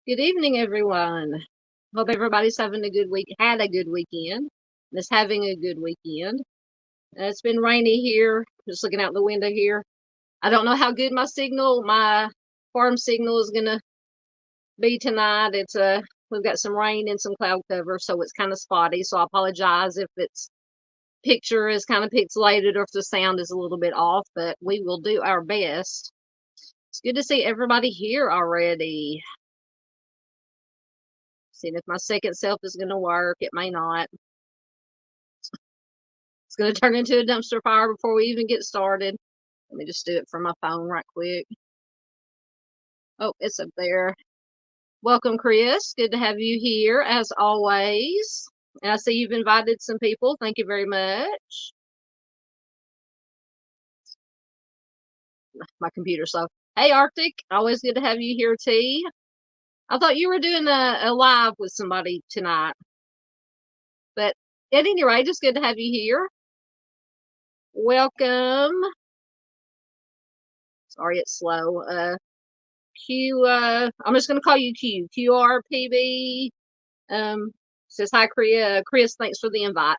Good evening, everyone. Hope everybody's having a good week, had a good weekend, and is having a good weekend. It's been rainy here, just looking out the window here. I don't know how good my farm signal is gonna be tonight. We've got some rain and some cloud cover, so it's kind of spotty. So I apologize if its picture is kind of pixelated or if the sound is a little bit off, but we will do our best. It's good to see everybody here already. Seeing if my second self is going to work. It may not. It's going to turn into a dumpster fire before we even get started. Let me just do it from my phone right quick. Oh, it's up there. Welcome, Chris. Good to have you here, as always. And I see you've invited some people. Thank you very much. My computer's slow. Hey, Arctic. Always good to have you here, T. I thought you were doing a live with somebody tonight. But at any rate, it's good to have you here. Welcome. Sorry, it's slow. Q, I'm just going to call you Q. QRPB. Says, hi, Chris, thanks for the invite.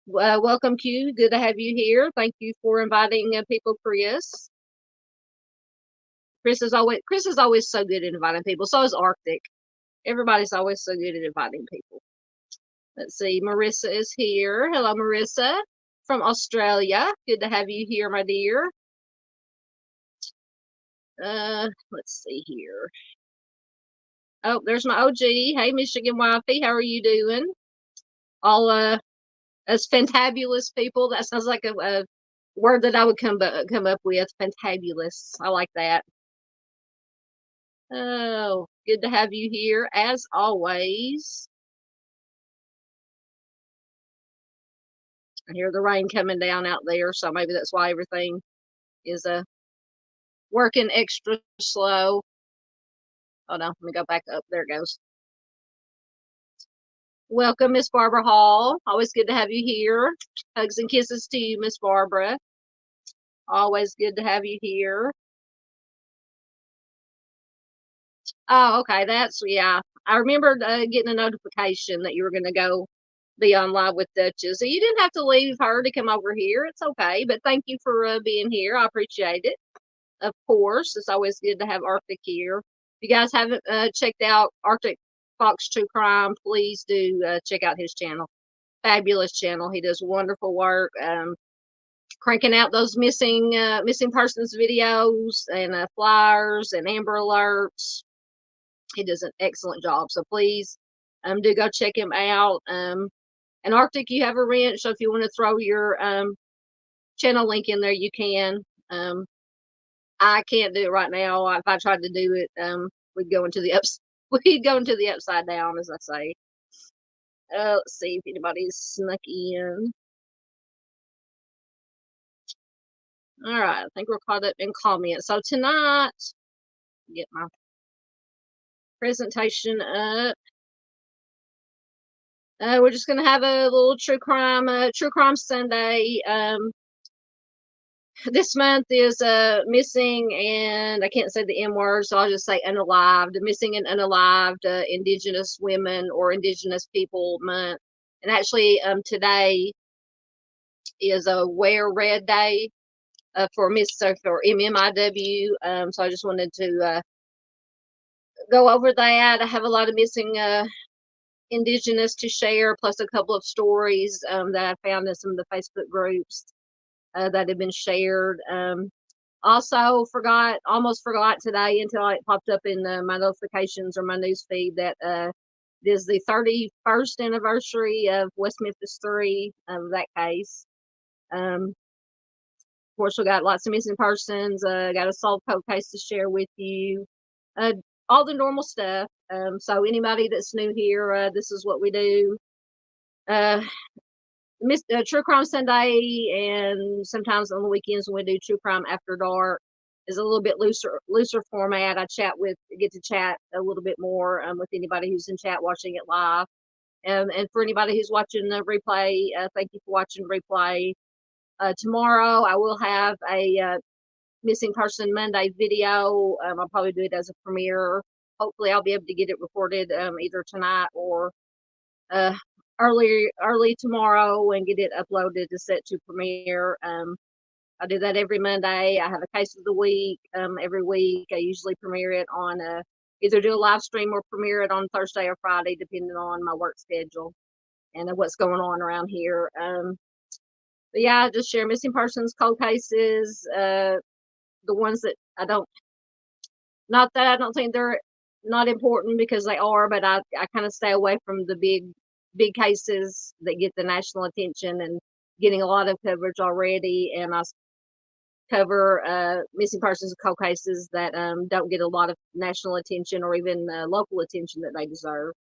Welcome, Q. Good to have you here. Thank you for inviting people, Chris. Chris is always so good at inviting people. So is Arctic. Everybody's always so good at inviting people. Let's see. Marissa is here. Hello, Marissa from Australia. Good to have you here, my dear. Let's see here. Oh, there's my OG. Hey, Michigan Wifey. How are you doing? All as fantabulous people. That sounds like a word that I would come up with. Fantabulous. I like that. Oh, good to have you here as always. I hear the rain coming down out there, so maybe that's why everything is working extra slow. Oh no, let me go back up. There it goes. Welcome, Miss Barbara Hall. Always good to have you here. Hugs and kisses to you, Miss Barbara. Always good to have you here. Oh, okay. Yeah. I remember getting a notification that you were going to go be on live with Duchess. So you didn't have to leave her to come over here. It's okay. But thank you for being here. I appreciate it. Of course, it's always good to have Arctic here. If you guys haven't checked out Arctic Fox True Crime, please do check out his channel. Fabulous channel. He does wonderful work. Cranking out those missing persons videos and flyers and Amber Alerts. He does an excellent job. So please do go check him out. And Arctic, you have a wrench, so if you want to throw your channel link in there, you can. I can't do it right now. If I tried to do it, we'd go into the upside down, as I say. Let's see if anybody's snuck in. All right, I think we're caught up in comments. So tonight, get my presentation up. We're just gonna have a little true crime Sunday. This month is missing, and I can't say the M word, so I'll just say unalived. Missing and unalived Indigenous women or Indigenous people month. And actually, today is a Wear Red Day for for MMIW. So I just wanted to go over that. I have a lot of missing Indigenous to share, plus a couple of stories that I found in some of the Facebook groups that have been shared. Also almost forgot today until it popped up in my notifications or my news feed that it is the 31st anniversary of West Memphis 3 of that case. Of course, we got lots of missing persons, got a solved cold case to share with you, uh, all the normal stuff. So anybody that's new here, this is what we do. Uh, True Crime Sunday, and sometimes on the weekends when we do True Crime After Dark is a little bit looser format. I get to chat a little bit more with anybody who's in chat watching it live. And for anybody who's watching the replay, thank you for watching the replay. Tomorrow I will have a Missing Person Monday video. I'll probably do it as a premiere. Hopefully I'll be able to get it recorded either tonight or uh, early tomorrow and get it uploaded to set to premiere. I do that every Monday. I have a case of the week every week. I usually premiere it on either do a live stream or premiere it on Thursday or Friday, depending on my work schedule and what's going on around here. But yeah, I just share missing persons, cold cases, the ones that not that I don't think they're not important, because they are, but I kind of stay away from the big cases that get the national attention and getting a lot of coverage already. And I cover missing persons and cold cases that don't get a lot of national attention or even local attention that they deserve,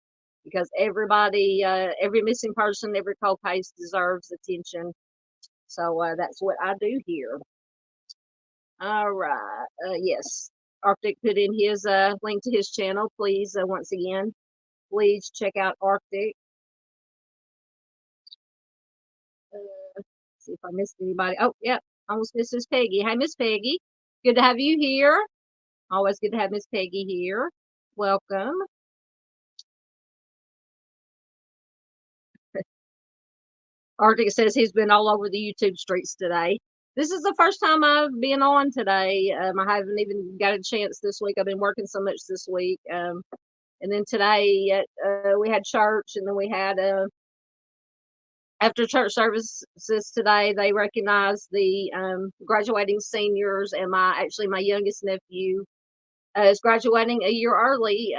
because every missing person, every cold case deserves attention. So that's what I do here. All right. Yes. Arctic put in his link to his channel. Please, once again, please check out Arctic. See if I missed anybody. Oh, yeah. Almost missed Miss Peggy. Hi, Miss Peggy. Good to have you here. Always good to have Miss Peggy here. Welcome. Arctic says he's been all over the YouTube streets today. This is the first time I've been on today. I haven't even got a chance this week. I've been working so much this week. And then today we had church, and then we had after church services today, they recognized the graduating seniors, and my youngest nephew is graduating a year early.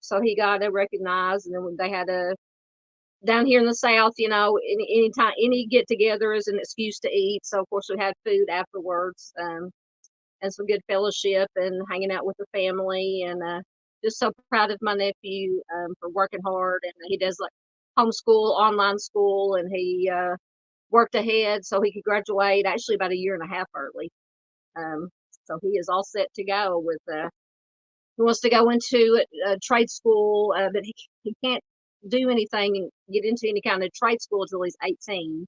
So he got recognized, and then they had a down here in the South, any get together is an excuse to eat. So of course we had food afterwards, and some good fellowship and hanging out with the family. And just so proud of my nephew for working hard. And he does like homeschool, online school, and he worked ahead so he could graduate actually about a year and a half early. So he is all set to go with. He wants to go into trade school, but he can't do anything and get into any kind of trade school until he's 18.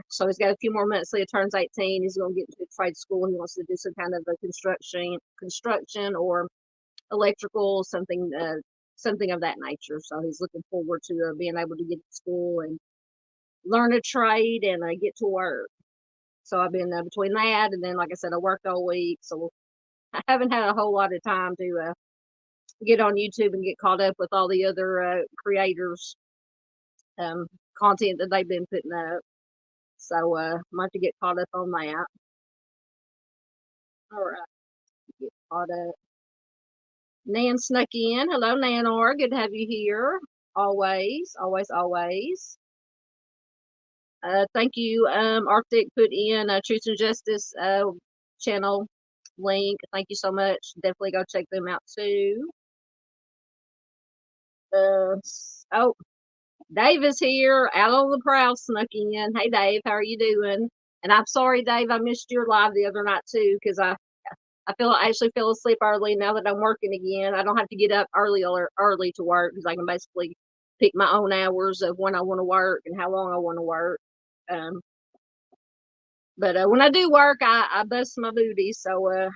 So he's got a few more months till he turns 18. He's going to get into trade school. He wants to do some kind of a construction or electrical, something of that nature. So he's looking forward to being able to get to school and learn a trade and get to work. So I've been between that, and then, like I said, I worked all week, so I haven't had a whole lot of time to get on YouTube and get caught up with all the other creators' content that they've been putting up. So I might have to get caught up on that. All right, get caught up. Nan snuck in. Hello, Nanor. Good to have you here. Always, always, always. Thank you. Arctic put in Truth and Justice channel link. Thank you so much. Definitely go check them out too. Oh, Dave is here. Out on the prowl snuck in. Hey, Dave, how are you doing? And I'm sorry, Dave, I missed your live the other night too, because I actually fell asleep early. Now that I'm working again, I don't have to get up early to work, because I can basically pick my own hours of when I want to work and how long I want to work. But when I do work, I bust my booty. So I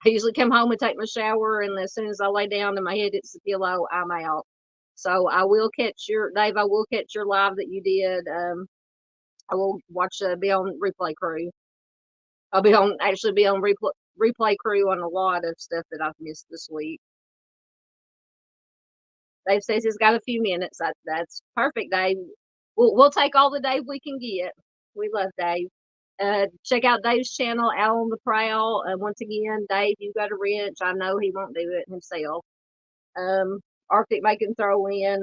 usually come home and take my shower, and as soon as I lay down and my head hits the pillow, I'm out. So I will catch your Dave. I will catch your live that you did. I will watch. Be on replay crew. I'll be on replay crew on a lot of stuff that I've missed this week. Dave says he's got a few minutes. That's perfect, Dave. We'll take all the Dave we can get. We love Dave. Check out Dave's channel, Out on the Prowl. Once again, Dave, you got a wrench. I know he won't do it himself. Arctic May can throw in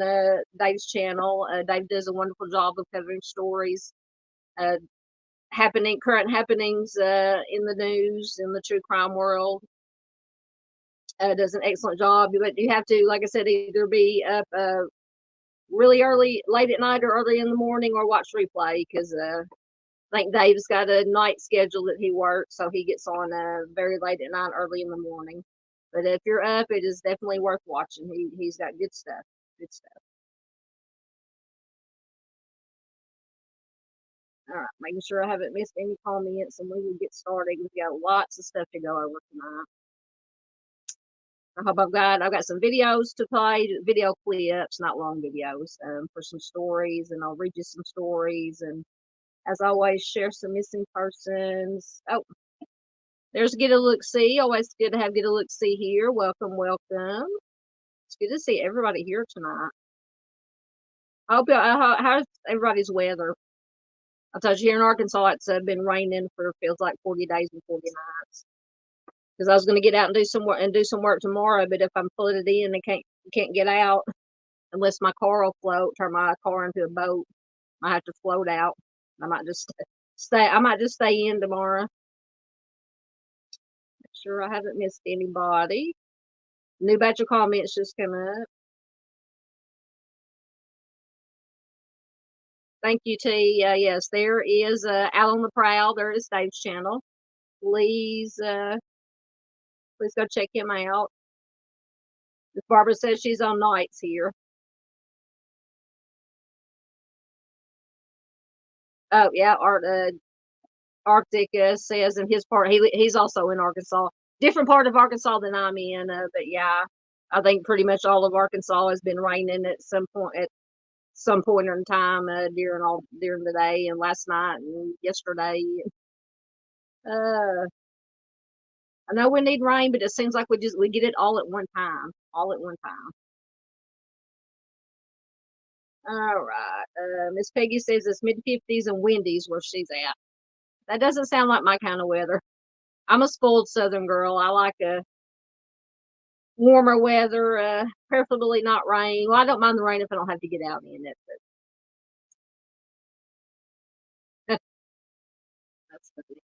Dave's channel. Dave does a wonderful job of covering stories, current happenings in the news, in the true crime world. Does an excellent job, but you have to, like I said, either be up really early, late at night, or early in the morning, or watch replay, because I think Dave's got a night schedule that he works, so he gets on very late at night, early in the morning. But if you're up, it is definitely worth watching. He's got good stuff. Good stuff. All right, making sure I haven't missed any comments, and we will get started. We've got lots of stuff to go over tonight. I hope I've got some videos to play, video clips, not long videos, for some stories, and I'll read you some stories, and as always, share some missing persons. Oh, there's Get a Look See. Always good to have Get a Look See here. Welcome, welcome. It's good to see everybody here tonight. How's everybody's weather? I told you here in Arkansas, it's been raining for feels like 40 days and 40 nights. Because I was going to get out and do some work tomorrow, but if I'm flooded in and can't get out unless my car will float, turn my car into a boat, I have to float out. I might just stay. I might just stay in tomorrow. Make sure I haven't missed anybody. New batch of comments just come up. Thank you, T. Yes, there is Out on the Prowl. There is Dave's channel. Please go check him out. Barbara says she's on nights here. Oh yeah, Arctic says in his part he's also in Arkansas, different part of Arkansas than I'm in. But yeah, I think pretty much all of Arkansas has been raining at some point in time during the day and last night and yesterday. I know we need rain, but it seems like we get it all at one time. All at one time. All right. Miss Peggy says it's mid-50s and windy's where she's at. That doesn't sound like my kind of weather. I'm a spoiled Southern girl. I like a warmer weather, preferably not rain. Well, I don't mind the rain if I don't have to get out in it. But that's funny.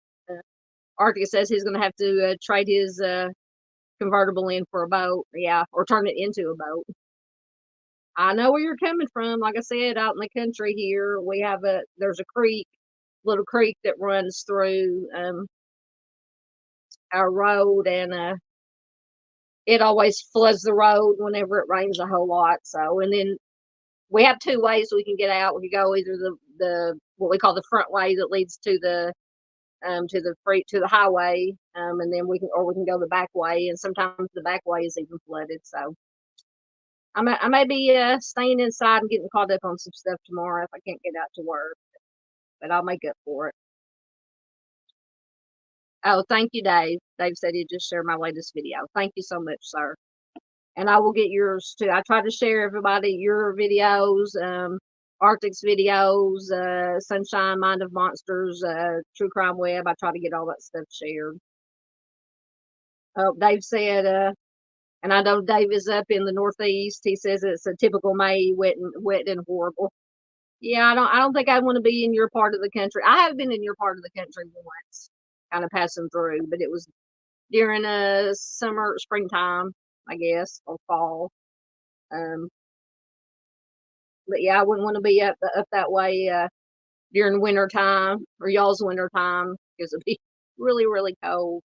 Arctic says he's going to have to trade his convertible in for a boat. Yeah, or turn it into a boat. I know where you're coming from. Like I said, out in the country here, there's a little creek that runs through our road, and it always floods the road whenever it rains a whole lot. So, and then we have two ways we can get out. We can go either the what we call the front way that leads to the highway, and then we can go the back way, and sometimes the back way is even flooded. So I may be staying inside and getting caught up on some stuff tomorrow if I can't get out to work, but I'll make up for it. Oh, thank you, Dave. Dave said he just shared my latest video. Thank you so much, sir. And I will get yours too. I try to share everybody your videos, Arctic's videos, Sunshine, Mind of Monsters, True Crime Web. I try to get all that stuff shared. Oh, Dave said, and I know Dave is up in the Northeast. He says it's a typical May, wet and horrible. Yeah, I don't think I want to be in your part of the country. I have been in your part of the country once, kind of passing through, but it was during springtime, I guess, or fall. But yeah, I wouldn't want to be up that way during winter time or y'all's winter time because it'd be really, really cold.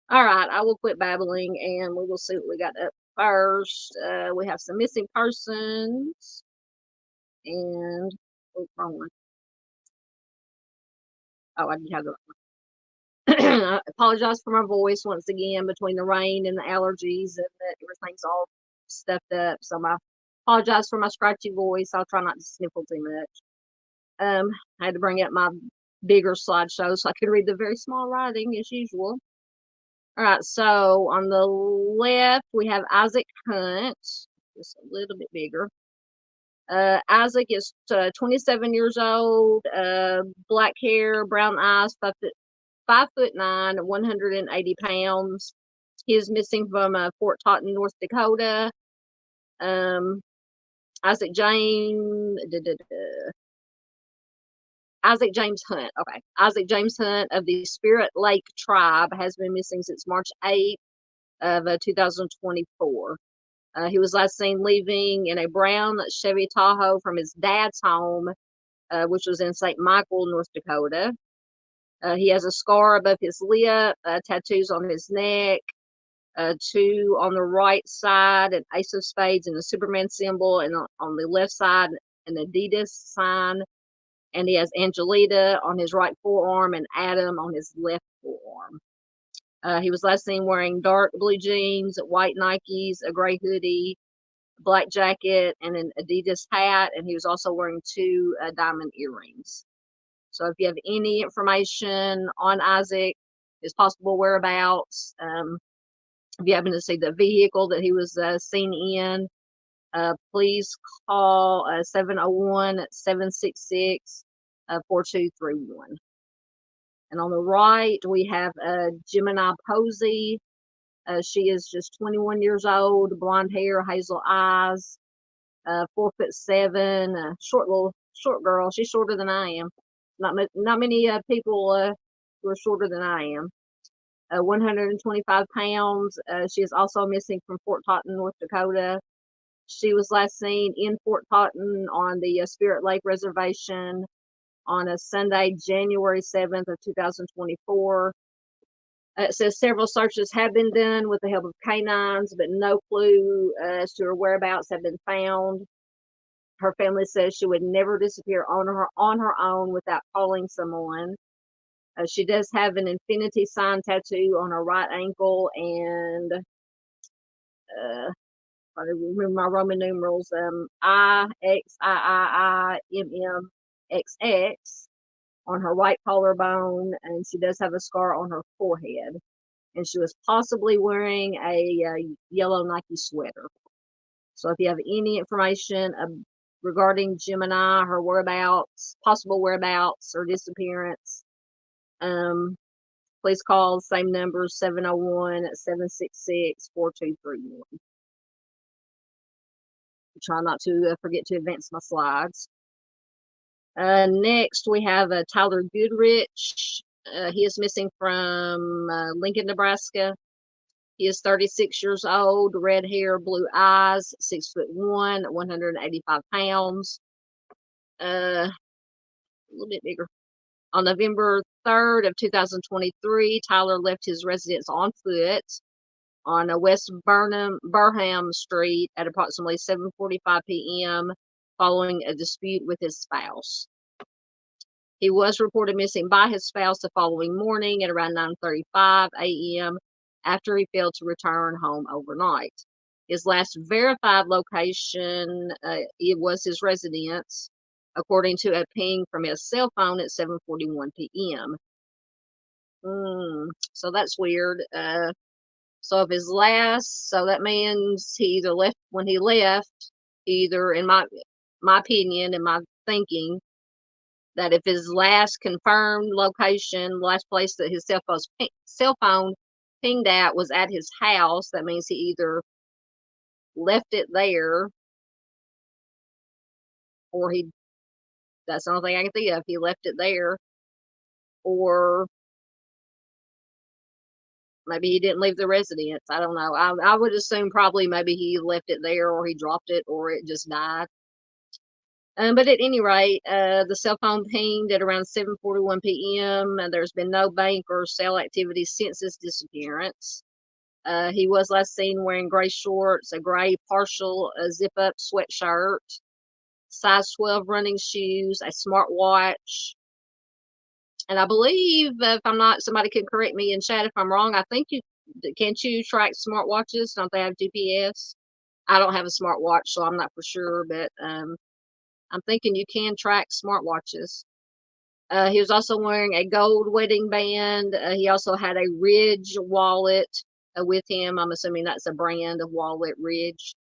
All right, I will quit babbling and we will see what we got up. first. We have some missing persons. And, oh, wrong one. Oh, I didn't have the I apologize for my voice once again between the rain and the allergies and that everything's all stuffed up. So I apologize for my scratchy voice. I'll try not to sniffle too much. I had to bring up my bigger slideshow so I could read the very small writing as usual. All right, so on the left we have Isaac Hunt, just a little bit bigger. Isaac is 27 years old, black hair, brown eyes, 5'9", 180 pounds. He is missing from Fort Totten, North Dakota. Isaac James Hunt. Okay. Isaac James Hunt of the Spirit Lake tribe has been missing since March 8th of 2024. He was last seen leaving in a brown Chevy Tahoe from his dad's home, which was in St. Michael, North Dakota. He has a scar above his lip, tattoos on his neck, 2 on the right side, an ace of spades and a Superman symbol, and on the left side, an Adidas sign. And he has Angelita on his right forearm and Adam on his left forearm. He was last seen wearing dark blue jeans, white Nikes, a gray hoodie, black jacket, and an Adidas hat. And he was also wearing 2 diamond earrings. So if you have any information on Isaac, his possible whereabouts, if you happen to see the vehicle that he was seen in, please call 701-766-4231. And on the right, we have Gemini Posey. She is just 21 years old, blonde hair, hazel eyes, 4'7", short girl. She's shorter than I am. Not many people who are shorter than I am. 125 pounds. She is also missing from Fort Totten, North Dakota. She was last seen in Fort Totten on the Spirit Lake Reservation on a Sunday, January 7th of 2024. It says several searches have been done with the help of canines, but no clue as to her whereabouts have been found. Her family says she would never disappear on her own without calling someone. She does have an infinity sign tattoo on her right ankle, and I remember my Roman numerals, IXIIIMMXX on her right collarbone, and she does have a scar on her forehead. And she was possibly wearing a yellow Nike sweater. So if you have any information regarding Gemini, her whereabouts, possible whereabouts or disappearance, please call the same number, 701-766-4231. Try not to forget to advance my slides. Next, we have Tyler Goodrich. He is missing from Lincoln, Nebraska. He is 36 years old, red hair, blue eyes, 6'1", 185 pounds. A little bit bigger. On November 3rd of 2023, Tyler left his residence on foot on West Burnham Street at approximately 7:45 p.m. following a dispute with his spouse. He was reported missing by his spouse the following morning at around 9:35 a.m. after he failed to return home overnight. His last verified location it was his residence, according to a ping from his cell phone at 7:41 p.m. So that's weird. So that means he either left when he left, either in my opinion and my thinking, that if his last confirmed location, last place that his cell phone pinged at was at his house, that means he either left it there or that's the only thing I can think of. He left it there, or maybe he didn't leave the residence. I don't know. I would assume probably maybe he left it there, or he dropped it, or it just died. But at any rate, the cell phone pinged at around 7:41 p.m. There's been no bank or sale activity since his disappearance. He was last seen wearing gray shorts, a gray partial zip-up sweatshirt, size 12 running shoes, a smartwatch, and I believe, if I'm not, somebody can correct me in chat if I'm wrong. I think can't you track smartwatches? Don't they have GPS? I don't have a smartwatch, so I'm not for sure, but I'm thinking you can track smartwatches. He was also wearing a gold wedding band. He also had a Ridge wallet with him. I'm assuming that's a brand of wallet, Ridge.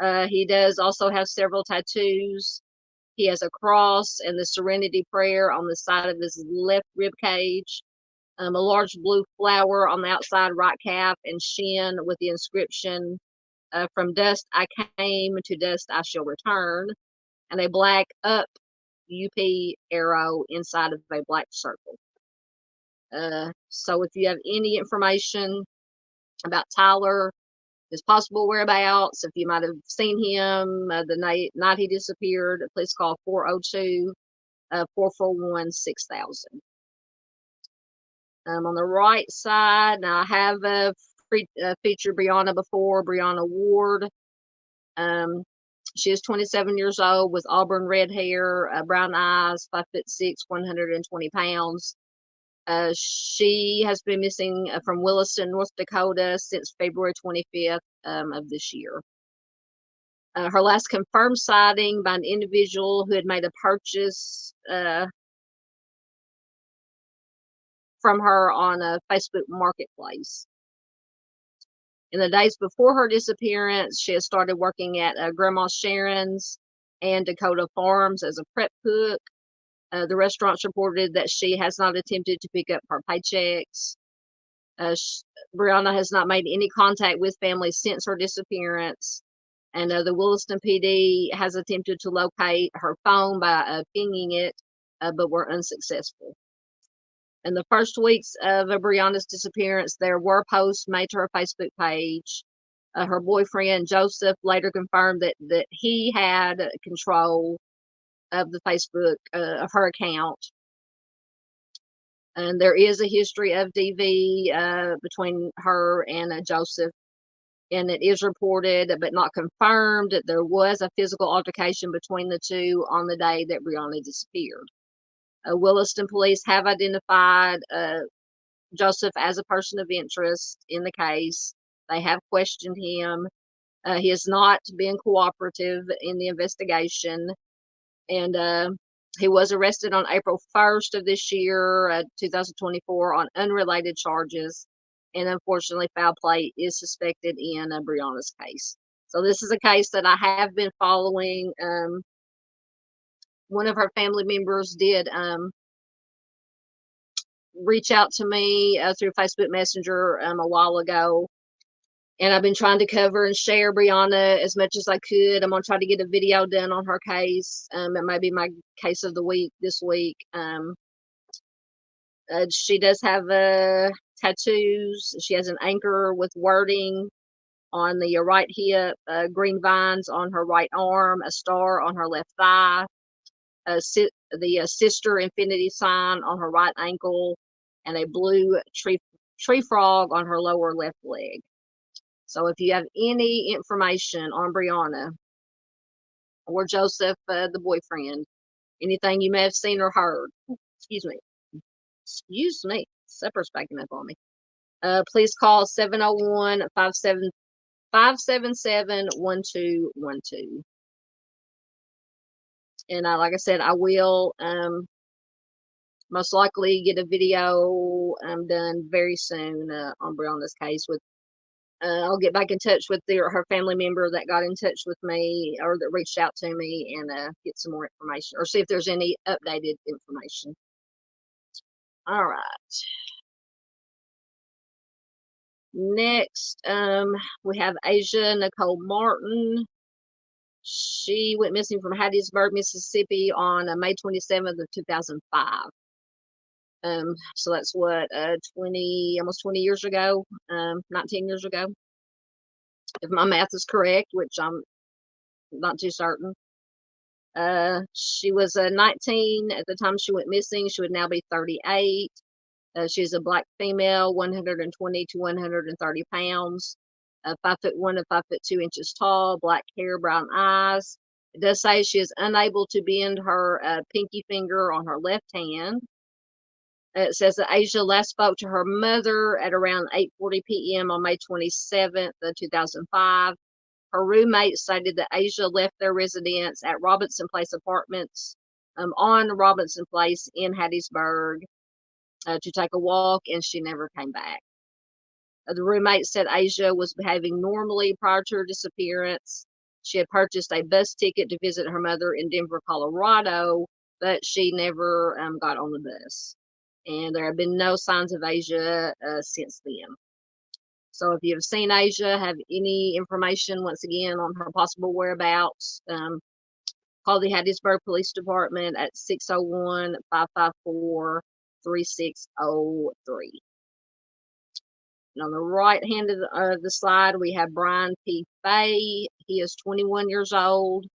He does also have several tattoos. He has a cross and the Serenity Prayer on the side of his left rib cage, a large blue flower on the outside right calf and shin with the inscription, from dust I came, to dust I shall return, and a black up UP arrow inside of a black circle. So if you have any information about Tyler, his possible whereabouts, if you might have seen him the night he disappeared, please call 402-441-6000. On the right side, now I have featured Brianna before, Brianna Ward. She is 27 years old with auburn red hair, brown eyes, 5'6", 120 pounds. She has been missing from Williston, North Dakota since February 25th of this year. Her last confirmed sighting by an individual who had made a purchase from her on a Facebook marketplace. In the days before her disappearance, she had started working at Grandma Sharon's and Dakota Farms as a prep cook. The restaurants reported that she has not attempted to pick up her paychecks. Brianna has not made any contact with family since her disappearance. And the Williston PD has attempted to locate her phone by pinging it, but were unsuccessful. In the first weeks of Brianna's disappearance, there were posts made to her Facebook page. Her boyfriend, Joseph, later confirmed that he had control of the Facebook, of her account. And there is a history of DV between her and Joseph. And it is reported, but not confirmed, that there was a physical altercation between the two on the day that Brianna disappeared. Williston police have identified Joseph as a person of interest in the case. They have questioned him. He has not been cooperative in the investigation, and he was arrested on April 1st of this year, 2024, on unrelated charges, and unfortunately, foul play is suspected in Brianna's case. So this is a case that I have been following. One of her family members did reach out to me through Facebook Messenger a while ago, and I've been trying to cover and share Brianna as much as I could. I'm going to try to get a video done on her case. It might be my case of the week this week. She does have tattoos. She has an anchor with wording on the right hip, green vines on her right arm, a star on her left thigh, the sister infinity sign on her right ankle, and a blue tree frog on her lower left leg. So if you have any information on Brianna or Joseph, the boyfriend, anything you may have seen or heard, excuse me, supper's backing up on me. Please call 701-577-1212. And like I said, I will most likely get a video done very soon on Brianna's case. I'll get back in touch with her family member that got in touch with me or that reached out to me and get some more information or see if there's any updated information. All right. Next, we have Asia Nicole Martin. She went missing from Hattiesburg, Mississippi on May 27th of 2005. So that's what, almost 20 years ago, 19 years ago. If my math is correct, which I'm not too certain. She was 19 at the time she went missing. She would now be 38. She's a black female, 120 to 130 pounds, 5'1" to 5'2" tall, black hair, brown eyes. It does say she is unable to bend her pinky finger on her left hand. It says that Asia last spoke to her mother at around 8:40 p.m. on May 27th, 2005. Her roommate stated that Asia left their residence at Robinson Place Apartments on Robinson Place in Hattiesburg to take a walk, and she never came back. The roommate said Asia was behaving normally prior to her disappearance. She had purchased a bus ticket to visit her mother in Denver, Colorado, but she never got on the bus. And there have been no signs of Asia since then. So if you've seen Asia, have any information, once again, on her possible whereabouts, call the Hattiesburg Police Department at 601-554-3603. And on the right hand of the slide, we have Brian P. Fay. He is 21 years old.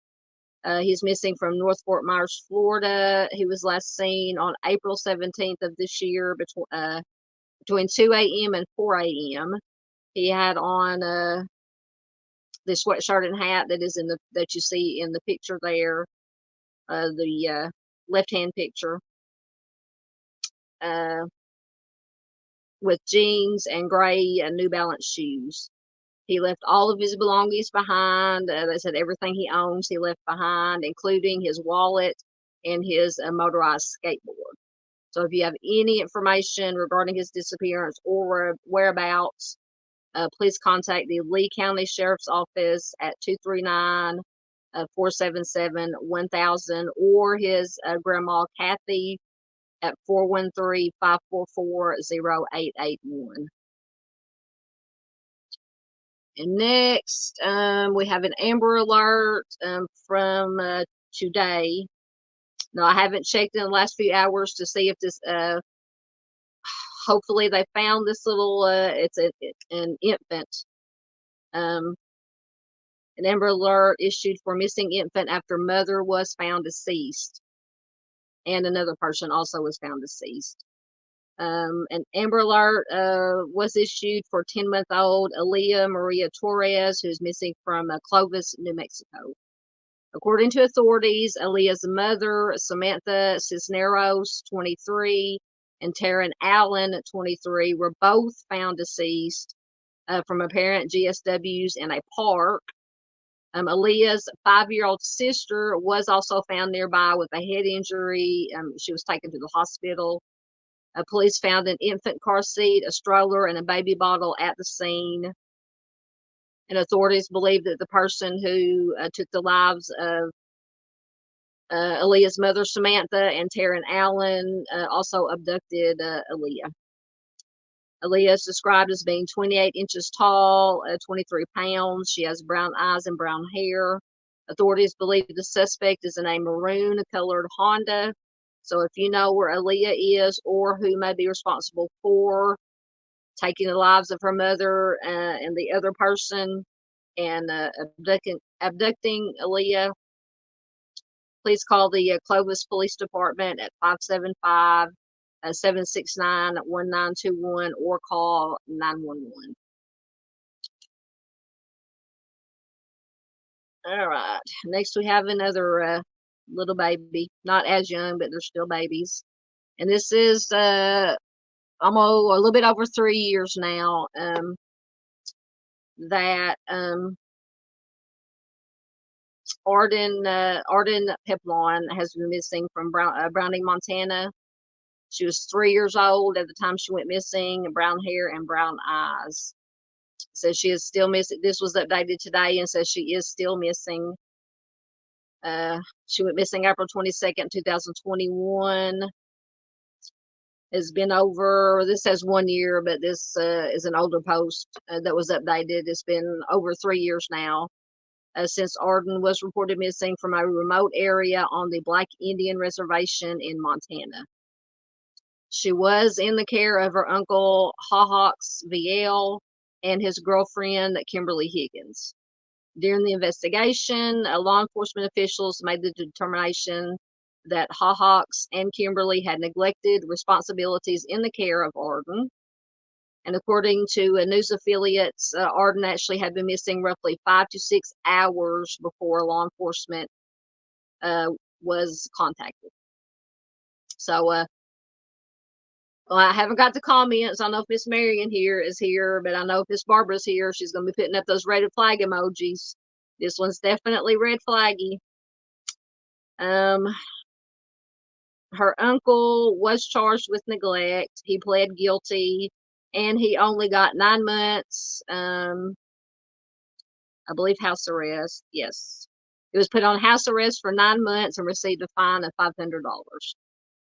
He's missing from North Fort Myers, Florida. He was last seen on April 17th of this year between 2 a.m. and 4 a.m. He had on this sweatshirt and hat that you see in the picture there, the left-hand picture, with jeans and gray New Balance shoes. He left all of his belongings behind. They said everything he owns he left behind, including his wallet and his motorized skateboard. So if you have any information regarding his disappearance or whereabouts, please contact the Lee County Sheriff's Office at 239-477-1000 or his grandma Kathy at 413-544-0881. And next, we have an Amber Alert from today. Now, I haven't checked in the last few hours to see if this, hopefully they found this little, it's an infant. An Amber Alert issued for missing infant after mother was found deceased. And another person also was found deceased. An Amber Alert was issued for 10-month-old Eleia Maria Torres, who's missing from Clovis, New Mexico. According to authorities, Elia's mother, Samantha Cisneros, 23, and Taryn Allen, 23, were both found deceased from apparent GSWs in a park. Elia's 5-year-old sister was also found nearby with a head injury. She was taken to the hospital. Police found an infant car seat, a stroller, and a baby bottle at the scene. And authorities believe that the person who took the lives of Elia's mother, Samantha, and Taryn Allen also abducted Eleia. Eleia is described as being 28 inches tall, 23 pounds. She has brown eyes and brown hair. Authorities believe the suspect is in a maroon-colored Honda. So if you know where Eleia is or who may be responsible for taking the lives of her mother and the other person and abducting Eleia, please call the Clovis Police Department at 575-769-1921 or call 911. All right. Next, we have another little baby, not as young, but they're still babies. And this is almost a little bit over 3 years now that Arden Peplon has been missing from Browning, Montana. She was 3 years old at the time she went missing, brown hair and brown eyes. Says she is still missing. This was updated today and says she is still missing. She went missing April 22nd, 2021. It's been over, this says 1 year, but this is an older post that was updated. It's been over 3 years now since Arden was reported missing from a remote area on the Black Indian Reservation in Montana. She was in the care of her uncle, Hawhawks Viel, and his girlfriend, Kimberly Higgins. During the investigation, law enforcement officials made the determination that Hawks and Kimberly had neglected responsibilities in the care of Arden. And according to news affiliates, Arden actually had been missing roughly 5 to 6 hours before law enforcement was contacted. So, well, I haven't got the comments. I don't know if Miss Marion here is here, but I know if Miss Barbara's here, she's going to be putting up those red flag emojis. This one's definitely red flaggy. Her uncle was charged with neglect. He pled guilty, and he only got 9 months. I believe house arrest. Yes, he was put on house arrest for 9 months and received a fine of $500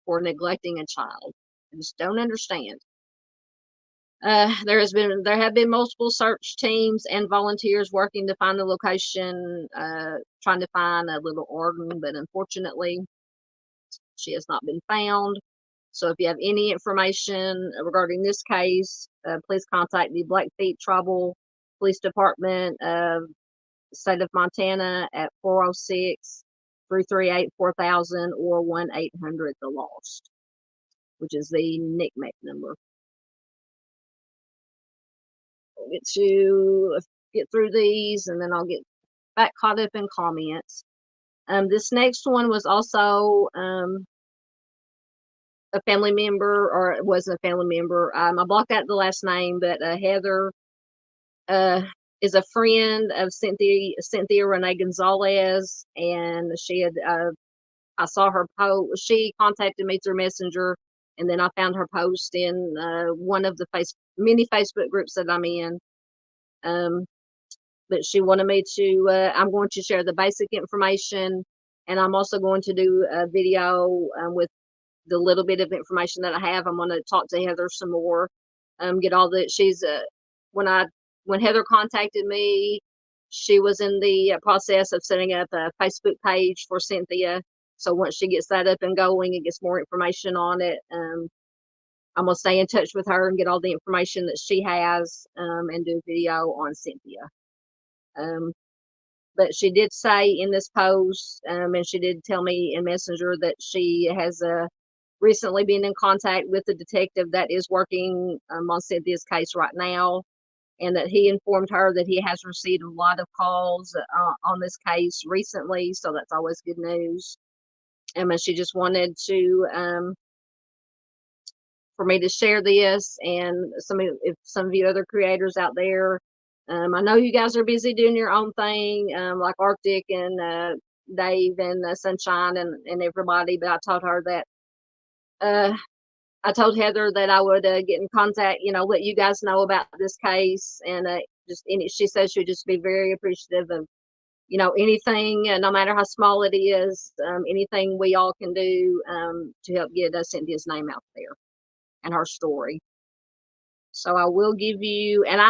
for neglecting a child. I just don't understand. There have been multiple search teams and volunteers working to find the location, trying to find a little Arden, but unfortunately, she has not been found. So if you have any information regarding this case, please contact the Blackfeet Tribal Police Department of the state of Montana at 406-338-4000 or 1-800-THE-LOST, which is the NCMEC number. I'll get through these, and then I'll get back caught up in comments. This next one was also a family member, or it wasn't a family member. I blocked out the last name, but Heather is a friend of Cynthia Renee Gonzalez, and she had I saw her post. She contacted me through Messenger, and then I found her post in one of the many Facebook groups that I'm in. But she wanted me to. I'm going to share the basic information, and I'm also going to do a video with the little bit of information that I have. I'm going to talk to Heather some more. Get all the. She's when Heather contacted me, she was in the process of setting up a Facebook page for Cynthia. So once she gets that up and going and gets more information on it, I'm going to stay in touch with her and get all the information that she has and do a video on Cynthia. But she did say in this post, and she did tell me in Messenger that she has recently been in contact with the detective that is working on Cynthia's case right now, and that he informed her that he has received a lot of calls on this case recently, so that's always good news. And she just wanted to for me to share this, and if some of you other creators out there, I know you guys are busy doing your own thing, like Arctic and Dave and Sunshine and everybody, but I told her that I told Heather that I would get in contact, let you guys know about this case, and she says she'd just be very appreciative of, anything, no matter how small it is, anything we all can do to help get Cynthia's name out there and her story. So I will give you, and I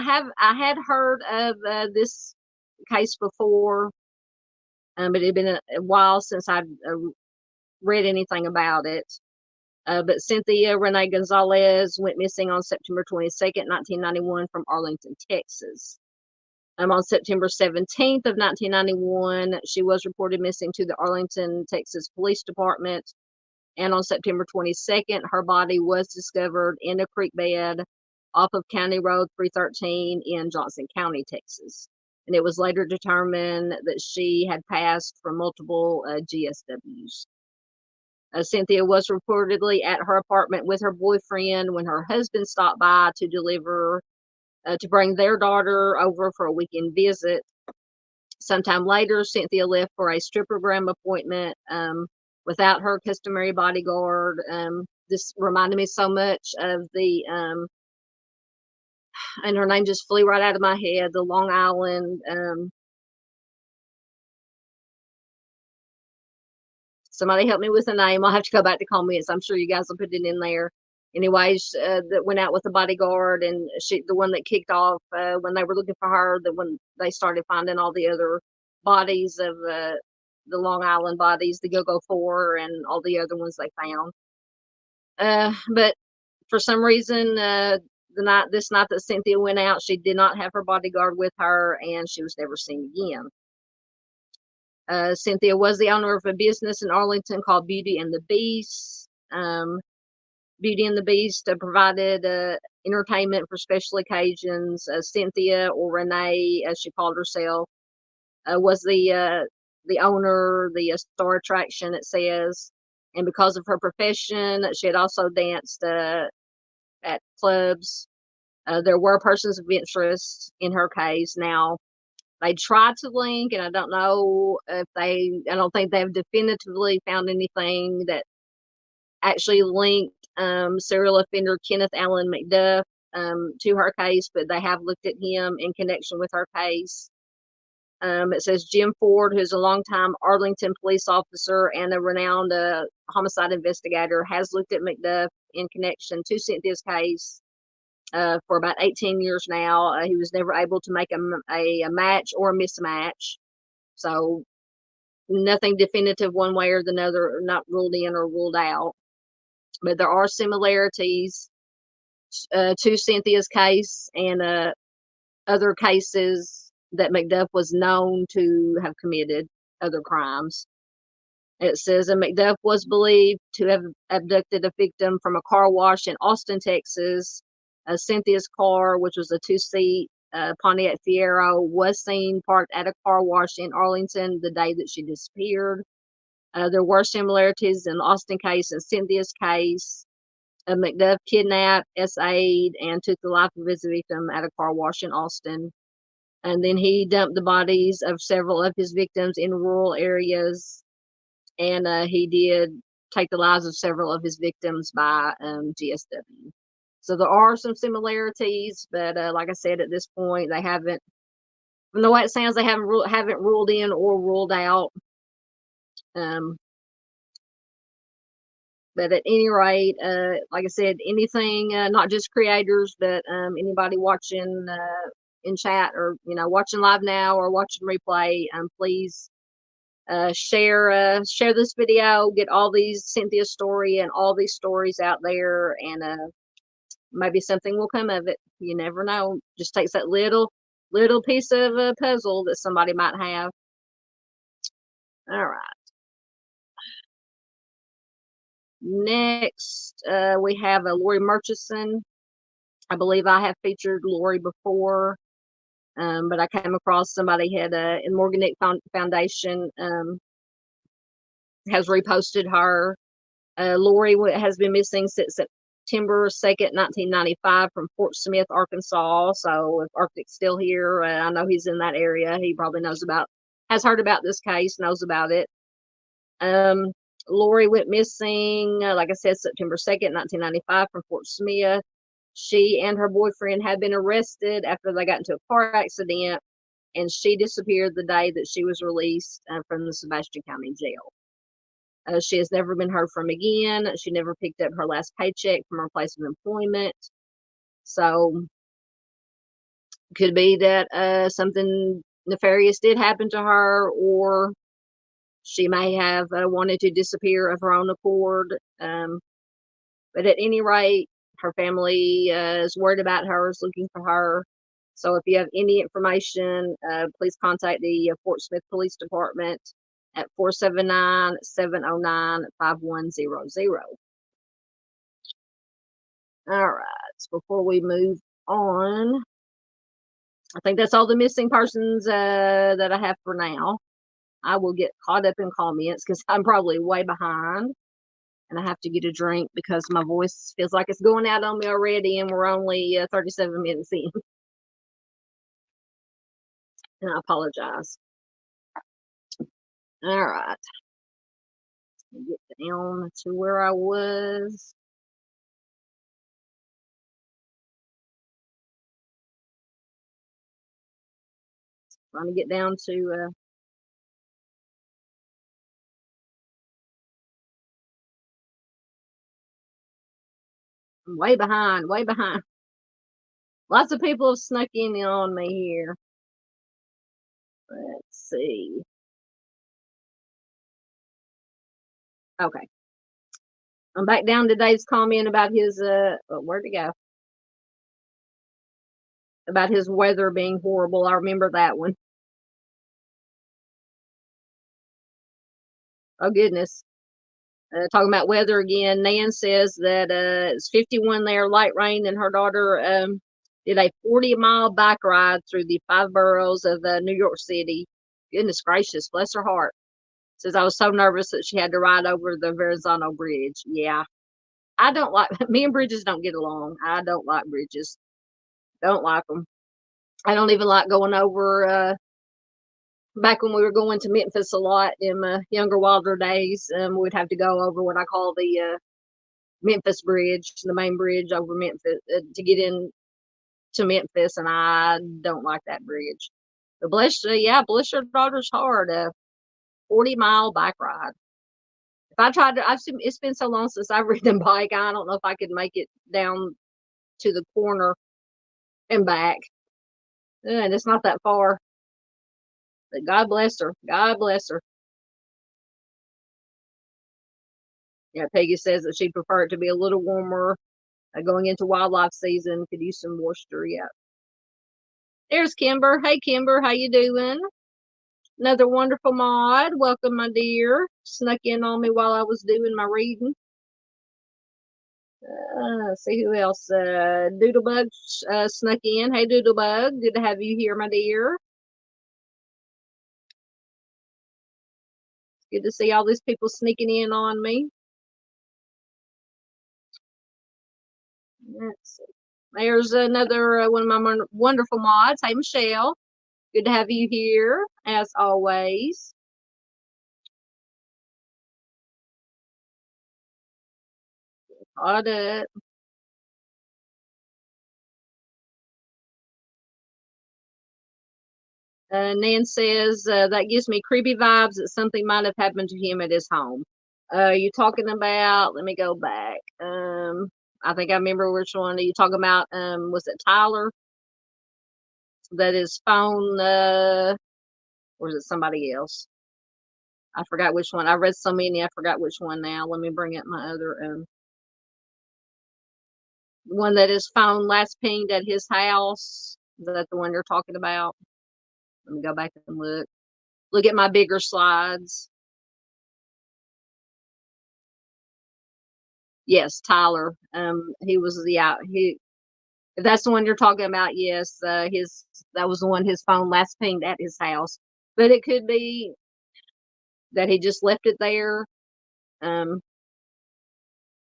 had heard of this case before, but it had been a while since I'd read anything about it. But Cynthia Renee Gonzalez went missing on September 22nd, 1991 from Arlington, Texas. On September 17th of 1991, she was reported missing to the Arlington, Texas Police Department. And on September 22nd, her body was discovered in a creek bed off of County Road 313 in Johnson County, Texas. And it was later determined that she had passed from multiple GSWs. Cynthia was reportedly at her apartment with her boyfriend when her husband stopped by to bring their daughter over for a weekend visit. Sometime later, Cynthia left for a strippogram appointment without her customary bodyguard. This reminded me so much of and her name just flew right out of my head, the Long Island. Somebody help me with the name. I'll have to go back to comments. I'm sure you guys will put it in there. Anyways, that went out with the bodyguard, and the one that kicked off when they were looking for her, when they started finding all the other bodies of the Long Island bodies, the Go-Go Four, and all the other ones they found. But for some reason, this night that Cynthia went out, she did not have her bodyguard with her, and she was never seen again. Cynthia was the owner of a business in Arlington called Beauty and the Beast. Beauty and the Beast provided entertainment for special occasions. Cynthia, or Renee, as she called herself, was the owner, the star attraction, it says. And because of her profession, she had also danced at clubs. There were persons of interest in her case. Now, they tried to link, and I don't know if I don't think they've definitively found anything that actually linked serial offender Kenneth Allen McDuff to her case, but they have looked at him in connection with her case. It says Jim Ford, who's a longtime Arlington police officer and a renowned homicide investigator, has looked at McDuff in connection to Cynthia's case for about 18 years now. He was never able to make a match or a mismatch. So nothing definitive one way or the other, not ruled in or ruled out. But there are similarities to Cynthia's case and other cases that McDuff was known to have committed other crimes. It says McDuff was believed to have abducted a victim from a car wash in Austin, Texas. Cynthia's car, which was a two-seat Pontiac Fiero, was seen parked at a car wash in Arlington the day that she disappeared. There were similarities in the Austin case and Cynthia's case. McDuff kidnapped, SA'd, and took the life of his victim at a car wash in Austin. And then he dumped the bodies of several of his victims in rural areas. And he did take the lives of several of his victims by GSW. So there are some similarities, but like I said, at this point, they haven't, from the way it sounds, they haven't ruled in or ruled out. But at any rate, like I said, anything, not just creators, but anybody watching in chat or, watching live now or watching replay, please share this video, get all these Cynthia story and all these stories out there, and maybe something will come of it. You never know. Just takes that little piece of a puzzle that somebody might have. All right. Next, we have Lori Murchison. I believe I have featured Lori before, but I came across somebody had in Morgan Nick Foundation has reposted her. Lori has been missing since September 2nd, 1995 from Fort Smith, Arkansas. So if Arctic's still here, I know he's in that area. He probably has heard about this case, knows about it. Lori went missing, like I said, September 2nd, 1995 from Fort Smith. She and her boyfriend had been arrested after they got into a car accident, and she disappeared the day that she was released from the Sebastian County Jail. She has never been heard from again. She never picked up her last paycheck from her place of employment. So could be that something nefarious did happen to her, or she may have wanted to disappear of her own accord. But at any rate, her family is worried about her, is looking for her. So if you have any information, please contact the Fort Smith Police Department at 479-709-5100. All right, before we move on, I think that's all the missing persons that I have for now. I will get caught up in comments because I'm probably way behind, and I have to get a drink because my voice feels like it's going out on me already, and we're only 37 minutes in. And I apologize. All right. Get down to where I was. Trying to get down to I'm way behind, way behind. Lots of people have snuck in on me here. Let's see. Okay. I'm back down to Dave's comment about his where'd it go? About his weather being horrible. I remember that one. Oh, goodness. Talking about weather again, Nan says that it's 51 there, light rain, and her daughter did a 40-mile bike ride through the 5 boroughs of New York City. Goodness gracious, bless her heart. Says I was so nervous that she had to ride over the Verrazano Bridge. Yeah, I don't like, me and bridges don't get along. I don't like bridges. Don't like them. I don't even like going over, back when we were going to Memphis a lot in my younger, wilder days, we'd have to go over what I call the Memphis Bridge, the main bridge over Memphis, to get in to Memphis, and I don't like that bridge. But bless your daughter's heart, a 40-mile bike ride. If I tried to, it's been so long since I've ridden a bike, I don't know if I could make it down to the corner and back. And it's not that far. But God bless her. God bless her. Yeah, Peggy says that she'd prefer it to be a little warmer. Going into wildlife season, could use some moisture. Yeah. There's Kimber. Hey, Kimber, how you doing? Another wonderful mod. Welcome, my dear. Snuck in on me while I was doing my reading. See who else. Doodlebug snuck in. Hey, Doodlebug. Good to have you here, my dear. Good to see all these people sneaking in on me. Let's see. There's another one of my wonderful mods. Hey, Michelle. Good to have you here, as always. Caught up. Nan says that gives me creepy vibes that something might have happened to him at his home. You talking about? Let me go back. I think I remember which one. Are you talking about? Was it Tyler? That his phone, or is it somebody else? I forgot which one. I read so many, I forgot which one now. Let me bring up my other one that his phone last pinged at his house. Is that the one you're talking about? Let me go back and look. Look at my bigger slides. Yes, Tyler. He was he. If that's the one you're talking about, yes, that was the one his phone last pinged at his house. But it could be that he just left it there, um,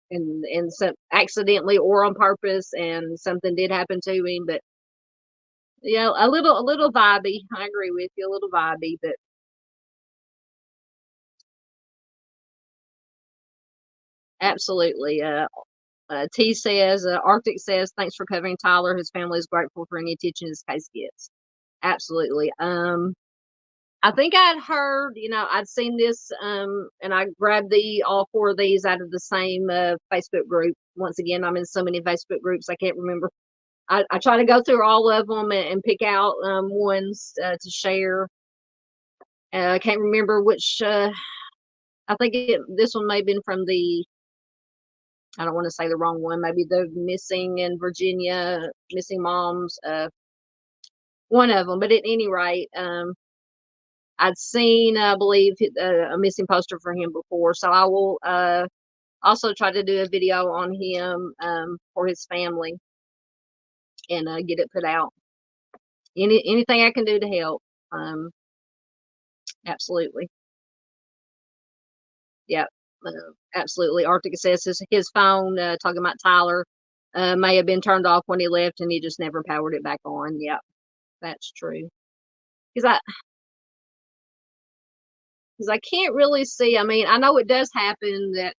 and some accidentally or on purpose, and something did happen to him. But yeah, a little vibey. I agree with you, a little vibey, but absolutely. T says, Arctic says, thanks for covering Tyler. His family is grateful for any attention his case gets. Absolutely. I think I'd heard, I'd seen this, and I grabbed all four of these out of the same Facebook group. Once again, I'm in so many Facebook groups, I can't remember. I try to go through all of them and pick out ones to share. I can't remember which. I think this one may have been from I don't want to say the wrong one. Maybe the missing in Virginia, missing moms. One of them, but at any rate, I'd seen, I believe, a missing poster for him before, so I will also try to do a video on him for his family and get it put out. Anything I can do to help, absolutely. Yeah, absolutely. Arctic says his phone, talking about Tyler, may have been turned off when he left, and he just never powered it back on. Yeah, that's true. Because I can't really see. I mean, I know it does happen that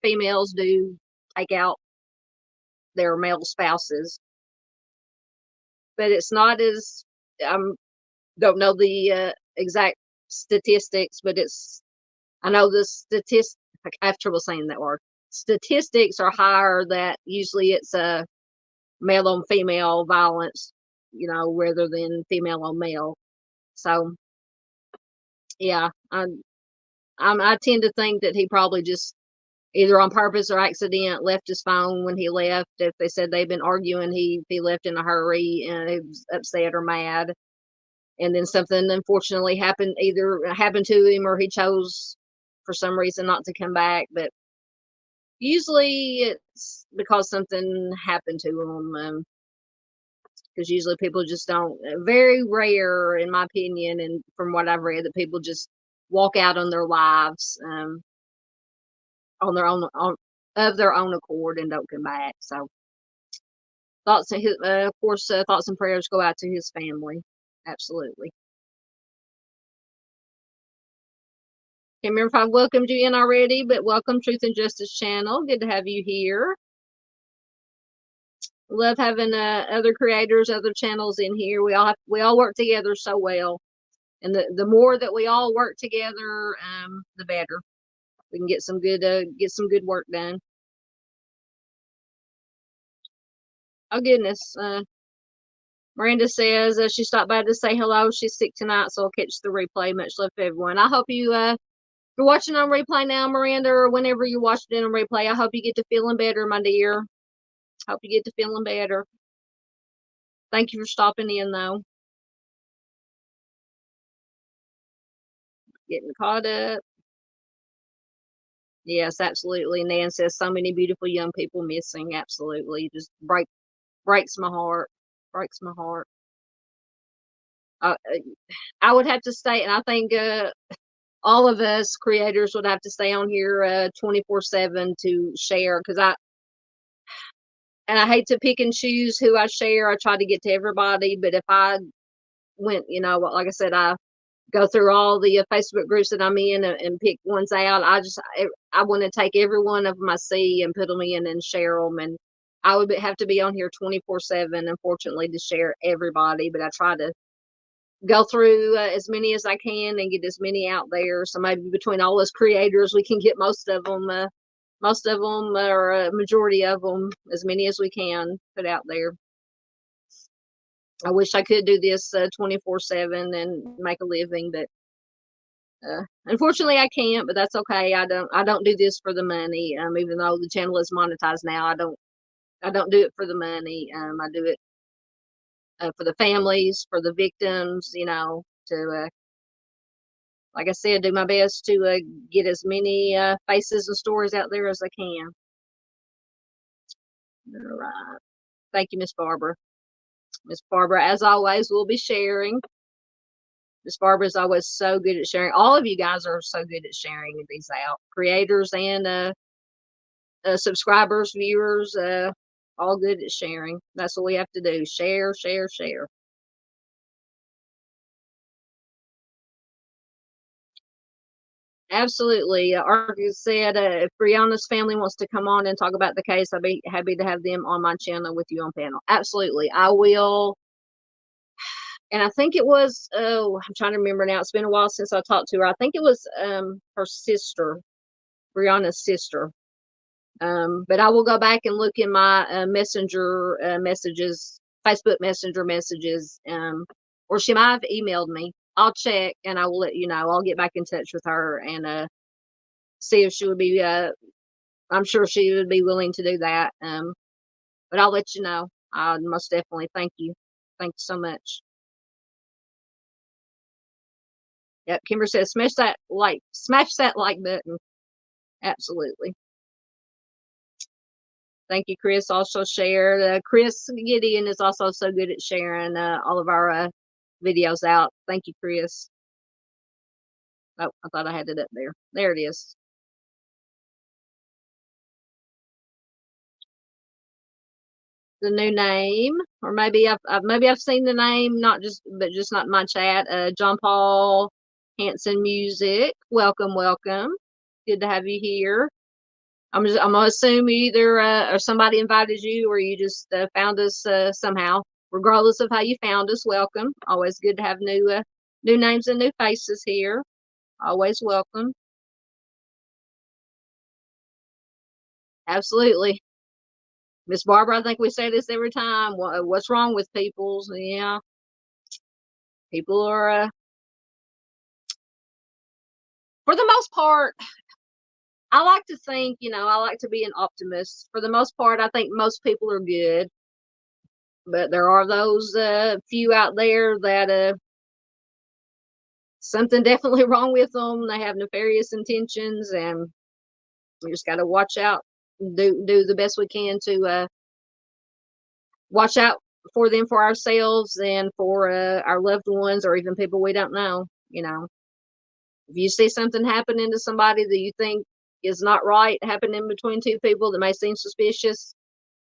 females do take out their male spouses, but it's not as don't know the exact statistics, but I know the statistics. I have trouble saying that word. Statistics are higher that usually it's a male on female violence, rather than female on male. So yeah, I tend to think that he probably just either on purpose or accident left his phone when he left. If they said they've been arguing, he left in a hurry and he was upset or mad, and then something unfortunately happened to him, or he chose for some reason not to come back, but usually it's because something happened to them. Because usually people just don't, very rare, in my opinion, and from what I've read, that people just walk out on their lives on their own, of their own accord and don't come back. So thoughts and of course, thoughts and prayers go out to his family. Absolutely. Can't remember if I welcomed you in already, but welcome, Truth and Justice Channel. Good to have you here. Love having other creators, other channels in here. We all work together so well, and the more that we all work together, the better. We can get some good work done. Oh goodness, Miranda says she stopped by to say hello. She's sick tonight, so I'll catch the replay. Much love to everyone. I hope you're watching on replay now, Miranda, or whenever you're watching it on replay. I hope you get to feeling better, my dear. Hope you get to feeling better. Thank you for stopping in, though. Getting caught up. Yes, absolutely. Nan says so many beautiful young people missing. Absolutely. Just breaks my heart. Breaks my heart. I would have to stay, and I think all of us creators would have to stay on here 24/7 to share, because I hate to pick and choose who I share. I try to get to everybody, but if I went, like I said, I go through all the Facebook groups that I'm in and pick ones out. I want to take every one of them I see and put them in and share them, and I would have to be on here 24/7, unfortunately, to share everybody, but I try to go through as many as I can and get as many out there. So maybe between all us creators, we can get most of them, or a majority of them, as many as we can put out there. I wish I could do this 24/7 and make a living, but unfortunately I can't. But that's okay. I don't do this for the money. Even though the channel is monetized now, I don't do it for the money. I do it for the families, for the victims. To like I said, do my best to get as many faces and stories out there as I can. All right. Thank you, Miss Barbara. Miss Barbara, as always, will be sharing. Miss Barbara is always so good at sharing. All of you guys are so good at sharing these out. Creators and subscribers, viewers, all good at sharing. That's what we have to do. Share, share, share. Absolutely. Argus said, if Brianna's family wants to come on and talk about the case, I'd be happy to have them on my channel with you on panel. Absolutely. I will. And I think it was, I'm trying to remember now. It's been a while since I talked to her. I think it was her sister, Brianna's sister. But I will go back and look in my messenger messages, Facebook messenger messages, or she might have emailed me. I'll check and I will let you know. I'll get back in touch with her and see if she would be, I'm sure she would be willing to do that. But I'll let you know. I most definitely. Thank you. Thank you so much. Yep. Kimber says, smash that like button. Absolutely. Thank you, Chris. Also shared. Chris Gideon is also so good at sharing all of our videos out. Thank you, Chris. Oh, I thought I had it up there. There it is. The new name, or maybe I've seen the name, but just not in my chat. John Paul Hanson Music. Welcome, welcome. Good to have you here. I'm gonna assume you either or somebody invited you, or you just found us somehow. Regardless of how you found us, welcome. Always good to have new names and new faces here. Always welcome. Absolutely. Miss Barbara, I think we say this every time. What's wrong with people? Yeah, people are, for the most part, I like to think, I like to be an optimist. For the most part, I think most people are good, but there are those few out there that something definitely wrong with them. They have nefarious intentions, and we just got to watch out, do the best we can to watch out for them, for ourselves, and for our loved ones, or even people we don't know. You know, if you see something happening to somebody that you think is not right happening between two people that may seem suspicious,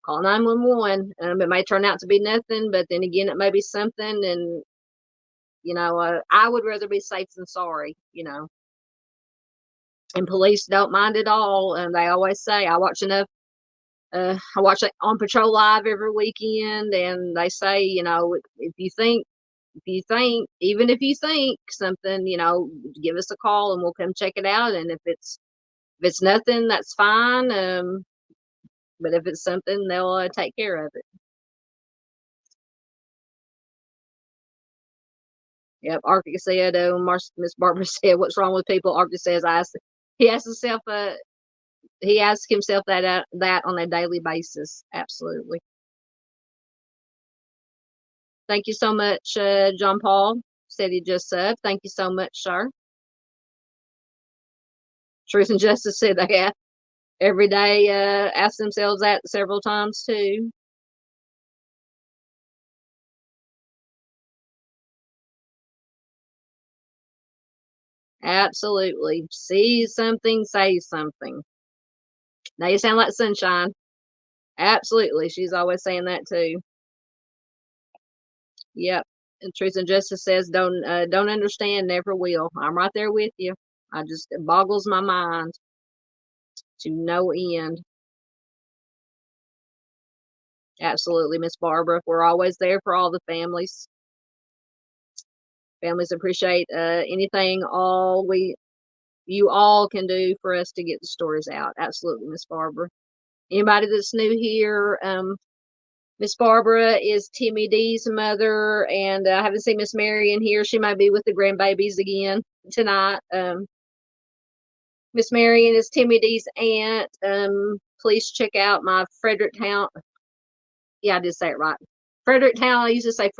call 911. It may turn out to be nothing, but then again, it may be something. And I would rather be safe than sorry. And police don't mind at all. And they always say, I watch enough. I watch it on Patrol Live every weekend, and they say, even if you think something, give us a call and we'll come check it out. And if it's nothing, that's fine. But if it's something, they'll take care of it. Yep. Arctic said, Miss Barbara said, what's wrong with people? Arctic says, he asks himself, that on a daily basis. Absolutely. Thank you so much, John Paul said he just subbed. Thank you so much, sir. Truth and Justice said they have every day ask themselves that several times too. Absolutely. See something, say something. Now you sound like sunshine. Absolutely. She's always saying that too. Yep. And Truth and Justice says, don't understand, never will. I'm right there with you. It boggles my mind to no end. Absolutely, Miss Barbara. We're always there for all the families. Families appreciate anything you all can do for us to get the stories out. Absolutely, Miss Barbara. Anybody that's new here, Miss Barbara is Timmy D's mother, and I haven't seen Miss Mary in here. She might be with the grandbabies again tonight. Miss Marion is Timmy D's aunt. Please check out my Fredericktown. Yeah, I did say it right. Fredericktown. I used to say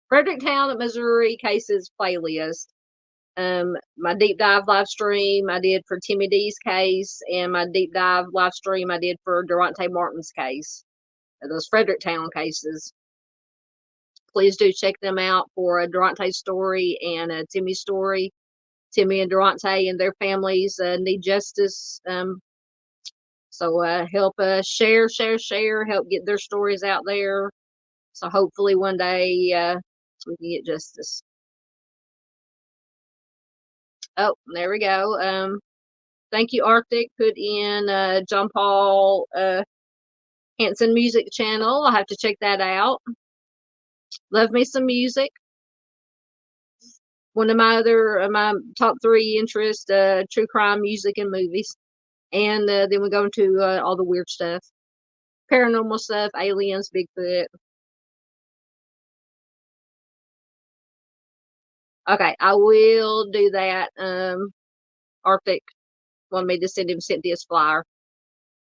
Fredericktown, Missouri cases playlist. My deep dive live stream I did for Timmy D's case, and my deep dive live stream I did for Durante Martin's case. Those Fredericktown cases. Please do check them out for a Durante story and a Timmy story. Timmy and Durante and their families need justice. So help share, help get their stories out there. So hopefully one day we can get justice. Oh, there we go. Thank you, Arctic. Put in John Paul Hanson music channel. I'll have to check that out. Love me some music. One of my top 3 interests, true crime, music, and movies. And then we go into all the weird stuff, paranormal stuff, aliens, Bigfoot. Okay, I will do that. Arctic wanted me to send him Cynthia's flyer.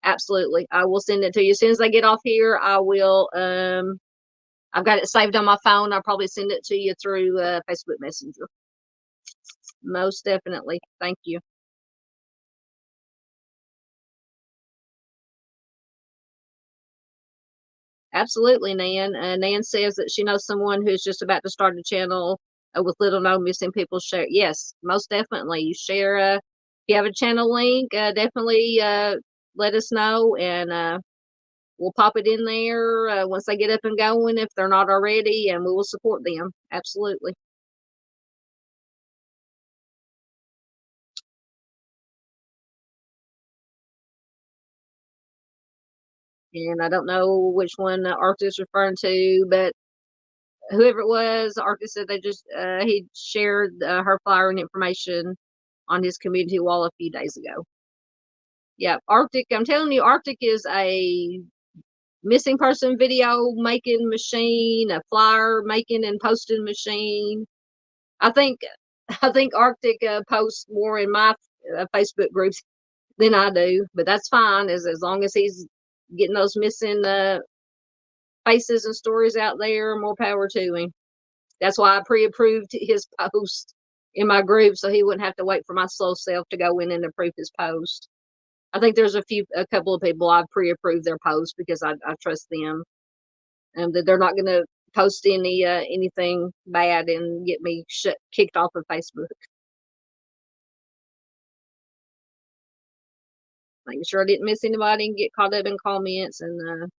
Absolutely, I will send it to you as soon as I get off here. I will. I've got it saved on my phone. I'll probably send it to you through Facebook Messenger. Most definitely. Thank you. Absolutely, Nan. Nan says that she knows someone who's just about to start a channel with little known missing people. Share. Yes, most definitely. You share. If you have a channel link, definitely let us know, and we'll pop it in there once they get up and going if they're not already, and we will support them. Absolutely. And I don't know which one Arthur is referring to, but whoever it was, Arthur said he shared her flyer and information on his community wall a few days ago. Yeah, Arctic. I'm telling you, Arctic is a missing person video making machine, a flyer making and posting machine. I think Arctic posts more in my Facebook groups than I do, but that's fine as long as he's getting those missing faces and stories out there. More power to him. That's why I pre-approved his post in my group, so he wouldn't have to wait for my slow self to go in and approve his post. I think there's a couple of people I've pre-approved their posts because I trust them, and that they're not going to post anything bad and get me kicked off of Facebook. Making sure I didn't miss anybody and get caught up in comments, and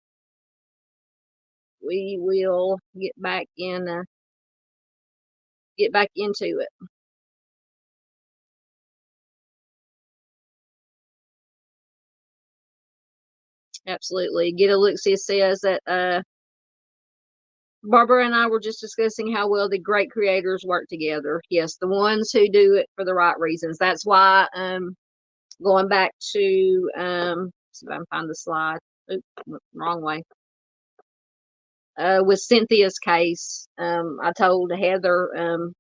we will get back into it. Absolutely. Get a look. See, it says that Barbara and I were just discussing how well the great creators work together. Yes, the ones who do it for the right reasons. That's why going back to see if I can find the slide. Oops, wrong way. With Cynthia's case, I told Heather,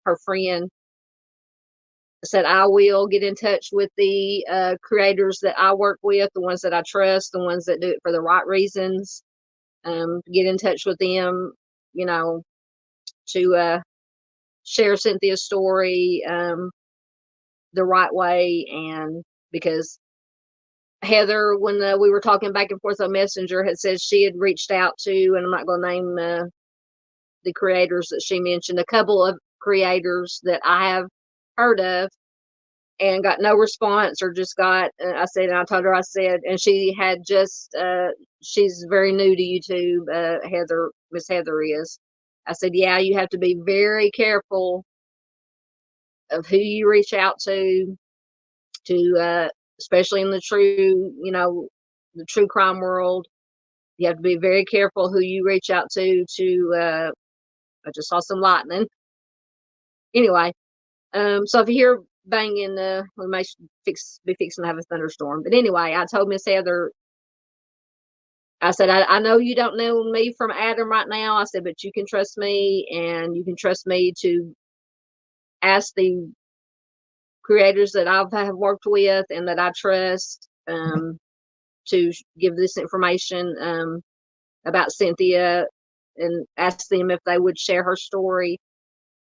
her friend, I said, I will get in touch with the creators that I work with, the ones that I trust, the ones that do it for the right reasons. Get in touch with them, to share Cynthia's story the right way. And because Heather, when we were talking back and forth on Messenger, had said she had reached out to, and I'm not going to name the creators that she mentioned, a couple of creators that I have heard of, and got no response, or just got, I said, and I told her, I said, and she had just, she's very new to YouTube, Miss Heather is. I said, yeah, you have to be very careful of who you reach out to, especially in the true crime world. You have to be very careful who you reach out to, I just saw some lightning. Anyway, so if you hear banging, we may be fixing to have a thunderstorm. But anyway, I told Miss Heather, I said, I know you don't know me from Adam right now. I said, but you can trust me, and you can trust me to ask the creators that I've worked with and that I trust to give this information about Cynthia, and ask them if they would share her story.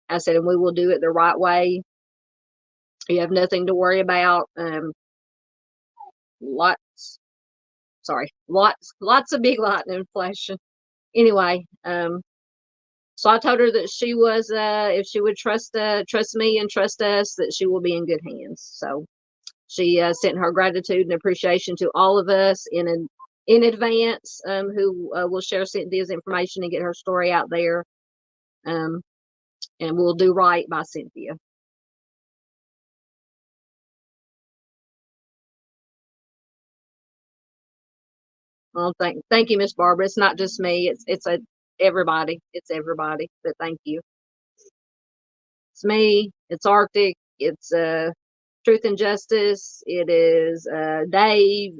I said, and we will do it the right way. You have nothing to worry about. Lots of big lightning flashing. Anyway, so I told her that she was, if she would trust me and trust us, that she will be in good hands. So she sent her gratitude and appreciation to all of us in advance, who will share Cynthia's information and get her story out there. And we'll do right by Cynthia. Well, thank you, Miss Barbara. It's not just me. It's everybody. It's everybody. But thank you. It's me. It's Arctic. It's Truth and Justice. It is Dave,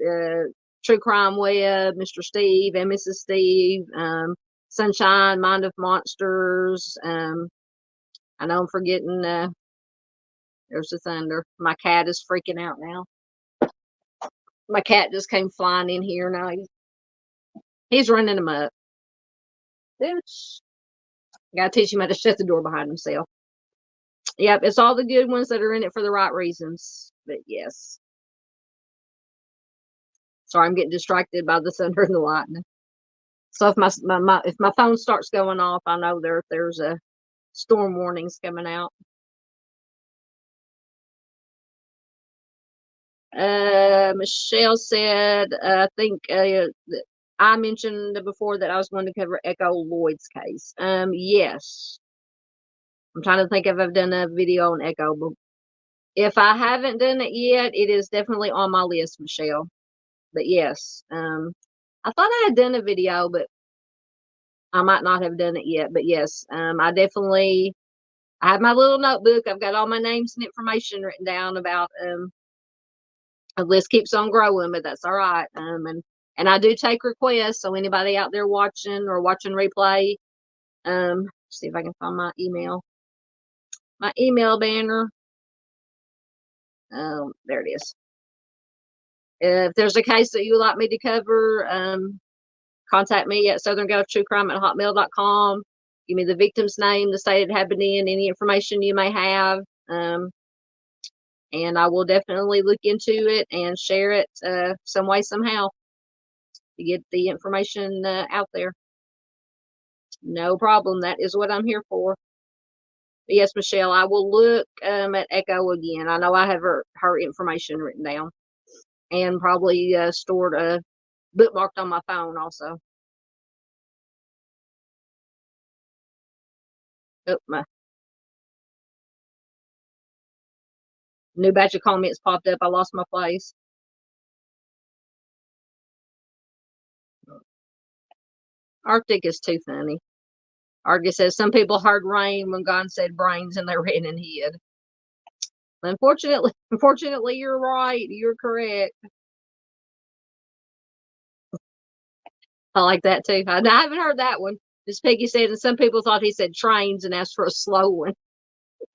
True Crime Web, Mr. Steve and Mrs. Steve, Sunshine, Mind of Monsters. I know I'm forgetting. There's the thunder. My cat is freaking out now. My cat just came flying in here now. He's running amok. Bitch. Gotta teach him how to shut the door behind himself. Yep, it's all the good ones that are in it for the right reasons. But yes. Sorry, I'm getting distracted by the thunder and the lightning. So if my phone starts going off, I know there's a storm warnings coming out. Michelle said, I think I mentioned before that I was going to cover Echo Lloyd's case. Yes. I'm trying to think if I've done a video on Echo, but if I haven't done it yet, it is definitely on my list, Michelle. But yes, I thought I had done a video, but I might not have done it yet. But yes, I have my little notebook. I've got all my names and information written down about, the list keeps on growing, but that's all right. And I do take requests. So anybody out there watching or watching replay, see if I can find my email banner. There it is. If there's a case that you would like me to cover, contact me at southerngulftruecrime@hotmail.com. Give me the victim's name, the state it happened in, any information you may have. And I will definitely look into it and share it some way, somehow, to get the information out there. No problem. That is what I'm here for. But yes, Michelle, I will look at Echo again. I know I have her information written down and probably stored bookmarked on my phone also. Oh, my new batch of comments popped up. I lost my place. Arctic is too funny. Argus says some people heard rain when God said brains and they ran and hid. Unfortunately, you're right. You're correct. I like that too. I haven't heard that one. Miss Peggy said, and some people thought he said trains and asked for a slow one.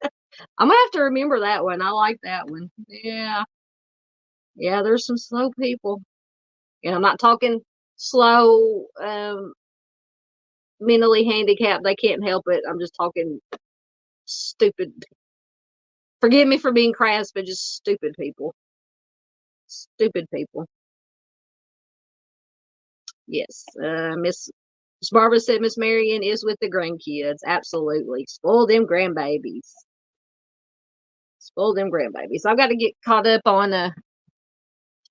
I'm gonna have to remember that one. I like that one. Yeah. Yeah, there's some slow people. And I'm not talking slow, mentally handicapped. They can't help it. I'm just talking stupid. Forgive me for being crass, but just stupid people. Stupid people. Yes. Miss Barbara said Miss Marion is with the grandkids. Absolutely. Spoil them grandbabies. Spoil them grandbabies. I've got to get caught up on talking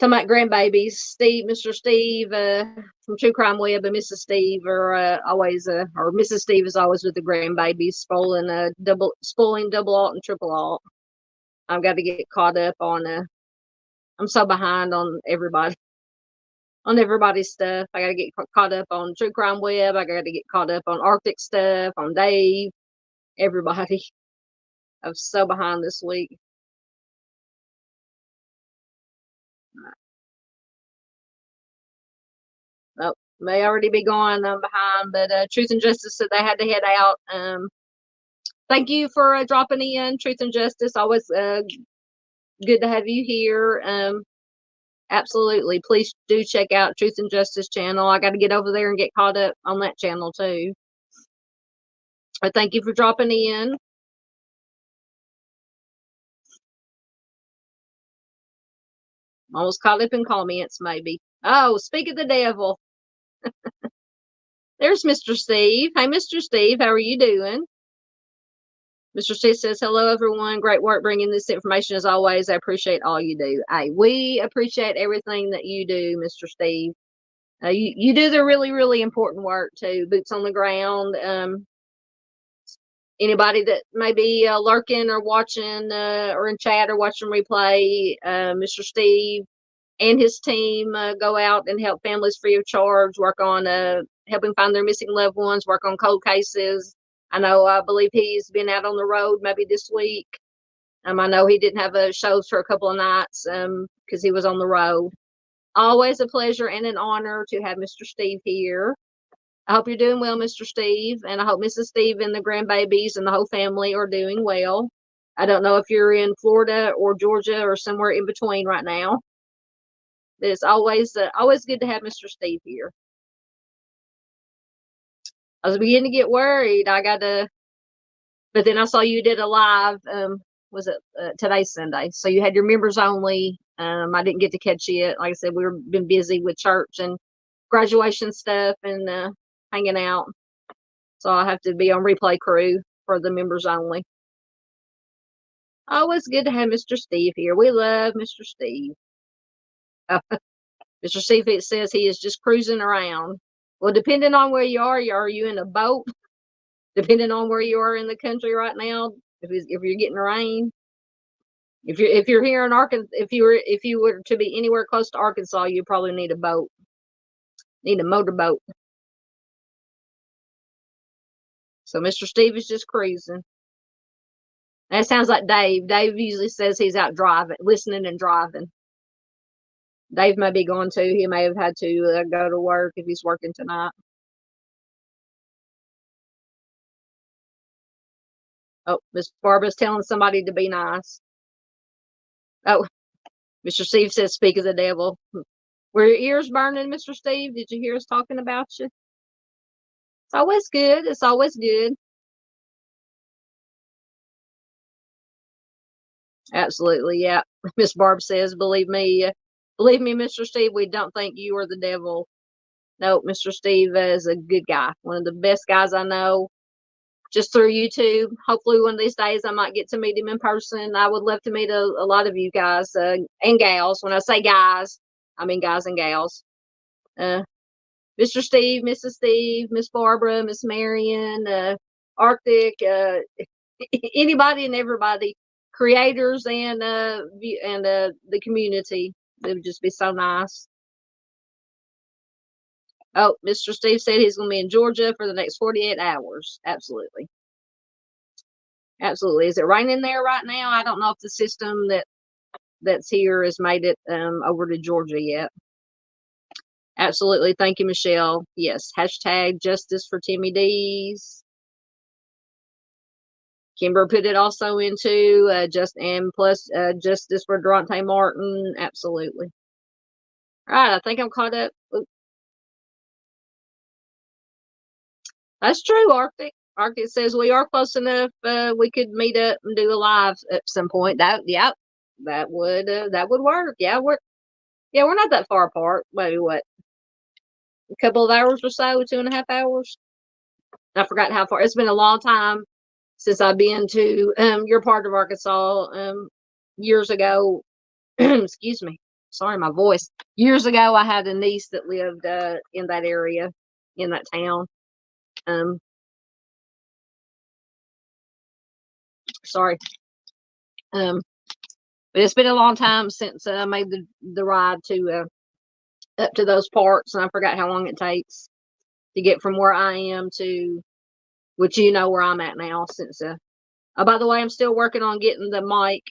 about grandbabies. Mr. Steve from True Crime Web and Mrs. Steve are always or Mrs. Steve is always with the grandbabies, spoiling double alt and triple alt. I've got to get caught up on I'm so behind on everybody's stuff. I got to get caught up on True Crime Web. I got to get caught up on Arctic stuff, on Dave, everybody. I'm so behind this week. Oh, may already be going. I'm behind, but Truth and Justice said they had to head out. Thank you for dropping in, Truth and Justice. Always good to have you here. Absolutely. Please do check out Truth and Justice channel. I got to get over there and get caught up on that channel too. Thank you for dropping in. Almost caught up in comments, maybe. Oh, speak of the devil. There's Mr. Steve. Hey, Mr. Steve, how are you doing? Mr. Steve says, hello, everyone. Great work bringing this information as always. I appreciate all you do. Hey, we appreciate everything that you do, Mr. Steve. You do the really, really important work too. Boots on the ground. Anybody that may be lurking or watching or in chat or watching replay, Mr. Steve and his team go out and help families free of charge, work on helping find their missing loved ones, work on cold cases. I believe he's been out on the road maybe this week. I know he didn't have shows for a couple of nights because he was on the road. Always a pleasure and an honor to have Mr. Steve here. I hope you're doing well, Mr. Steve, and I hope Mrs. Steve and the grandbabies and the whole family are doing well. I don't know if you're in Florida or Georgia or somewhere in between right now. It's always good to have Mr. Steve here. I was beginning to get worried. But then I saw you did a live. Was it today's Sunday? So you had your members only. I didn't get to catch it. Like I said, we've been busy with church and graduation stuff and hanging out. So I have to be on replay crew for the members only. Always good to have Mr. Steve here. We love Mr. Steve. Mr. Steve, it says he is just cruising around. Well, depending on where you are you in a boat? Depending on where you are in the country right now, if you're getting rain, if you're here in Arkansas, if you were to be anywhere close to Arkansas, you probably need a boat, need a motorboat. So Mr. Steve is just cruising. That sounds like Dave. Dave usually says he's out driving, listening and driving. Dave may be going too. He may have had to go to work if he's working tonight. Oh, Miss Barbara's telling somebody to be nice. Oh, Mr. Steve says, speak of the devil. Were your ears burning, Mr. Steve? Did you hear us talking about you? It's always good. It's always good. Absolutely, yeah. Miss Barb says, believe me, Mr. Steve, we don't think you are the devil. No, Mr. Steve is a good guy. One of the best guys I know. Just through YouTube. Hopefully, one of these days, I might get to meet him in person. I would love to meet a lot of you guys and gals. When I say guys, I mean guys and gals. Uh, Mr. Steve, Mrs. Steve, Miss Barbara, Miss Marion, Arctic, anybody and everybody, creators and the community. It would just be so nice. Oh, Mr. Steve said he's going to be in Georgia for the next 48 hours. Absolutely. Absolutely. Is it raining there right now? I don't know if the system that's here has made it over to Georgia yet. Absolutely. Thank you, Michelle. Yes. Hashtag justice for Timmy D's. Kimber put it also into plus justice for Durante Martin. Absolutely. All right. I think I'm caught up. Oops. That's true, Arctic. Arctic says we are close enough. We could meet up and do a live at some point. That would work. Yeah, we're not that far apart. Maybe what, a couple of hours or so, 2.5 hours. I forgot how far. It's been a long time since I've been to your part of Arkansas. Years ago. Excuse me. Sorry, my voice. Years ago, I had a niece that lived in that area, in that town. Sorry. But it's been a long time since I made the ride to up to those parts, and I forgot how long it takes to get from where I am to, which you know where I'm at now. Since oh, by the way, I'm still working on getting the mic.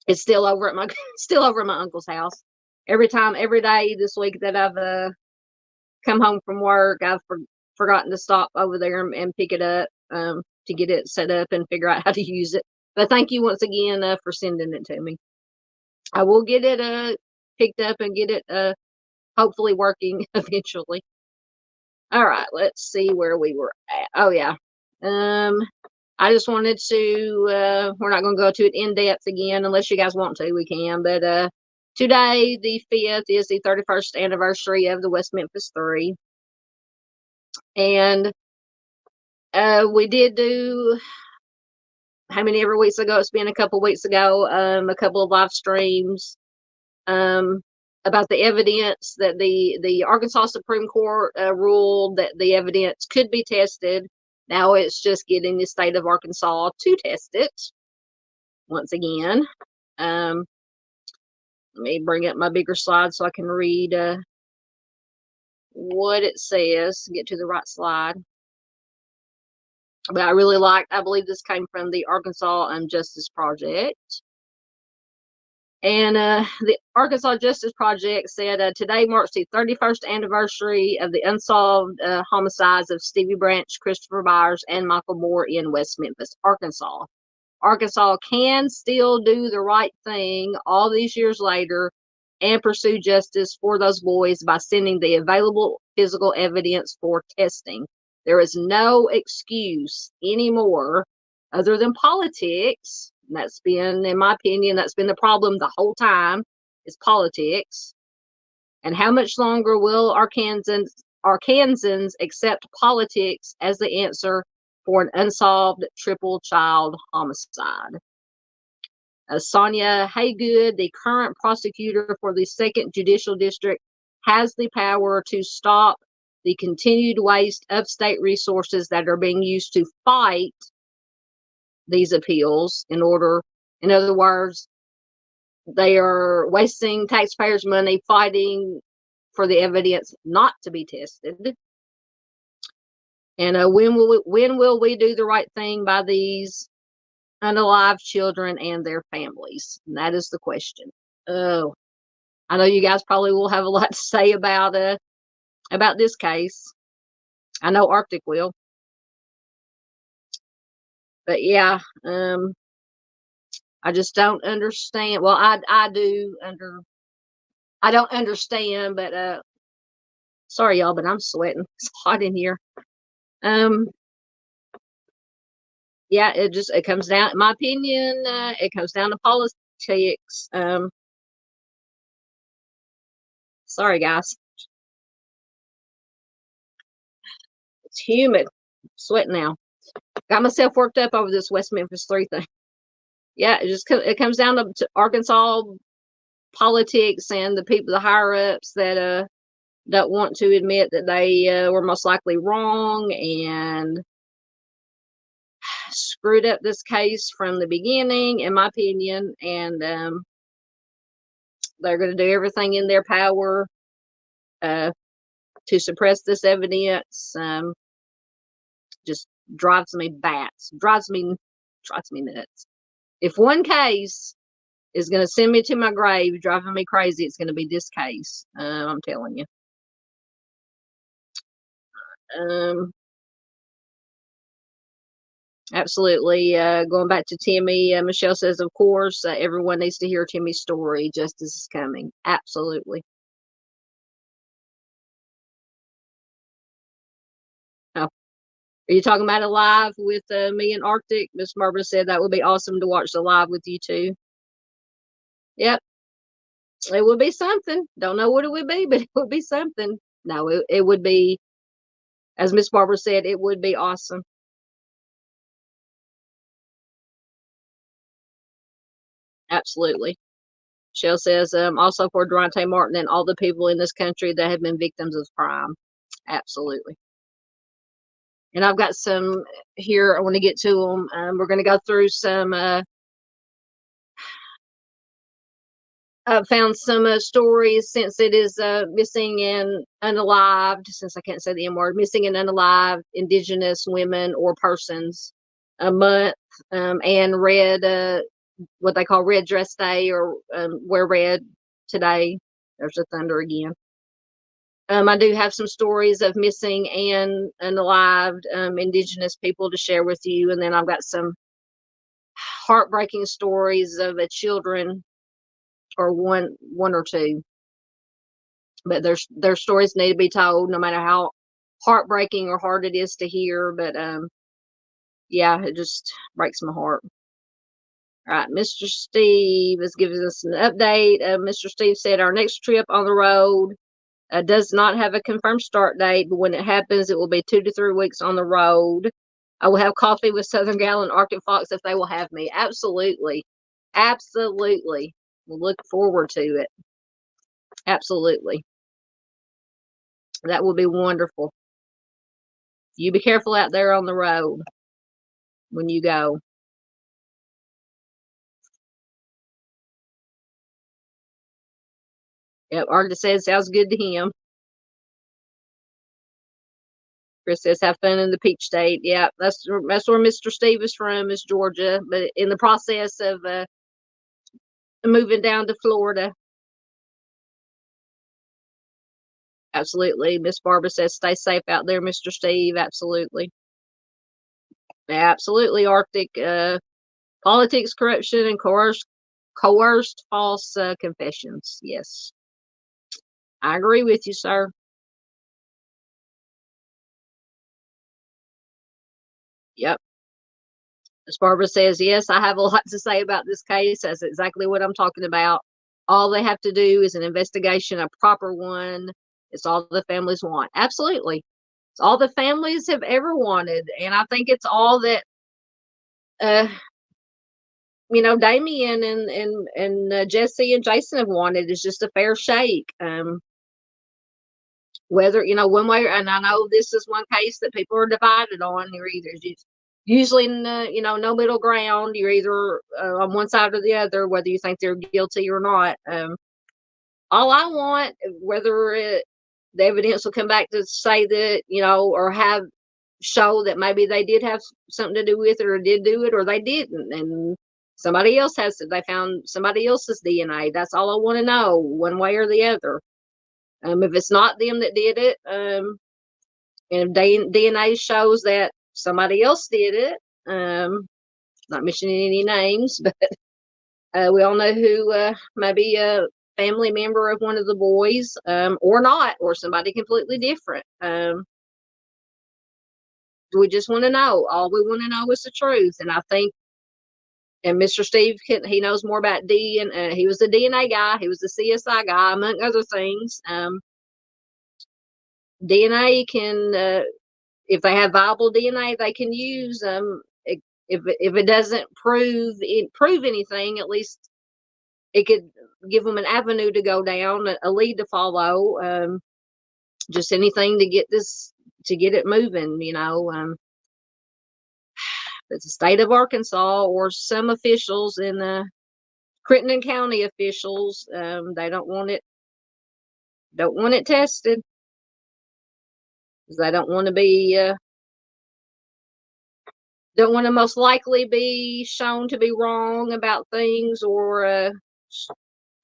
It's still over at my still over at my uncle's house. Every day this week that I've come home from work, I've forgotten to stop over there and pick it up to get it set up and figure out how to use it. But thank you once again for sending it to me. I will get it picked up and get it hopefully working eventually. All right, let's see where we were at. Oh yeah. I just wanted to we're not going to go to it in depth again unless you guys want to, we can. But today, the 5th, is the 31st anniversary of the West Memphis 3. And we did do, how many ever weeks ago? It's been a couple weeks ago, a couple of live streams about the evidence that the Arkansas Supreme Court ruled that the evidence could be tested. Now it's just getting the state of Arkansas to test it once again. Let me bring up my bigger slide so I can read what it says, get to the right slide. But I believe this came from the Arkansas Justice Project. And the Arkansas Justice Project said today marks the 31st anniversary of the unsolved homicides of Stevie Branch, Christopher Byers, and Michael Moore in West Memphis, Arkansas. Arkansas can still do the right thing all these years later and pursue justice for those boys by sending the available physical evidence for testing. There is no excuse anymore other than politics. And that's been, in my opinion, that's been the problem the whole time, is politics. And how much longer will Arkansans accept politics as the answer for an unsolved triple child homicide? Sonia Haygood, the current prosecutor for the 2nd Judicial District, has the power to stop the continued waste of state resources that are being used to fight these appeals. In other words, they are wasting taxpayers' money fighting for the evidence not to be tested. And when will we do the right thing by these unalive children and their families? And that is the question. Oh, I know you guys probably will have a lot to say about this case. I know Arctic will. But yeah, I just don't understand. Well, I don't understand, but sorry y'all, but I'm sweating. It's hot in here. Um, yeah, it comes down, in my opinion, it comes down to politics. Sorry guys, it's humid. I'm sweating now. Got myself worked up over this West Memphis 3 thing. Yeah, it comes down to Arkansas politics and the people, the higher ups that don't want to admit that they were most likely wrong and screwed up this case from the beginning, in my opinion. And they're going to do everything in their power uh, to suppress this evidence. Just drives me bats. Drives me nuts. If one case is going to send me to my grave, driving me crazy, it's going to be this case. I'm telling you. Um, Absolutely. Going back to Timmy, Michelle says, of course, everyone needs to hear Timmy's story. Justice is coming. Absolutely. Oh, are you talking about a live with me and Arctic? Miss Barbara said that would be awesome to watch the live with you too. Yep, it would be something. Don't know what it would be, but it would be something. No, it would be, as Miss Barbara said, it would be awesome. Absolutely. Michelle says, also for Durante Martin and all the people in this country that have been victims of crime. Absolutely. And I've got some here. I want to get to them. We're going to go through some. Found some stories since it is missing and unalived. Since I can't say the M word, missing and unalived Indigenous women or persons a month, and red, what they call Red Dress Day, or wear red today. There's the thunder again. I do have some stories of missing and unalived Indigenous people to share with you, and then I've got some heartbreaking stories of children, or one or two. But their stories need to be told, no matter how heartbreaking or hard it is to hear. But yeah, it just breaks my heart. All right, Mr. Steve is giving us an update. Mr. Steve said our next trip on the road does not have a confirmed start date, but when it happens, it will be 2 to 3 weeks on the road. I will have coffee with Southern Gal and Arctic Fox if they will have me. Absolutely. Absolutely. We'll look forward to it. Absolutely. That will be wonderful. You be careful out there on the road when you go. Yep, Arctic says sounds good to him. Chris says, have fun in the Peach State. Yeah, that's where Mr. Steve is from, is Georgia. But in the process of moving down to Florida. Absolutely. Miss Barbara says, stay safe out there, Mr. Steve. Absolutely. Absolutely, Arctic. Politics, corruption, and coerced false confessions. Yes. I agree with you, sir. Yep. As Barbara says, yes, I have a lot to say about this case. That's exactly what I'm talking about. All they have to do is an investigation, a proper one. It's all the families want. Absolutely. It's all the families have ever wanted. And I think it's all that, uh, Damien and Jesse and Jason have wanted, is just a fair shake. Whether, one way, and I know this is one case that people are divided on. You're either usually in no middle ground. You're either on one side or the other, whether you think they're guilty or not. All I want, whether the evidence will come back to say that, or have show that maybe they did have something to do with it, or did do it, or they didn't, and somebody else has it. They found somebody else's DNA. That's all I want to know, one way or the other. If it's not them that did it, and if DNA shows that somebody else did it, not mentioning any names, but we all know who, maybe a family member of one of the boys, or not, or somebody completely different. we just want to know. All we want to know is the truth. And I think, and Mr. Steve, he knows more about DNA. He was the DNA guy. He was the CSI guy, among other things. DNA can, if they have viable DNA, they can use. If it doesn't prove anything, at least it could give them an avenue to go down, a lead to follow. Just anything to get it moving, It's the state of Arkansas or some officials in Crittenden County officials, they don't want it tested because they don't want to most likely be shown to be wrong about things or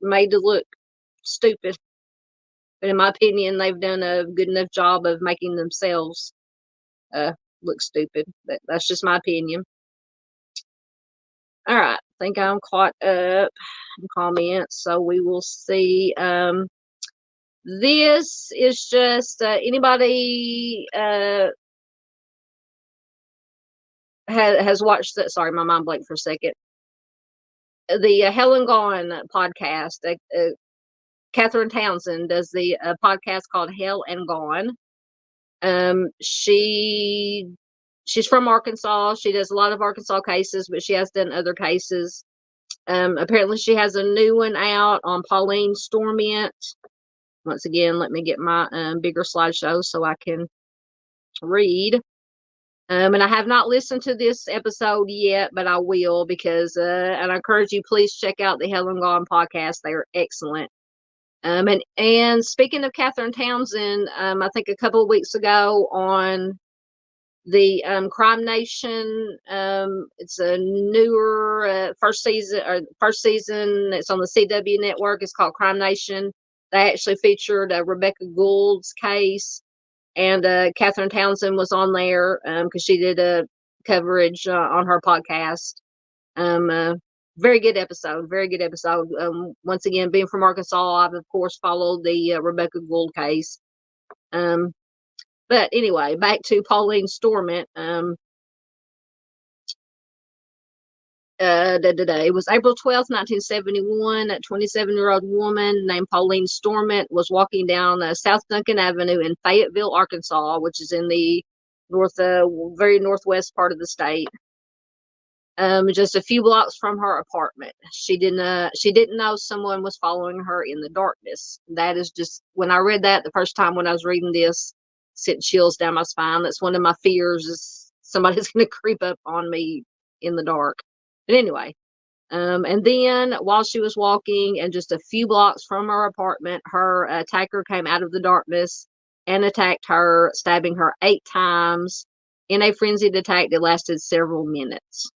made to look stupid. But in my opinion, they've done a good enough job of making themselves look stupid. But that's just my opinion. All right, I think I'm caught up in comments, so we will see. This is just anybody has watched that. Sorry, my mind blanked for a second. The Hell and Gone podcast. Catherine Townsend does the podcast called Hell and Gone. She's from Arkansas. She does a lot of Arkansas cases, but she has done other cases. Apparently she has a new one out on Pauline Stormont. Once again, let me get my bigger slideshow so I can read. And I have not listened to this episode yet, but I will because, and I encourage you, please check out the Hell and Gone podcast. They are excellent. And speaking of Catherine Townsend, I think a couple of weeks ago on the Crime Nation, it's a newer first season. It's on the CW network. It's called Crime Nation. They actually featured Rebecca Gould's case, and Catherine Townsend was on there because she did a coverage on her podcast. Very good episode. Very good episode. Once again, being from Arkansas, I've of course followed the Rebecca Gould case. But anyway, back to Pauline Stormont. It was April 12th, 1971. A 27-year-old woman named Pauline Stormont was walking down South Duncan Avenue in Fayetteville, Arkansas, which is in the very northwest part of the state. Just a few blocks from her apartment. She didn't know someone was following her in the darkness. That is just, when I read that the first time when I was reading this, sent chills down my spine. That's one of my fears, is somebody's going to creep up on me in the dark. But anyway, and then while she was walking and just a few blocks from her apartment, her attacker came out of the darkness and attacked her, stabbing her 8 times in a frenzied attack that lasted several minutes.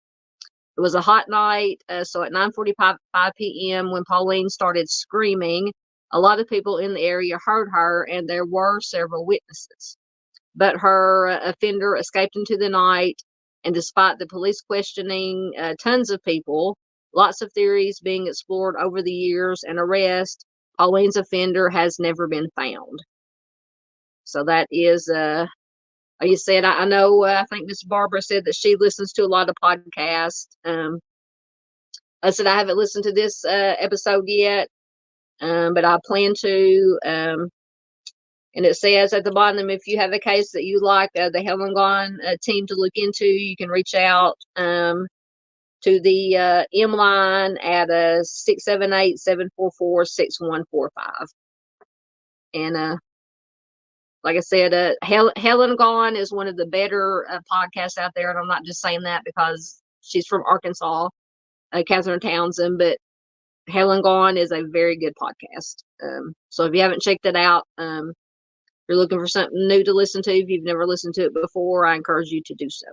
It was a hot night, so at 9:45 p.m. when Pauline started screaming, a lot of people in the area heard her, and there were several witnesses. But her offender escaped into the night, and despite the police questioning tons of people, lots of theories being explored over the years and arrest, Pauline's offender has never been found. So that is, like you said, I know, I think Miss Barbara said that she listens to a lot of podcasts. I said I haven't listened to this episode yet, but I plan to. And it says at the bottom, if you have a case that you like the Hell and Gone team to look into, you can reach out to the M line at 678-744-6145. And like I said, Hell and Gone is one of the better podcasts out there, and I'm not just saying that because she's from Arkansas, Catherine Townsend, but Hell and Gone is a very good podcast. So if you haven't checked it out, if you're looking for something new to listen to, if you've never listened to it before, I encourage you to do so.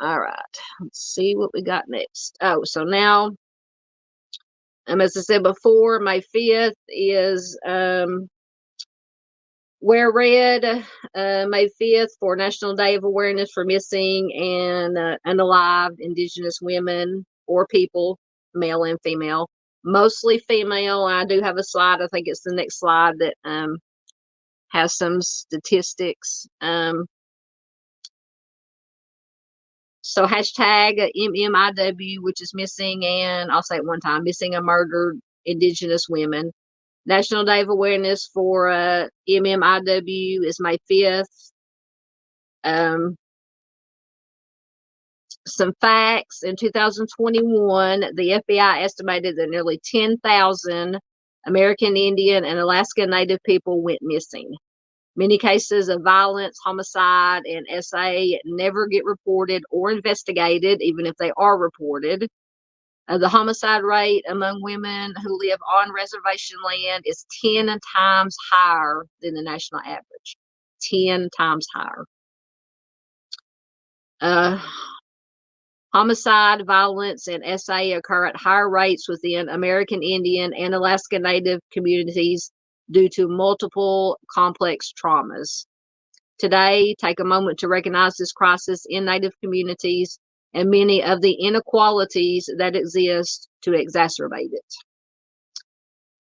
All right, let's see what we got next. Oh, so now, as I said before, May 5th is Wear Red, May 5th for National Day of Awareness for Missing and Unalived Indigenous Women or people, male and female. Mostly female. I do have a slide. I think it's the next slide that has some statistics. So hashtag MMIW, which is missing, and I'll say it one time, missing and murdered Indigenous women. National Day of Awareness for MMIW is May 5th. Some facts. In 2021, the FBI estimated that nearly 10,000 American Indian and Alaska Native people went missing. Many cases of violence, homicide, and SA never get reported or investigated, even if they are reported. The homicide rate among women who live on reservation land is 10 times higher than the national average. 10 times higher. Homicide, violence, and SA occur at higher rates within American Indian and Alaska Native communities due to multiple complex traumas. Today, take a moment to recognize this crisis in Native communities and many of the inequalities that exist to exacerbate it.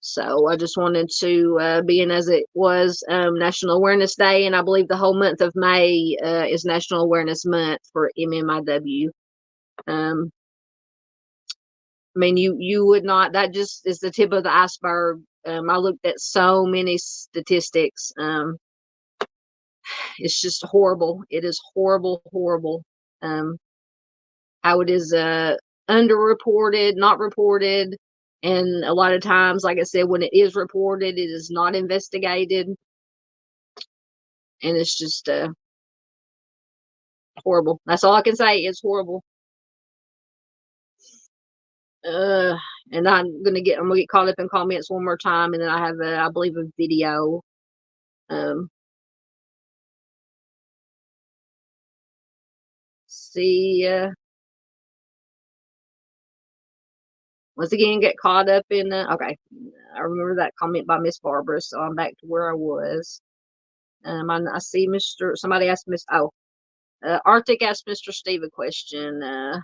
So I just wanted to, being as it was National Awareness Day, and I believe the whole month of May is National Awareness Month for MMIW. I mean, you would not, that just is the tip of the iceberg. I looked at so many statistics. It's just horrible. It is horrible, horrible. How it is underreported, not reported. And a lot of times, like I said, when it is reported, it is not investigated. And it's just horrible. That's all I can say. It's horrible. And I'm gonna get caught up in comments one more time, and then I have I believe a video. See, once again, get caught up in okay. I remember that comment by Miss Barbara, so I'm back to where I was. I see somebody asked Arctic asked Mr. Steve a question.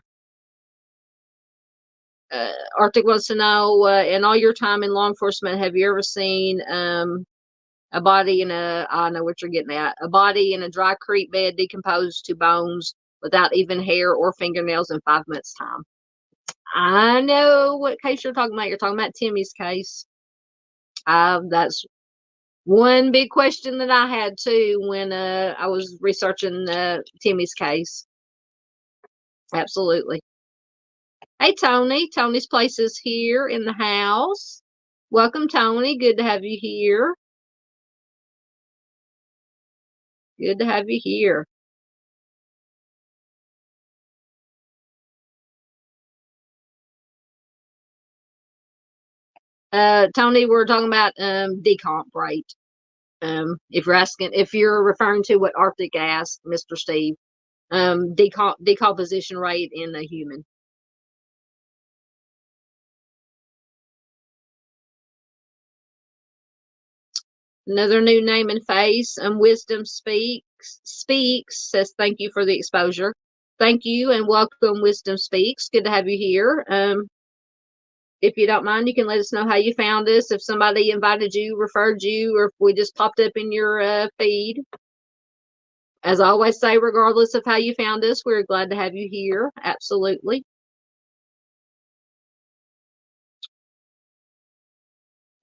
Arctic wants to know, in all your time in law enforcement, have you ever seen a body I know what you're getting at, a body in a dry creek bed decomposed to bones without even hair or fingernails in 5 months' time? I know what case you're talking about. You're talking about Timmy's case. That's one big question that I had too when I was researching Timmy's case. Absolutely. Hey, Tony. Tony's place is here in the house. Welcome, Tony. Good to have you here. Good to have you here. Tony, we're talking about decomp rate. If you're referring to what Arctic asked, Mr. Steve, decomposition rate in a human. Another new name and face. Wisdom speaks says thank you for the exposure. Thank you and welcome, Wisdom Speaks. Good to have you here. If you don't mind, you can let us know how you found us, if somebody invited you, referred you, or if we just popped up in your feed. As I always say, regardless of how you found us, we're glad to have you here. Absolutely.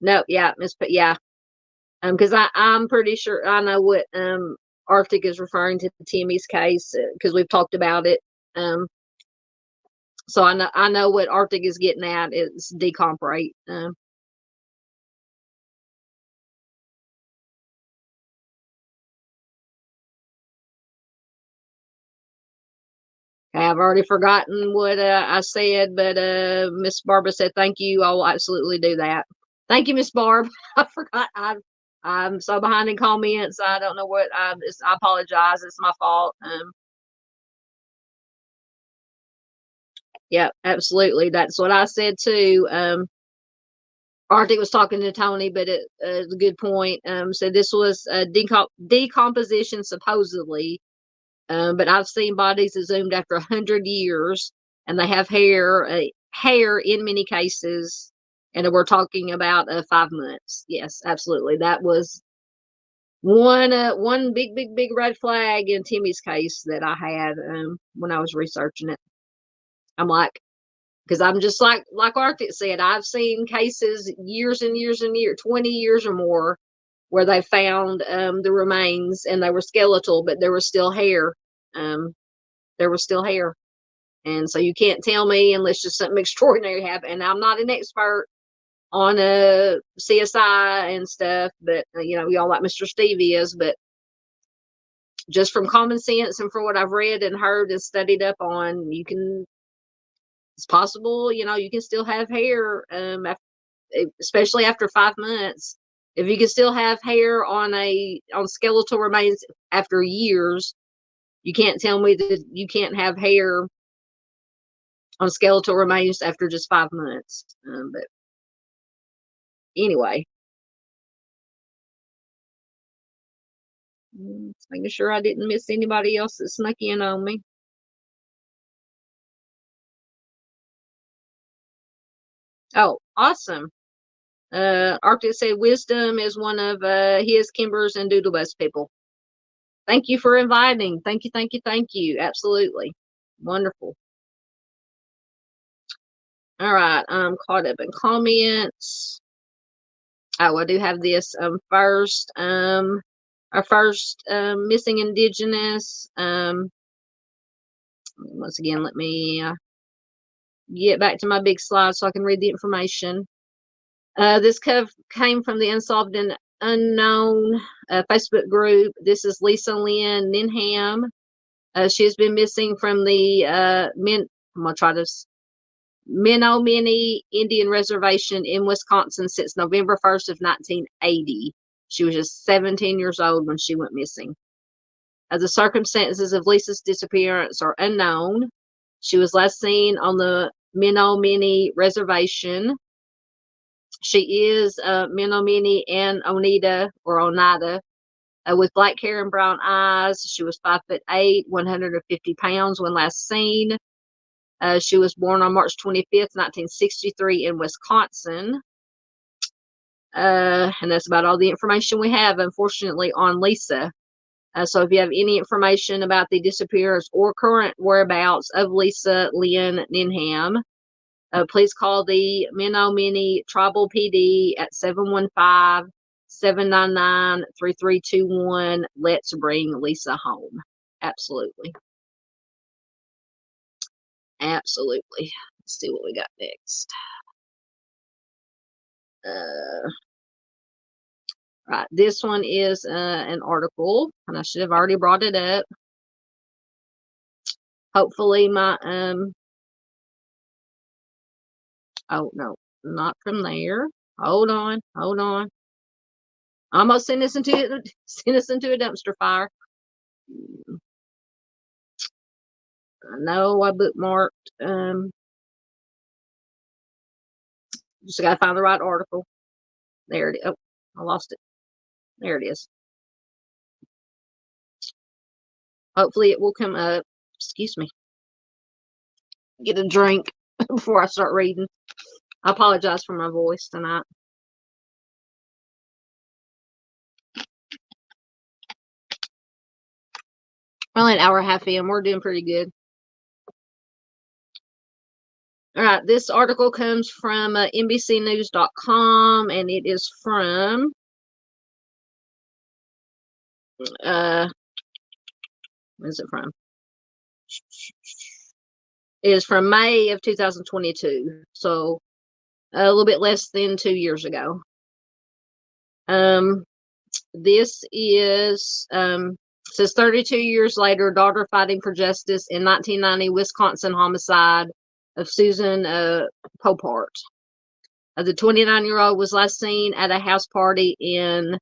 No, yeah, yeah. Because I'm pretty sure I know what Arctic is referring to Timmy's case because we've talked about it. So I know what Arctic is getting at is decomp rate. I've already forgotten what I said, but Miss Barbara said thank you. I'll absolutely do that. Thank you, Miss Barb. I forgot. I'm so behind in comments. I don't know what. I apologize. It's my fault. Yeah, absolutely. That's what I said too. Arctic was talking to Tony, but it's a good point. So this was decomposition supposedly, but I've seen bodies exhumed after 100 years, and they have hair in many cases, and we're talking about 5 months. Yes, absolutely. That was one big red flag in Timmy's case that I had when I was researching it. I'm like, because I'm just like Arctic said, I've seen cases years and years and years, 20 years or more, where they found the remains and they were skeletal, but there was still hair. Um, there was still hair. And so you can't tell me unless just something extraordinary happened. And I'm not an expert on CSI and stuff, but we all like Mr. Steve is, but just from common sense and from what I've read and heard and studied up on, it's possible, you can still have hair, especially after 5 months. If you can still have hair on skeletal remains after years, you can't tell me that you can't have hair on skeletal remains after just 5 months. But anyway, making sure I didn't miss anybody else that snuck in on me. Oh, awesome. Arctic said Wisdom is one of his Kimbers and Doodlebus people. Thank you for inviting. Thank you, thank you, thank you. Absolutely. Wonderful. All right, I'm caught up in comments. Oh, I do have this first. Our first missing Indigenous. Once again, let me get back to my big slide so I can read the information. This came from the Unsolved and Unknown Facebook group. This is Lisa Lynn Ninham. She has been missing from the I'm gonna try this Menominee Indian Reservation in Wisconsin since November 1st of 1980. She was just 17 years old when she went missing. The circumstances of Lisa's disappearance are unknown. She was last seen on the Menominee Reservation. She is Menominee and Oneida with black hair and brown eyes. She was 5'8", 150 pounds when last seen. She was born on March 25th, 1963 in Wisconsin. And that's about all the information we have, unfortunately, on Lisa. So if you have any information about the disappearance or current whereabouts of Lisa Lynn Ninham, please call the Menominee Tribal PD at 715-799-3321. Let's bring Lisa home. Absolutely. Absolutely. Let's see what we got next. Right, this one is an article, and I should have already brought it up. Hopefully my oh no, not from there. Hold on. Almost send us into a dumpster fire. I know I bookmarked. Just gotta find the right article. There it is. Oh, I lost it. There it is. Hopefully it will come up. Excuse me. Get a drink before I start reading. I apologize for my voice tonight. Only an hour and a half in. We're doing pretty good. All right. This article comes from NBCnews.com, and it is from where's it from? It is from May of 2022. So a little bit less than 2 years ago. This is says 32 years later, daughter fighting for justice in 1990 Wisconsin homicide of Susan Poupart. The 29-year-old was last seen at a house party in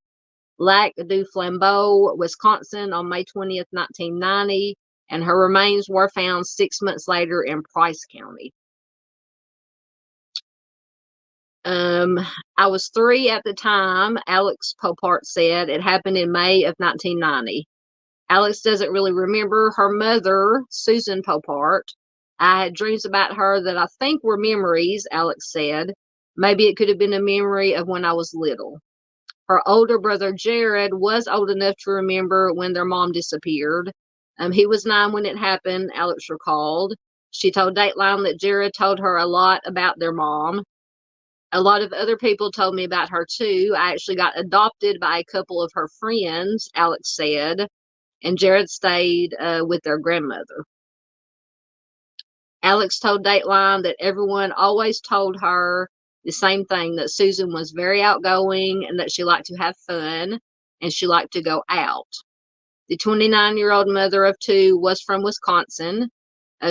Lac du Flambeau, Wisconsin on May 20th, 1990, and her remains were found 6 months later in Price County. I was 3 at the time, Alex Poupart said. It happened in May of 1990. Alex doesn't really remember her mother, Susan Poupart. I had dreams about her that I think were memories, Alex said. Maybe it could have been a memory of when I was little. Her older brother, Jared, was old enough to remember when their mom disappeared. He was 9 when it happened, Alex recalled. She told Dateline that Jared told her a lot about their mom. A lot of other people told me about her too. I actually got adopted by a couple of her friends, Alex said, and Jared stayed with their grandmother. Alex told Dateline that everyone always told her the same thing, that Susan was very outgoing and that she liked to have fun and she liked to go out. The 29-year-old mother of 2 was from Wisconsin.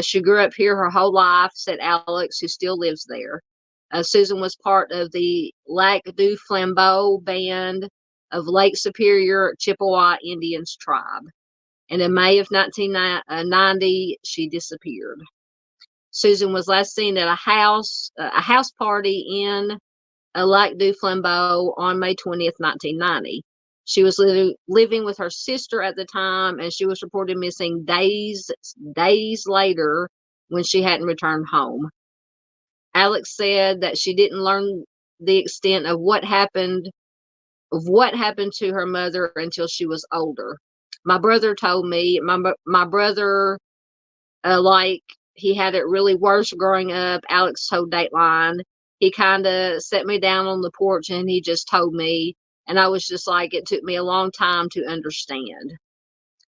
She grew up here her whole life, said Alex, who still lives there. Susan was part of the Lac du Flambeau band of Lake Superior Chippewa Indians tribe. And in May of 1990, she disappeared. Susan was last seen at a house party in Lac du Flambeau on May 20th, 1990. She was living with her sister at the time, and she was reported missing days later when she hadn't returned home. Alex said that she didn't learn the extent of what happened to her mother until she was older. My brother told me, my brother, like, he had it really worse growing up. Alex told Dateline. He kind of set me down on the porch and he just told me, and I was just like, it took me a long time to understand.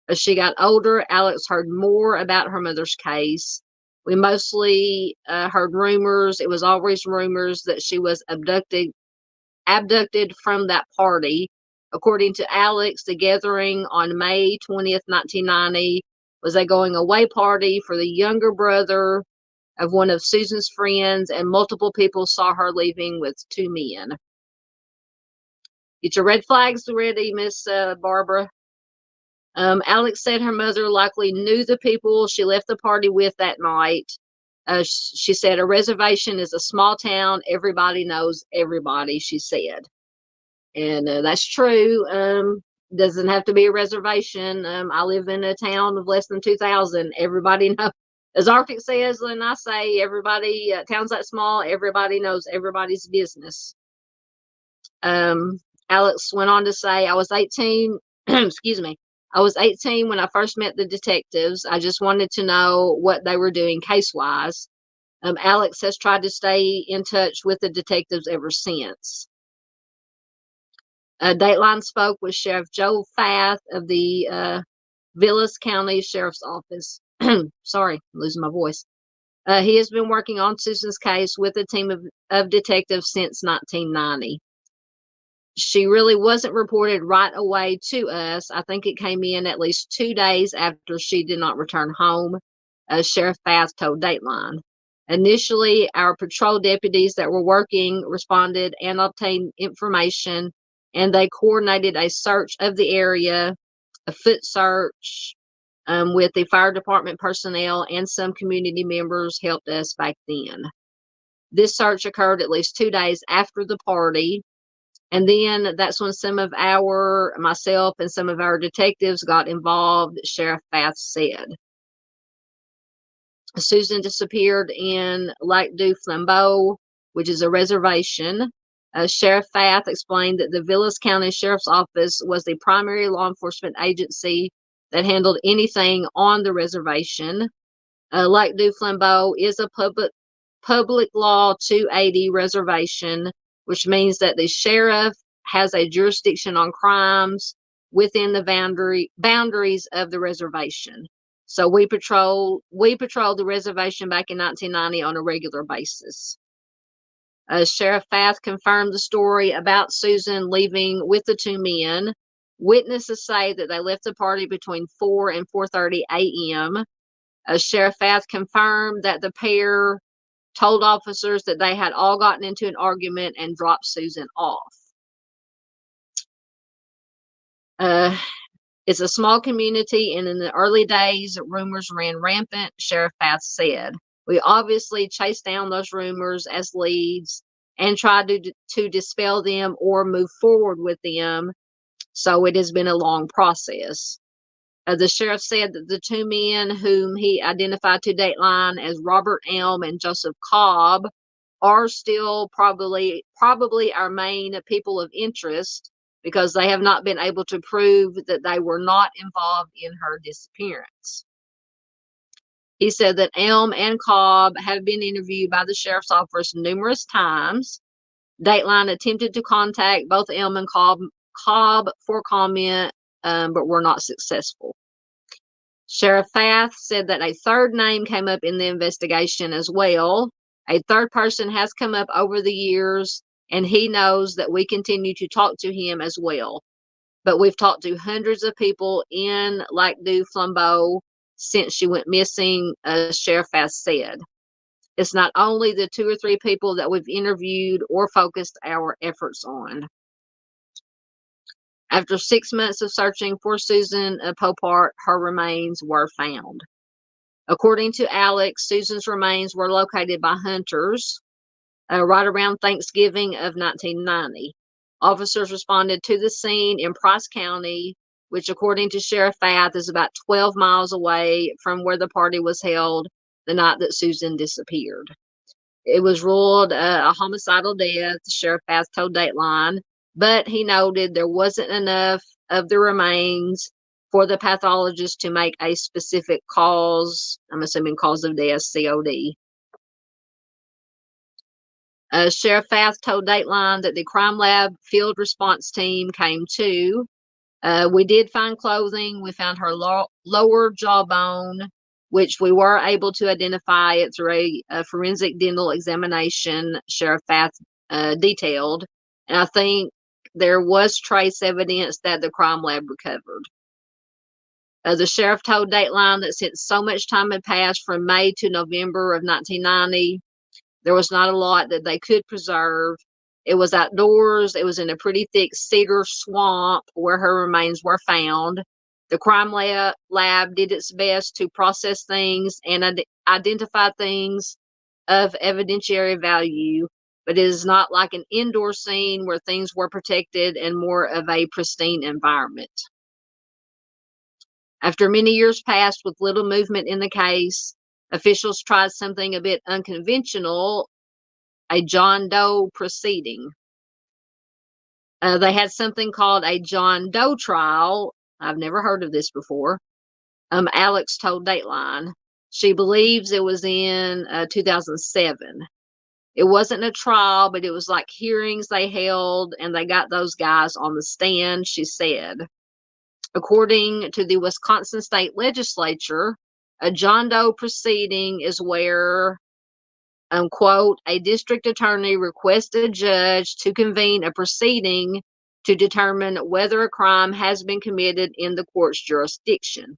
As she got older, Alex heard more about her mother's case. We mostly heard rumors. It was always rumors that she was abducted from that party. According to Alex, the gathering on May 20th, 1990 was a going away party for the younger brother of one of Susan's friends, and multiple people saw her leaving with 2 men. Get your red flags ready, Miss Barbara. Alex said her mother likely knew the people she left the party with that night. She said a reservation is a small town. Everybody knows everybody, she said. And that's true. Doesn't have to be a reservation. I live in a town of less than 2,000. Everybody knows. As Arctic says, and I say, everybody, towns that small, everybody knows everybody's business. Alex went on to say, I was 18, excuse me, I was 18 when I first met the detectives. I just wanted to know what they were doing case-wise. Alex has tried to stay in touch with the detectives ever since. Dateline spoke with Sheriff Joe Fath of the Vilas County Sheriff's Office. Sorry, I'm losing my voice. He has been working on Susan's case with a team of detectives since 1990. She really wasn't reported right away to us. I think it came in at least 2 days after she did not return home, Sheriff Fath told Dateline. Initially, our patrol deputies that were working responded and obtained information, and they coordinated a search of the area, a foot search, with the fire department personnel, and some community members helped us back then. This search occurred at least 2 days after the party. And then that's when myself and some of our detectives got involved, Sheriff Fath said. Susan disappeared in Lac du Flambeau, which is a reservation. Sheriff Fath explained that the Vilas County Sheriff's Office was the primary law enforcement agency that handled anything on the reservation. Lac du Flambeau is a public law 280 reservation, which means that the sheriff has a jurisdiction on crimes within the boundaries of the reservation. So we patrolled the reservation back in 1990 on a regular basis. Sheriff Fath confirmed the story about Susan leaving with the 2 men. Witnesses say that they left the party between 4 and 4:30 a.m. Sheriff Fath confirmed that the pair told officers that they had all gotten into an argument and dropped Susan off. It's a small community, and in the early days, rumors ran rampant, Sheriff Fath said. We obviously chased down those rumors as leads and tried to dispel them or move forward with them, so it has been a long process. The sheriff said that the 2 men whom he identified to Dateline as Robert Elm and Joseph Cobb are still probably our main people of interest. because they have not been able to prove that they were not involved in her disappearance. He said that Elm and Cobb have been interviewed by the sheriff's office numerous times. Dateline attempted to contact both Elm and Cobb for comment, but were not successful. Sheriff Fath said that a third name came up in the investigation as well. A third person has come up over the years, and he knows that we continue to talk to him as well. But we've talked to hundreds of people in Lac du Flambeau since she went missing, Sheriff Fath said. It's not only the 2 or 3 people that we've interviewed or focused our efforts on. After 6 months of searching for Susan Poupart, her remains were found. According to Alex, Susan's remains were located by hunters right around Thanksgiving of 1990. Officers responded to the scene in Price County, which, according to Sheriff Fath, is about 12 miles away from where the party was held the night that Susan disappeared. It was ruled a homicidal death, Sheriff Fath told Dateline, but he noted there wasn't enough of the remains for the pathologist to make a specific cause, I'm assuming cause of death, COD. Sheriff Fath told Dateline that the crime lab field response team came too. We did find clothing. We found her lower jawbone, which we were able to identify it through a forensic dental examination, Sheriff Fath detailed. And I think there was trace evidence that the crime lab recovered. The sheriff told Dateline that since so much time had passed from May to November of 1990, there was not a lot that they could preserve. It was outdoors. It was in a pretty thick cedar swamp where her remains were found. The crime lab did its best to process things and identify things of evidentiary value, but it is not like an indoor scene where things were protected and more of a pristine environment. After many years passed with little movement in the case, officials tried something a bit unconventional, a John Doe proceeding. They had something called a John Doe trial. I've never heard of this before. Alex told Dateline. She believes it was in 2007. It wasn't a trial, but it was like hearings they held, and they got those guys on the stand, she said. According to the Wisconsin State Legislature, a John Doe proceeding is where, quote, a district attorney requests a judge to convene a proceeding to determine whether a crime has been committed in the court's jurisdiction.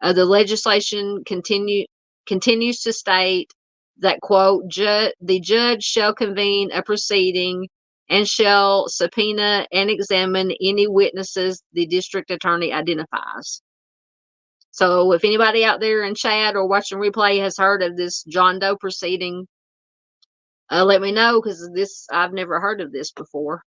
The legislation continues to state that, quote, the judge shall convene a proceeding and shall subpoena and examine any witnesses the district attorney identifies. So if anybody out there in chat or watching replay has heard of this John Doe proceeding, let me know, because I've never heard of this before.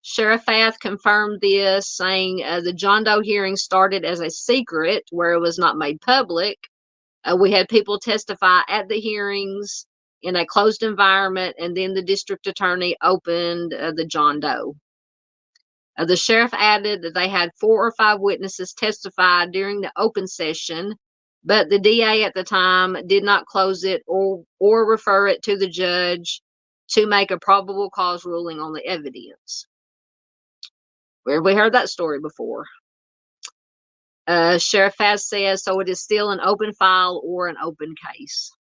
Sheriff Fath confirmed this, saying the John Doe hearing started as a secret where it was not made public. We had people testify at the hearings in a closed environment, and then the district attorney opened the John Doe. The sheriff added that they had 4 or 5 witnesses testify during the open session, but the DA at the time did not close it or refer it to the judge to make a probable cause ruling on the evidence. Where have we heard that story before? Sheriff Fath says, so it is still an open file or an open case.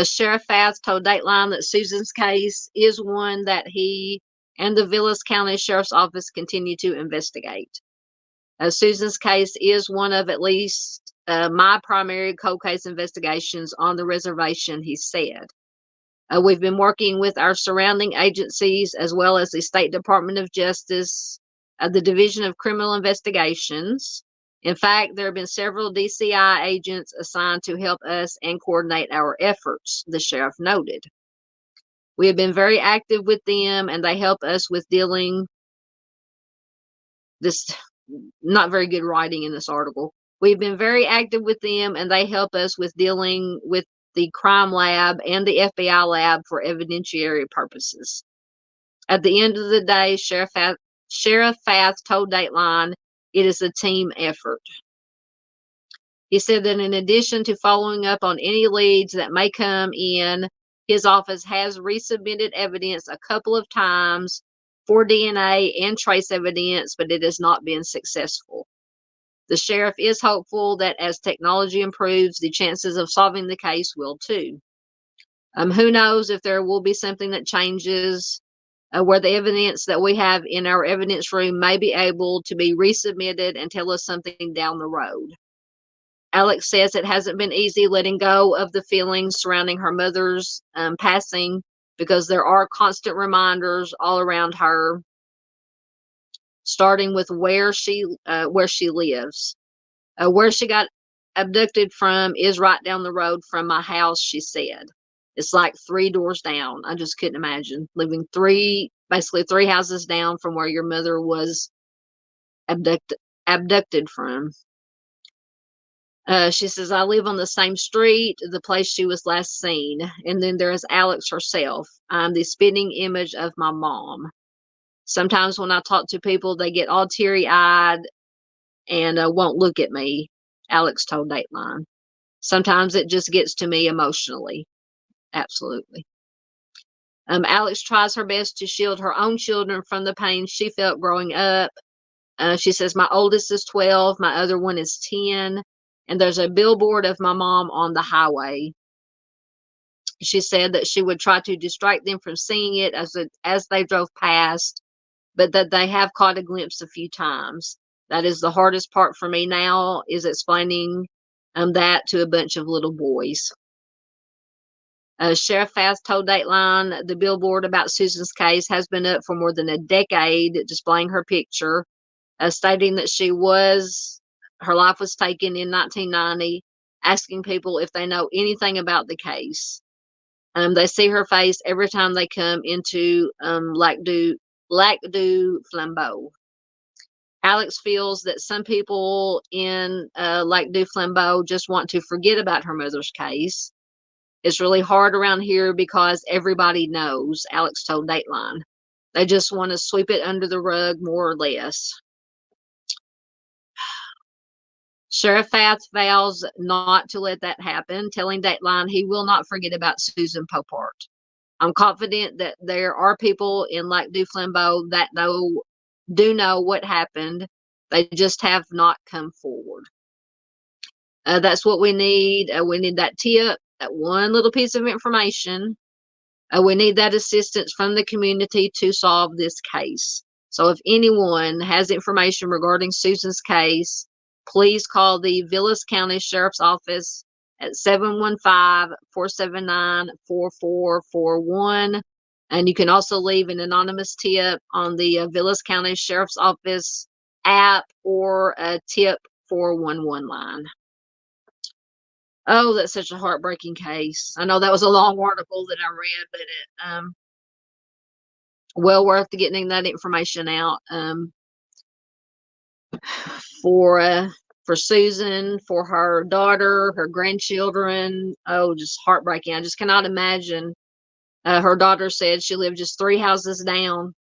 Sheriff Fath told Dateline that Susan's case is one that he and the Vilas County Sheriff's Office continue to investigate. Susan's case is one of at least my primary cold case investigations on the reservation, he said. We've been working with our surrounding agencies as well as the State Department of Justice, the Division of Criminal Investigations. In fact, there have been several DCI agents assigned to help us and coordinate our efforts, the sheriff noted. We have been very active with them, and they help us with dealing this, not very good writing in this article. We've been very active with them, and they help us with dealing with the crime lab and the FBI lab for evidentiary purposes. At the end of the day, Sheriff Fath told Dateline it is a team effort. He said that in addition to following up on any leads that may come in, his office has resubmitted evidence a couple of times for DNA and trace evidence, but it has not been successful. The sheriff is hopeful that as technology improves, the chances of solving the case will too. Who knows if there will be something that changes where the evidence that we have in our evidence room may be able to be resubmitted and tell us something down the road. Alex says it hasn't been easy letting go of the feelings surrounding her mother's passing because there are constant reminders all around her, starting with where she lives. Where she got abducted from is right down the road from my house, she said. It's like 3 doors down. I just couldn't imagine living basically 3 houses down from where your mother was abducted from. She says, I live on the same street, the place she was last seen. And then there's Alex herself. I'm the spitting image of my mom. Sometimes when I talk to people, they get all teary-eyed and won't look at me, Alex told Dateline. Sometimes it just gets to me emotionally. Absolutely. Alex tries her best to shield her own children from the pain she felt growing up. She says, my oldest is 12, my other one is 10. And there's a billboard of my mom on the highway. She said that she would try to distract them from seeing it as they drove past, but that they have caught a glimpse a few times. That is the hardest part for me now, is explaining that to a bunch of little boys. Sheriff Fath told Dateline the billboard about Susan's case has been up for more than a decade, displaying her picture, stating that her life was taken in 1990, asking people if they know anything about the case. They see her face every time they come into Lac du Flambeau. Alex feels that some people in Lac du Flambeau just want to forget about her mother's case. It's really hard around here because everybody knows, Alex told Dateline. They just want to sweep it under the rug, more or less. Sheriff Fath vows not to let that happen, telling Dateline he will not forget about Susan Poupart. I'm confident that there are people in Lac du Flambeau that do know what happened. They just have not come forward. That's what we need. We need that tip, that one little piece of information. We need that assistance from the community to solve this case. So if anyone has information regarding Susan's case, please call the Vilas County Sheriff's Office at 715-479-4441. And you can also leave an anonymous tip on the Vilas County Sheriff's Office app or a tip 411 line. Oh, that's such a heartbreaking case. I know that was a long article that I read, but it well worth getting that information out for Susan, for her daughter, her grandchildren. Oh, just heartbreaking. I just cannot imagine. Her daughter said she lived just 3 houses down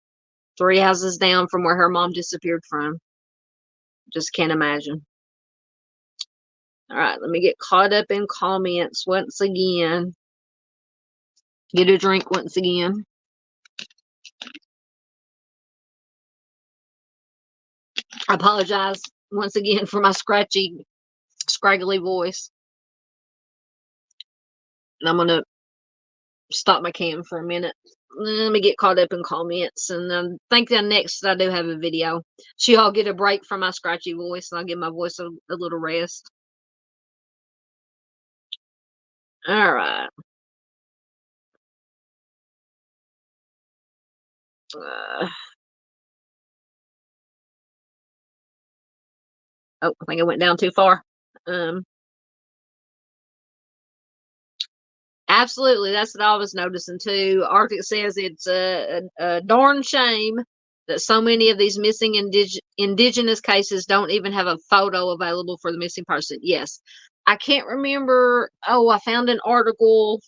from where her mom disappeared from. Just can't imagine. All right, let me get caught up in comments once again. Get a drink once again. I apologize once again for my scratchy, scraggly voice. And I'm going to stop my cam for a minute. Let me get caught up in comments. And I think that next I do have a video. So y'all get a break from my scratchy voice, and I'll give my voice a little rest. All right. Oh, I think I went down too far. Absolutely, that's what I was noticing too. Arctic says it's a darn shame that so many of these missing indigenous cases don't even have a photo available for the missing person. Yes, I can't remember. Oh, I found an article,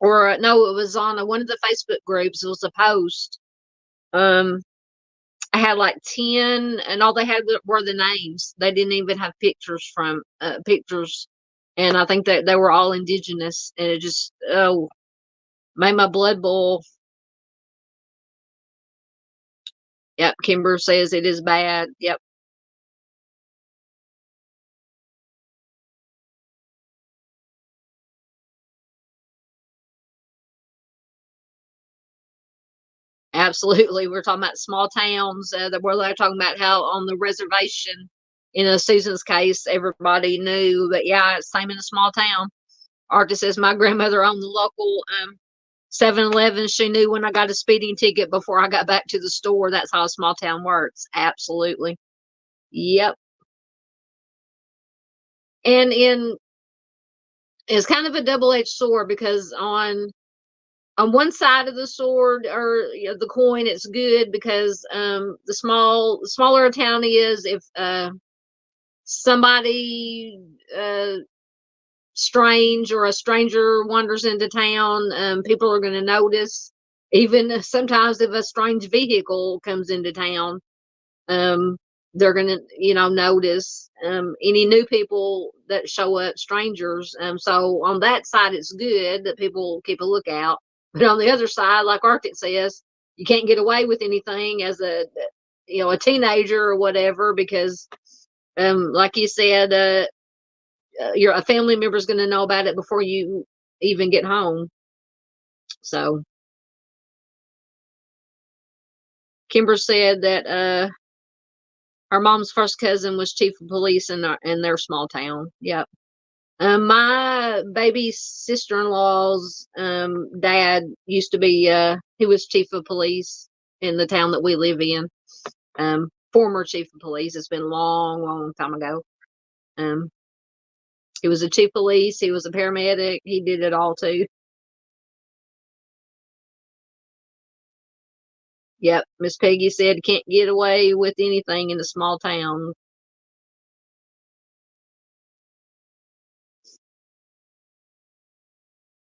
or no, it was on one of the Facebook groups. It was a post. I had like 10, and all they had were the names. They didn't even have pictures from pictures, and I think that they were all indigenous, and it just made my blood boil. Yep, Kimber says it is bad. Yep. Absolutely. We're talking about small towns, where they're talking about how on the reservation, in a Susan's case, everybody knew. But yeah, it's same in a small town. Artist says my grandmother owned the local 7-Eleven. She knew when I got a speeding ticket before I got back to the store. That's how a small town works. Absolutely. Yep. And it's kind of a double-edged sword, because on one side of the sword, or the coin, it's good, because the smaller a town is, if somebody strange or a stranger wanders into town, people are going to notice. Even sometimes if a strange vehicle comes into town, um, they're going to, notice any new people that show up, strangers. So on that side, it's good that people keep a lookout. But on the other side, like Arctic says, you can't get away with anything as a teenager or whatever, because, like you said, a family member is going to know about it before you even get home. So Kimber said that her mom's first cousin was chief of police in their small town. Yep. My baby sister-in-law's dad used to be he was chief of police in the town that we live in. Former chief of police. It's been a long, long time ago. Um, he was a chief of police. He was a paramedic. He did it all too. Yep. Miss Peggy said can't get away with anything in a small town.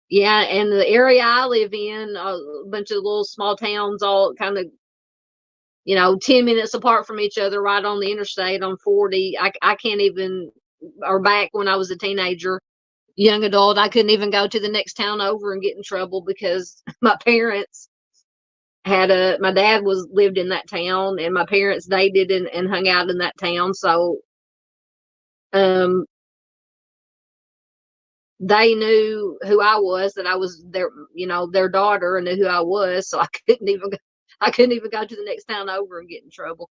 Yeah, and the area I live in, a bunch of little small towns, all kind of 10 minutes apart from each other, right on the interstate on 40. I can't even, or back when I was a teenager, young adult, I couldn't even go to the next town over and get in trouble, because my parents my dad lived in that town, and my parents dated and hung out in that town. So, um, they knew who I was, that I was their daughter, and knew who I was. So I couldn't even go to the next town over and get in trouble.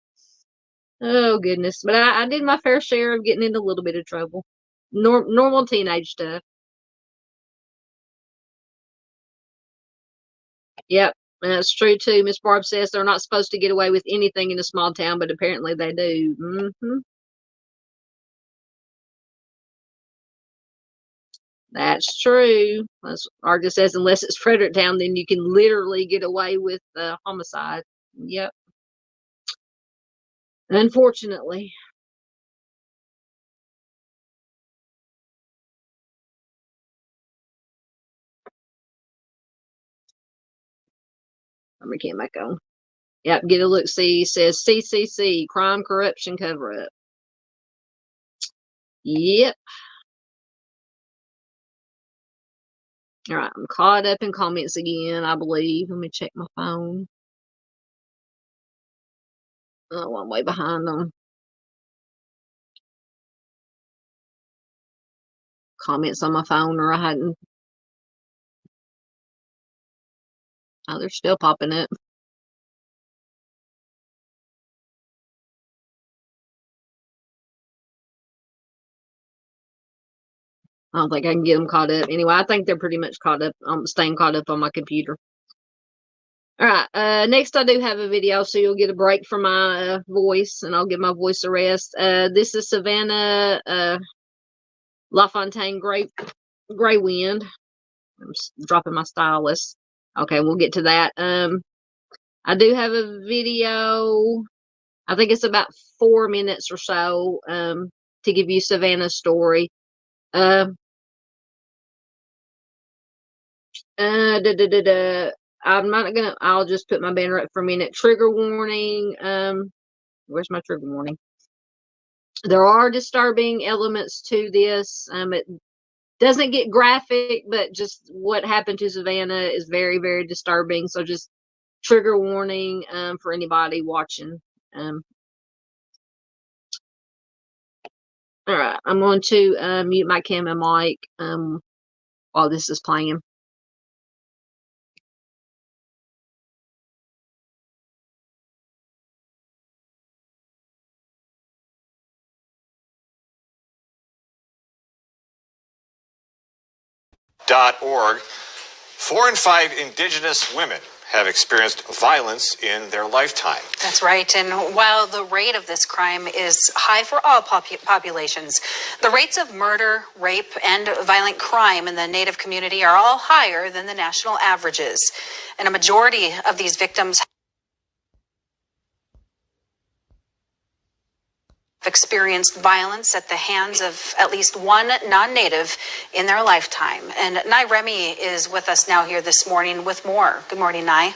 Oh goodness. But I did my fair share of getting into a little bit of trouble. Normal teenage stuff. Yep. That's true too. Miss Barb says they're not supposed to get away with anything in a small town, but apparently they do. That's true. As Argus says, unless it's Fredericktown, then you can literally get away with homicide. Yep. Unfortunately. Let me get back on. Yep, get a look. See, says CCC, crime, corruption, cover up. Yep. All right, I'm caught up in comments again, I believe. Let me check my phone. Oh, I'm way behind them. Comments on my phone, or I hadn't. Oh, they're still popping up. I don't think I can get them caught up. Anyway, I think they're pretty much caught up. I'm staying caught up on my computer. All right. Next, I do have a video, so you'll get a break from my voice, and I'll give my voice a rest. This is Savanna LaFontaine-Greywind. I'm dropping my stylus. Okay, we'll get to that. I do have a video. I think it's about 4 minutes or so to give you Savannah's story. Um, I'll just put my banner up for a minute. Trigger warning. Where's my trigger warning? There are disturbing elements to this. It doesn't get graphic, but just what happened to Savanna is very, very disturbing. So just trigger warning for anybody watching. All right, I'm going to mute my cam and mic while this is playing. .org. 4 in 5 Indigenous women have experienced violence in their lifetime. That's right. And while the rate of this crime is high for all populations, the rates of murder, rape, and violent crime in the Native community are all higher than the national averages. And a majority of these victims have experienced violence at the hands of at least one non-Native in their lifetime. And Nye Remy is with us now here this morning with more. Good morning, Nye.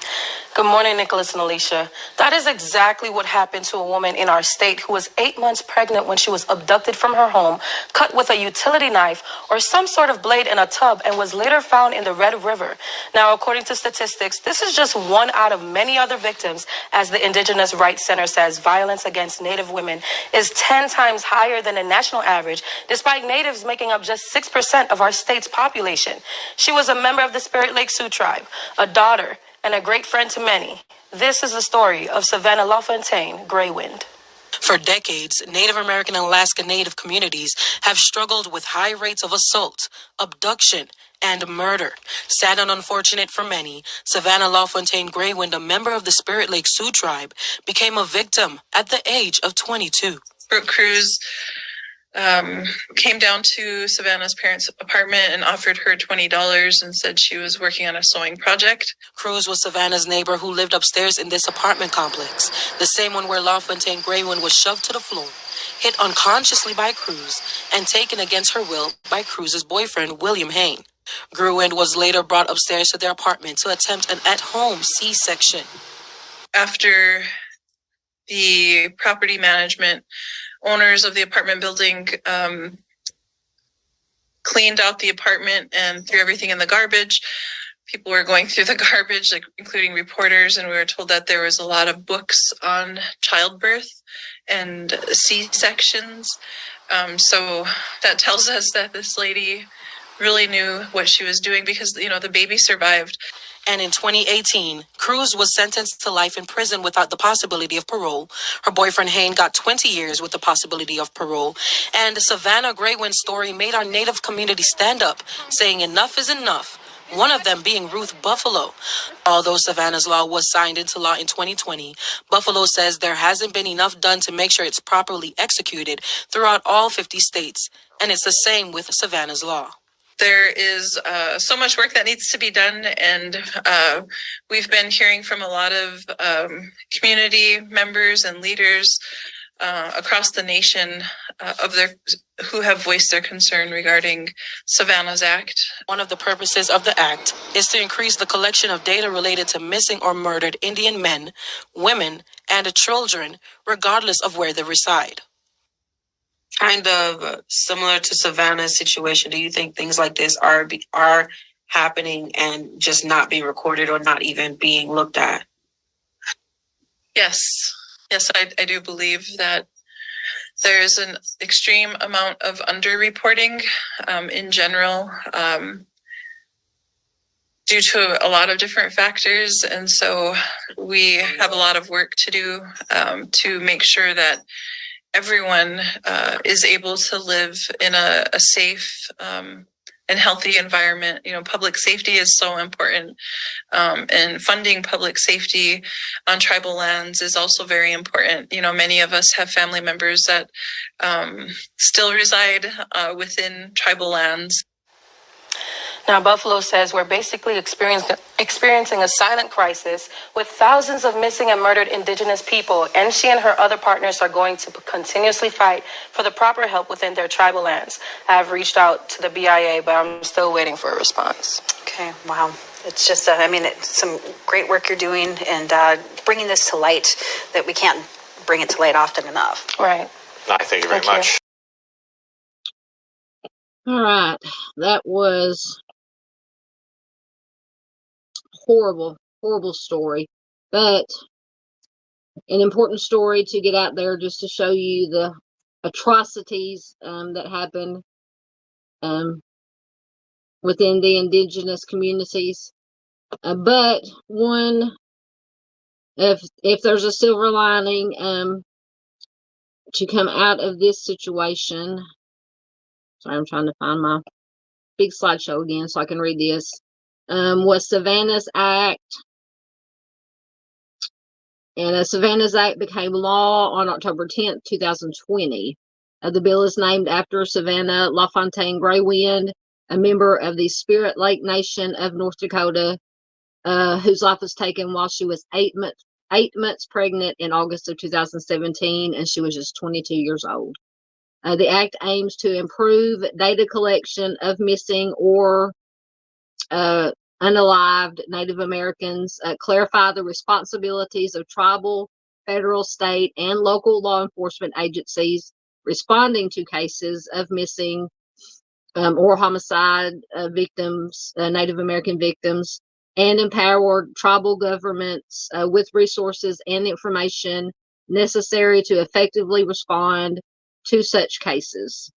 Good morning, Nicholas and Alicia. That is exactly what happened to a woman in our state who was 8 months pregnant when she was abducted from her home, cut with a utility knife or some sort of blade in a tub, and was later found in the Red River. Now, according to statistics, this is just one out of many other victims. As the Indigenous Rights Center says, violence against Native women is 10 times higher than the national average, despite Natives making up just 6% of our state's population. She was a member of the Spirit Lake Sioux tribe, a daughter, and a great friend to many. This is the story of Savanna LaFontaine-Greywind. For decades, Native American and Alaska Native communities have struggled with high rates of assault, abduction, and murder. Sad and unfortunate for many, Savanna LaFontaine-Greywind, a member of the Spirit Lake Sioux tribe, became a victim at the age of 22. Brooke Cruz came down to Savanna's parents' apartment and offered her $20 and said she was working on a sewing project. Cruz was Savanna's neighbor who lived upstairs in this apartment complex, the same one where LaFontaine-Greywind was shoved to the floor, hit unconsciously by Cruz, and taken against her will by Cruz's boyfriend, William Hain. Greywind was later brought upstairs to their apartment to attempt an at-home C-section. After the property management owners of the apartment building cleaned out the apartment and threw everything in the garbage, people were going through the garbage, like including reporters, and we were told that there was a lot of books on childbirth and C-sections. So that tells us that this lady really knew what she was doing because, you know, the baby survived. And in 2018, Cruz was sentenced to life in prison without the possibility of parole. Her boyfriend Hain got 20 years with the possibility of parole. And Savanna Greywind's story made our Native community stand up, saying enough is enough. One of them being Ruth Buffalo. Although Savanna's law was signed into law in 2020, Buffalo says there hasn't been enough done to make sure it's properly executed throughout all 50 states. And it's the same with Savanna's law. There is so much work that needs to be done, and we've been hearing from a lot of community members and leaders across the nation who have voiced their concern regarding Savanna's Act. One of the purposes of the act is to increase the collection of data related to missing or murdered Indian men, women, and children, regardless of where they reside. Kind of similar to Savanna's situation, do you think things like this are happening and just not being recorded or not even being looked at? Yes, I do believe that there's an extreme amount of underreporting in general due to a lot of different factors. And so we have a lot of work to do to make sure that everyone is able to live in a safe and healthy environment. You know, public safety is so important, and funding public safety on tribal lands is also very important. You know, many of us have family members that still reside within tribal lands. Now, Buffalo says we're basically experiencing a silent crisis with thousands of missing and murdered Indigenous people, and she and her other partners are going to continuously fight for the proper help within their tribal lands. I've reached out to the BIA, but I'm still waiting for a response. Okay, wow. It's just, it's some great work you're doing, and bringing this to light, that we can't bring it to light often enough. Right. Thank you very much. All right. That was horrible, horrible story, but an important story to get out there just to show you the atrocities that happen within the Indigenous communities. But one, if there's a silver lining to come out of this situation, sorry, I'm trying to find my big slideshow again so I can read this, was Savanna's Act. And Savanna's Act became law on October 10th, 2020. The bill is named after Savanna LaFontaine-Greywind, a member of the Spirit Lake Nation of North Dakota, whose life was taken while she was 8 months pregnant in August of 2017, and she was just 22 years old. The act aims to improve data collection of missing or unalived Native Americans, clarify the responsibilities of tribal, federal, state, and local law enforcement agencies responding to cases of missing or homicide victims, Native American victims, and empower tribal governments with resources and information necessary to effectively respond to such cases.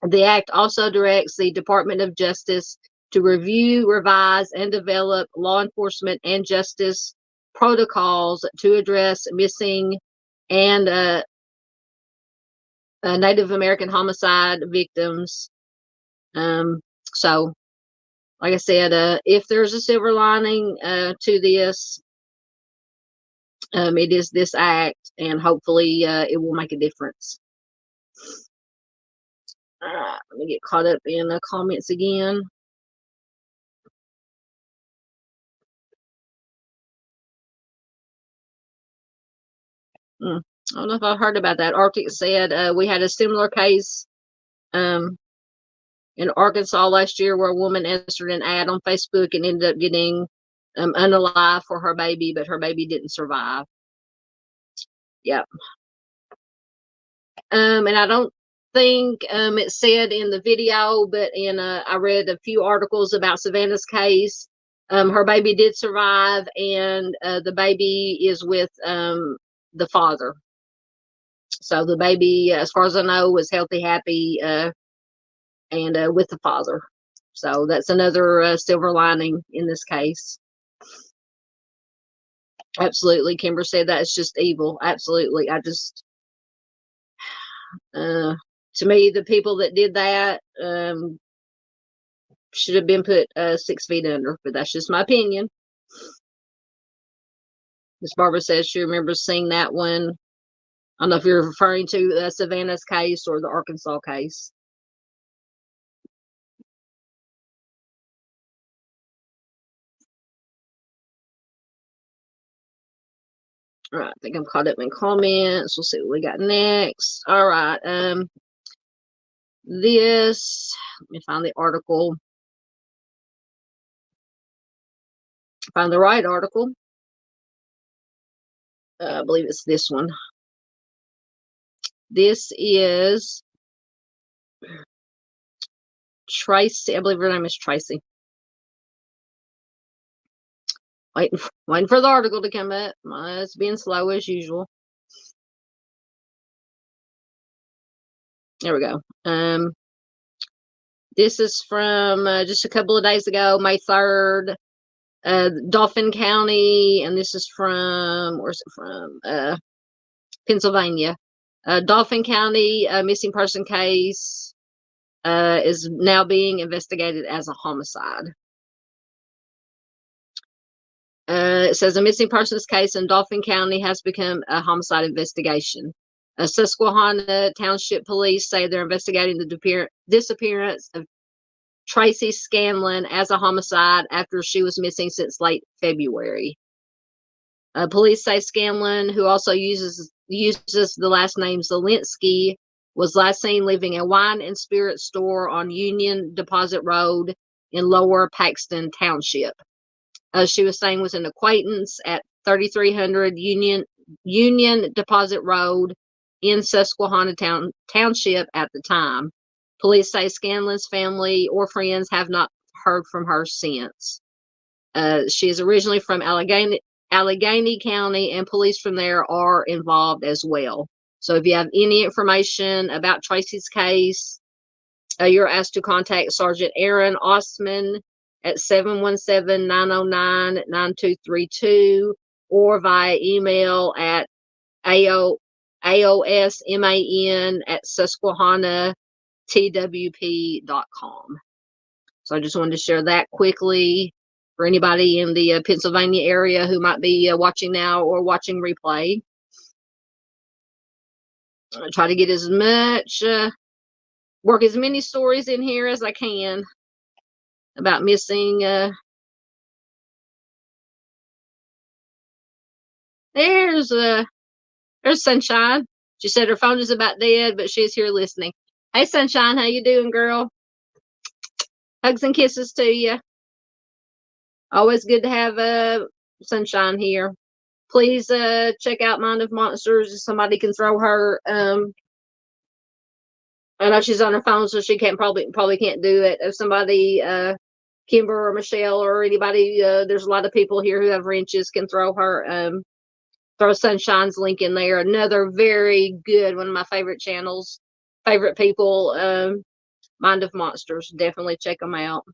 The Act also directs the Department of Justice to review, revise, and develop law enforcement and justice protocols to address missing and Native American homicide victims. So, like I said, if there's a silver lining to this, it is this act, and hopefully it will make a difference. All right, let me get caught up in the comments again. I don't know if I heard about that. Arctic said we had a similar case in Arkansas last year where a woman answered an ad on Facebook and ended up getting unalive for her baby, but her baby didn't survive. Yep. And I don't think it said in the video, but I read a few articles about Savanna's case. Her baby did survive, and the baby is with the father. So the baby, as far as I know, was healthy, happy, and with the father. So that's another silver lining in this case. Absolutely. Kimber said that's just evil. Absolutely. I just, to me, the people that did that should have been put 6 feet under, but that's just my opinion. Miss Barbara says she remembers seeing that one. I don't know if you're referring to Savanna's case or the Arkansas case. All right, I think I'm caught up in comments. We'll see what we got next. All right, this, let me find the article. Find the right article. I believe it's this one. This is Tracy. I believe her name is Tracy. Waiting for the article to come up. It's being slow as usual. There we go. This is from just a couple of days ago, May 3rd, Dauphin County, and this is from, where's it from? Pennsylvania. Dauphin County missing person case is now being investigated as a homicide. It says a missing persons case in Dauphin County has become a homicide investigation. Susquehanna Township Police say they're investigating the disappearance of Tracy Scanlon as a homicide after she was missing since late February. Police say Scanlon, who also uses the last name Zelinsky, was last seen leaving a wine and spirit store on Union Deposit Road in Lower Paxton Township. She was staying with an acquaintance at 3300 Union Deposit Road in Susquehanna Township at the time. Police say Scanlon's family or friends have not heard from her since. She is originally from Allegheny County, and police from there are involved as well. So if you have any information about Tracy's case, you're asked to contact Sergeant Aaron Ostman at 717-909-9232 or via email at aosman@susquehanna.twp.com. So I just wanted to share that quickly for anybody in the Pennsylvania area who might be watching now or watching replay. I try to get as much, work as many stories in here as I can about missing. There's Sunshine. She said her phone is about dead, but she's here listening. Hey, Sunshine, how you doing, girl? Hugs and kisses to you. Always good to have Sunshine here. Please check out Mind of Monsters if somebody can throw her. I know she's on her phone, so she probably can't do it. If somebody, Kimber or Michelle or anybody, there's a lot of people here who have wrenches, can throw her. Throw Sunshine's link in there. Another very good, one of my favorite channels, favorite people, Mind of Monsters. Definitely check them out.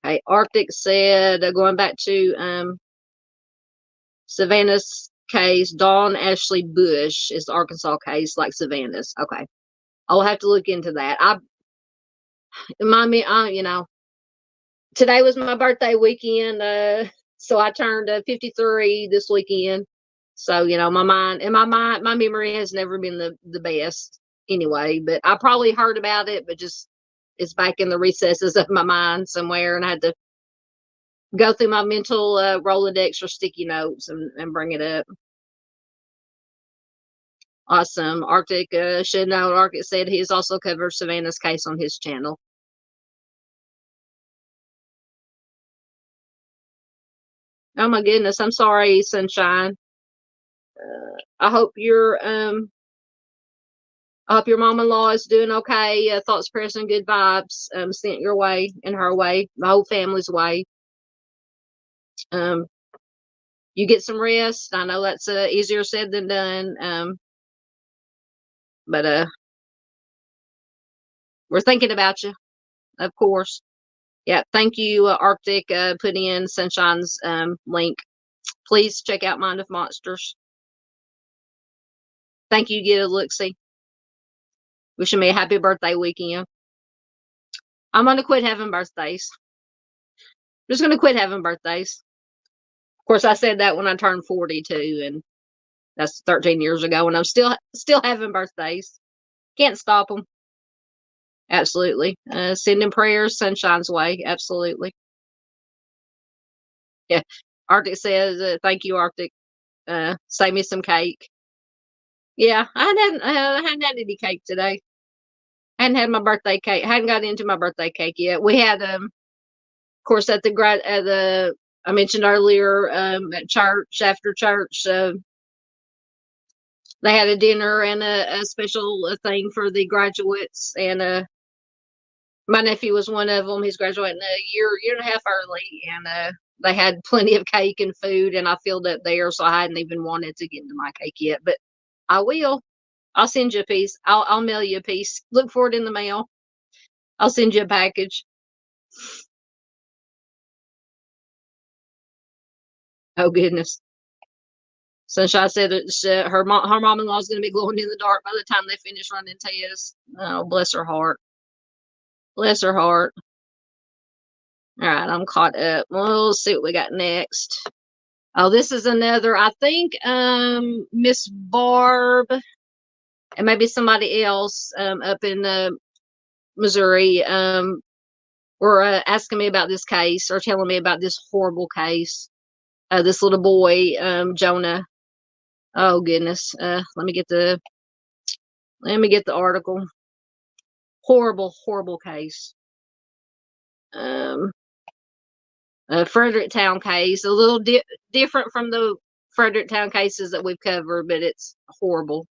Okay, Arctic said, going back to Savannah's case, Dawn Ashley Bush is the Arkansas case, like Savannah's. Okay, I'll have to look into that. Today was my birthday weekend, so I turned 53 this weekend. So, my memory has never been the best anyway, but I probably heard about it, but just it's back in the recesses of my mind somewhere, and I had to go through my mental Rolodex or sticky notes and bring it up. Awesome. Arctic should know. Arctic said he has also covered Savannah's case on his channel. Oh my goodness, I'm sorry, Sunshine. I hope your mom-in-law is doing okay. Thoughts, prayers, and good vibes sent your way and her way, the whole family's way. You get some rest. I know that's easier said than done. But we're thinking about you, of course. Yeah, thank you, Arctic, putting in Sunshine's link. Please check out Mind of Monsters. Thank you, get a look-see. Wishing me a happy birthday weekend. I'm going to quit having birthdays. I'm just going to quit having birthdays. Of course, I said that when I turned 42, and that's 13 years ago, and I'm still having birthdays. Can't stop them. Absolutely. Sending prayers Sunshine's way. Absolutely. Yeah. Arctic says, thank you, Arctic. Save me some cake. Yeah, I hadn't had any cake today. I hadn't had my birthday cake. I hadn't got into my birthday cake yet. We had, of course, at the I mentioned earlier, at church, after church, they had a dinner and a special thing for the graduates, and my nephew was one of them. He's graduating a year and a half early, and they had plenty of cake and food, and I filled up there, so I hadn't even wanted to get into my cake yet, but I will. I'll send you a piece. I'll mail you a piece. Look for it in the mail. I'll send you a package. Oh goodness. Sunshine said that her mom-in-law is going to be glowing in the dark by the time they finish running tests. Oh, bless her heart. Bless her heart. All right, I'm caught up. We'll see what we got next. Oh, this is another, I think, Miss Barb. and maybe somebody else up in Missouri were asking me about this case or telling me about this horrible case. This little boy, Jonah. Oh goodness. Let me get the article. Horrible, horrible case. A Fredericktown case, a little different from the Fredericktown cases that we've covered, but it's horrible.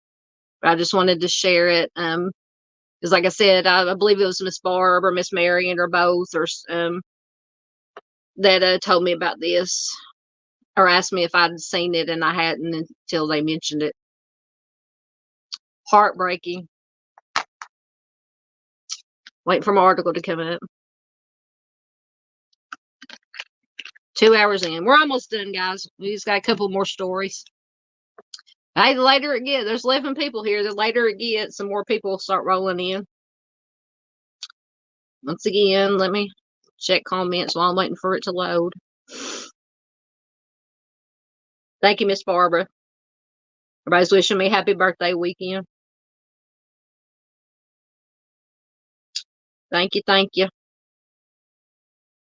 I just wanted to share it. Because like I said, I believe it was Miss Barb or Miss Marion or both, or that told me about this or asked me if I'd seen it, and I hadn't until they mentioned it. Heartbreaking. Waiting for my article to come up. 2 hours in. We're almost done, guys. We just got a couple more stories. Hey, the later it gets, there's 11 people here. The later it gets, some more people will start rolling in. Once again, let me check comments while I'm waiting for it to load. Thank you, Miss Barbara. Everybody's wishing me happy birthday weekend. Thank you, thank you.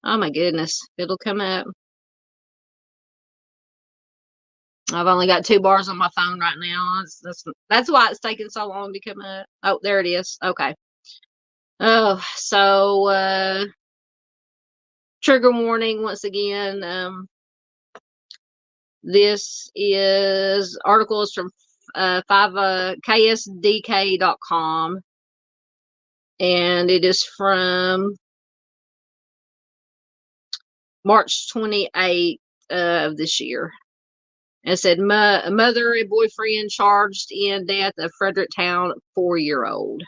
Oh my goodness, it'll come up. I've only got 2 bars on my phone right now. That's why it's taking so long to come up. Oh, there it is. Okay. Oh, so trigger warning once again. This is articles from 5ksdk.com, and it is from March 28th of this year. And it said, mother and boyfriend charged in death of Fredericktown 4-year-old.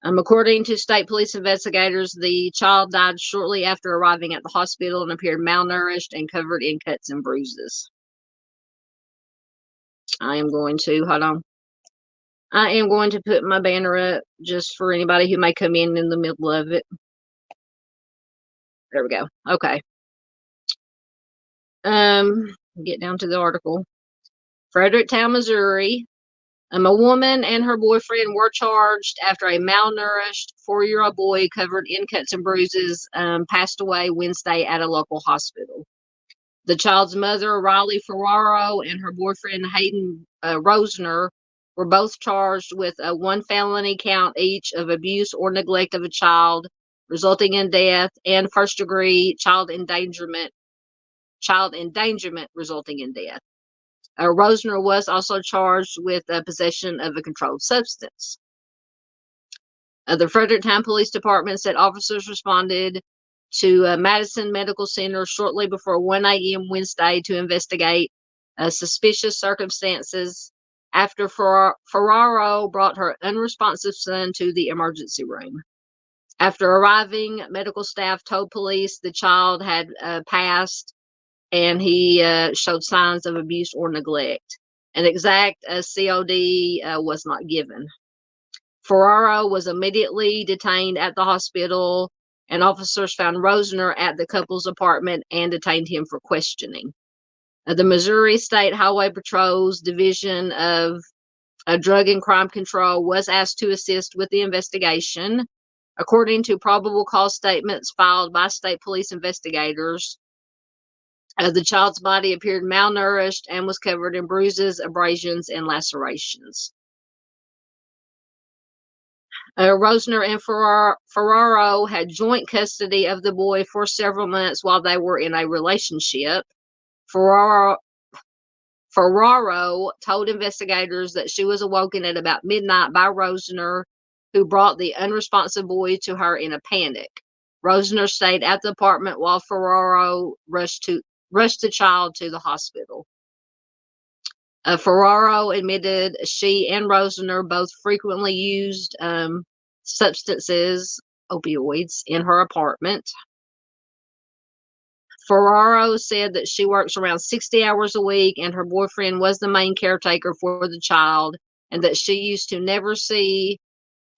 According to state police investigators, the child died shortly after arriving at the hospital and appeared malnourished and covered in cuts and bruises. I am going to put my banner up just for anybody who may come in the middle of it. There we go. Okay. Get down to the article. Fredericktown, Missouri. A woman and her boyfriend were charged after a malnourished 4-year-old boy covered in cuts and bruises passed away Wednesday at a local hospital. The child's mother, Riley Ferraro, and her boyfriend, Hayden Rosner, were both charged with 1 felony count each of abuse or neglect of a child, resulting in death, and first-degree child endangerment resulting in death. Rosner was also charged with possession of a controlled substance. The Fredericktown Police Department said officers responded to Madison Medical Center shortly before 1 a.m. Wednesday to investigate suspicious circumstances after Ferraro brought her unresponsive son to the emergency room. After arriving, medical staff told police the child had passed and he showed signs of abuse or neglect. An exact COD was not given. Ferraro was immediately detained at the hospital, and officers found Rosner at the couple's apartment and detained him for questioning. The Missouri State Highway Patrol's Division of Drug and Crime Control was asked to assist with the investigation. According to probable cause statements filed by state police investigators, the child's body appeared malnourished and was covered in bruises, abrasions, and lacerations. Rosner and Ferraro had joint custody of the boy for several months while they were in a relationship. Ferraro told investigators that she was awoken at about midnight by Rosner, who brought the unresponsive boy to her in a panic. Rosner stayed at the apartment while Ferraro rushed the child to the hospital. Ferraro admitted she and Rosner both frequently used substances, opioids, in her apartment. Ferraro said that she works around 60 hours a week and her boyfriend was the main caretaker for the child, and that she used to never see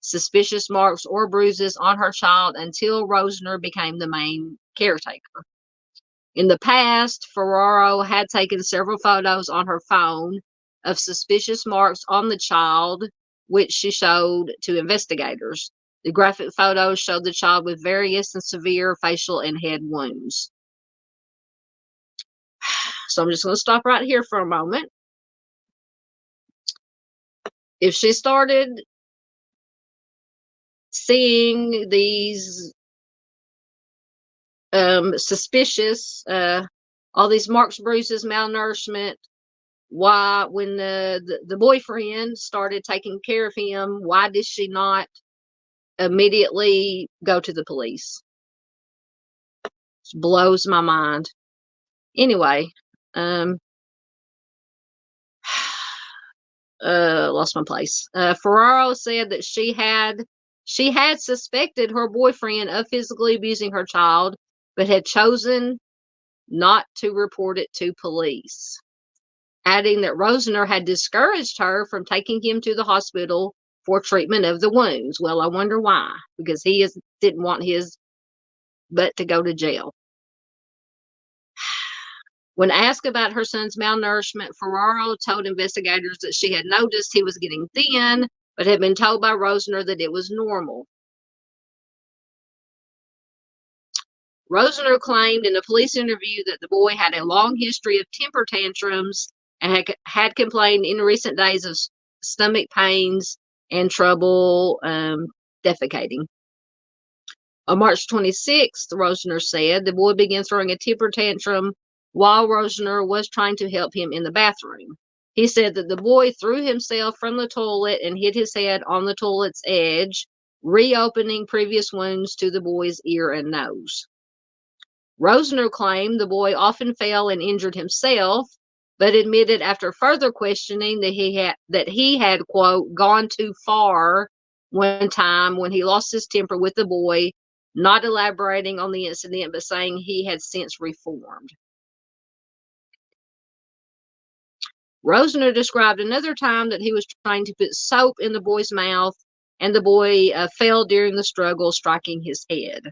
suspicious marks or bruises on her child until Rosner became the main caretaker. In the past, Ferraro had taken several photos on her phone of suspicious marks on the child, which she showed to investigators. The graphic photos showed the child with various and severe facial and head wounds. So I'm just going to stop right here for a moment. If she started seeing these suspicious, all these marks, bruises, malnourishment, why, when the boyfriend started taking care of him, why did she not immediately go to the police? It blows my mind. Anyway, lost my place. Ferraro said that she had suspected her boyfriend of physically abusing her child, but had chosen not to report it to police, adding that Rosner had discouraged her from taking him to the hospital for treatment of the wounds. Well, I wonder why, because he didn't want his butt to go to jail. When asked about her son's malnourishment, Ferraro told investigators that she had noticed he was getting thin, but had been told by Rosner that it was normal. Rosner claimed in a police interview that the boy had a long history of temper tantrums and had complained in recent days of stomach pains and trouble defecating. On March 26th, Rosner said the boy began throwing a temper tantrum while Rosner was trying to help him in the bathroom. He said that the boy threw himself from the toilet and hit his head on the toilet's edge, reopening previous wounds to the boy's ear and nose. Rosner claimed the boy often fell and injured himself, but admitted after further questioning that he had, quote, gone too far one time when he lost his temper with the boy, not elaborating on the incident, but saying he had since reformed. Rosner described another time that he was trying to put soap in the boy's mouth, and the boy fell during the struggle, striking his head.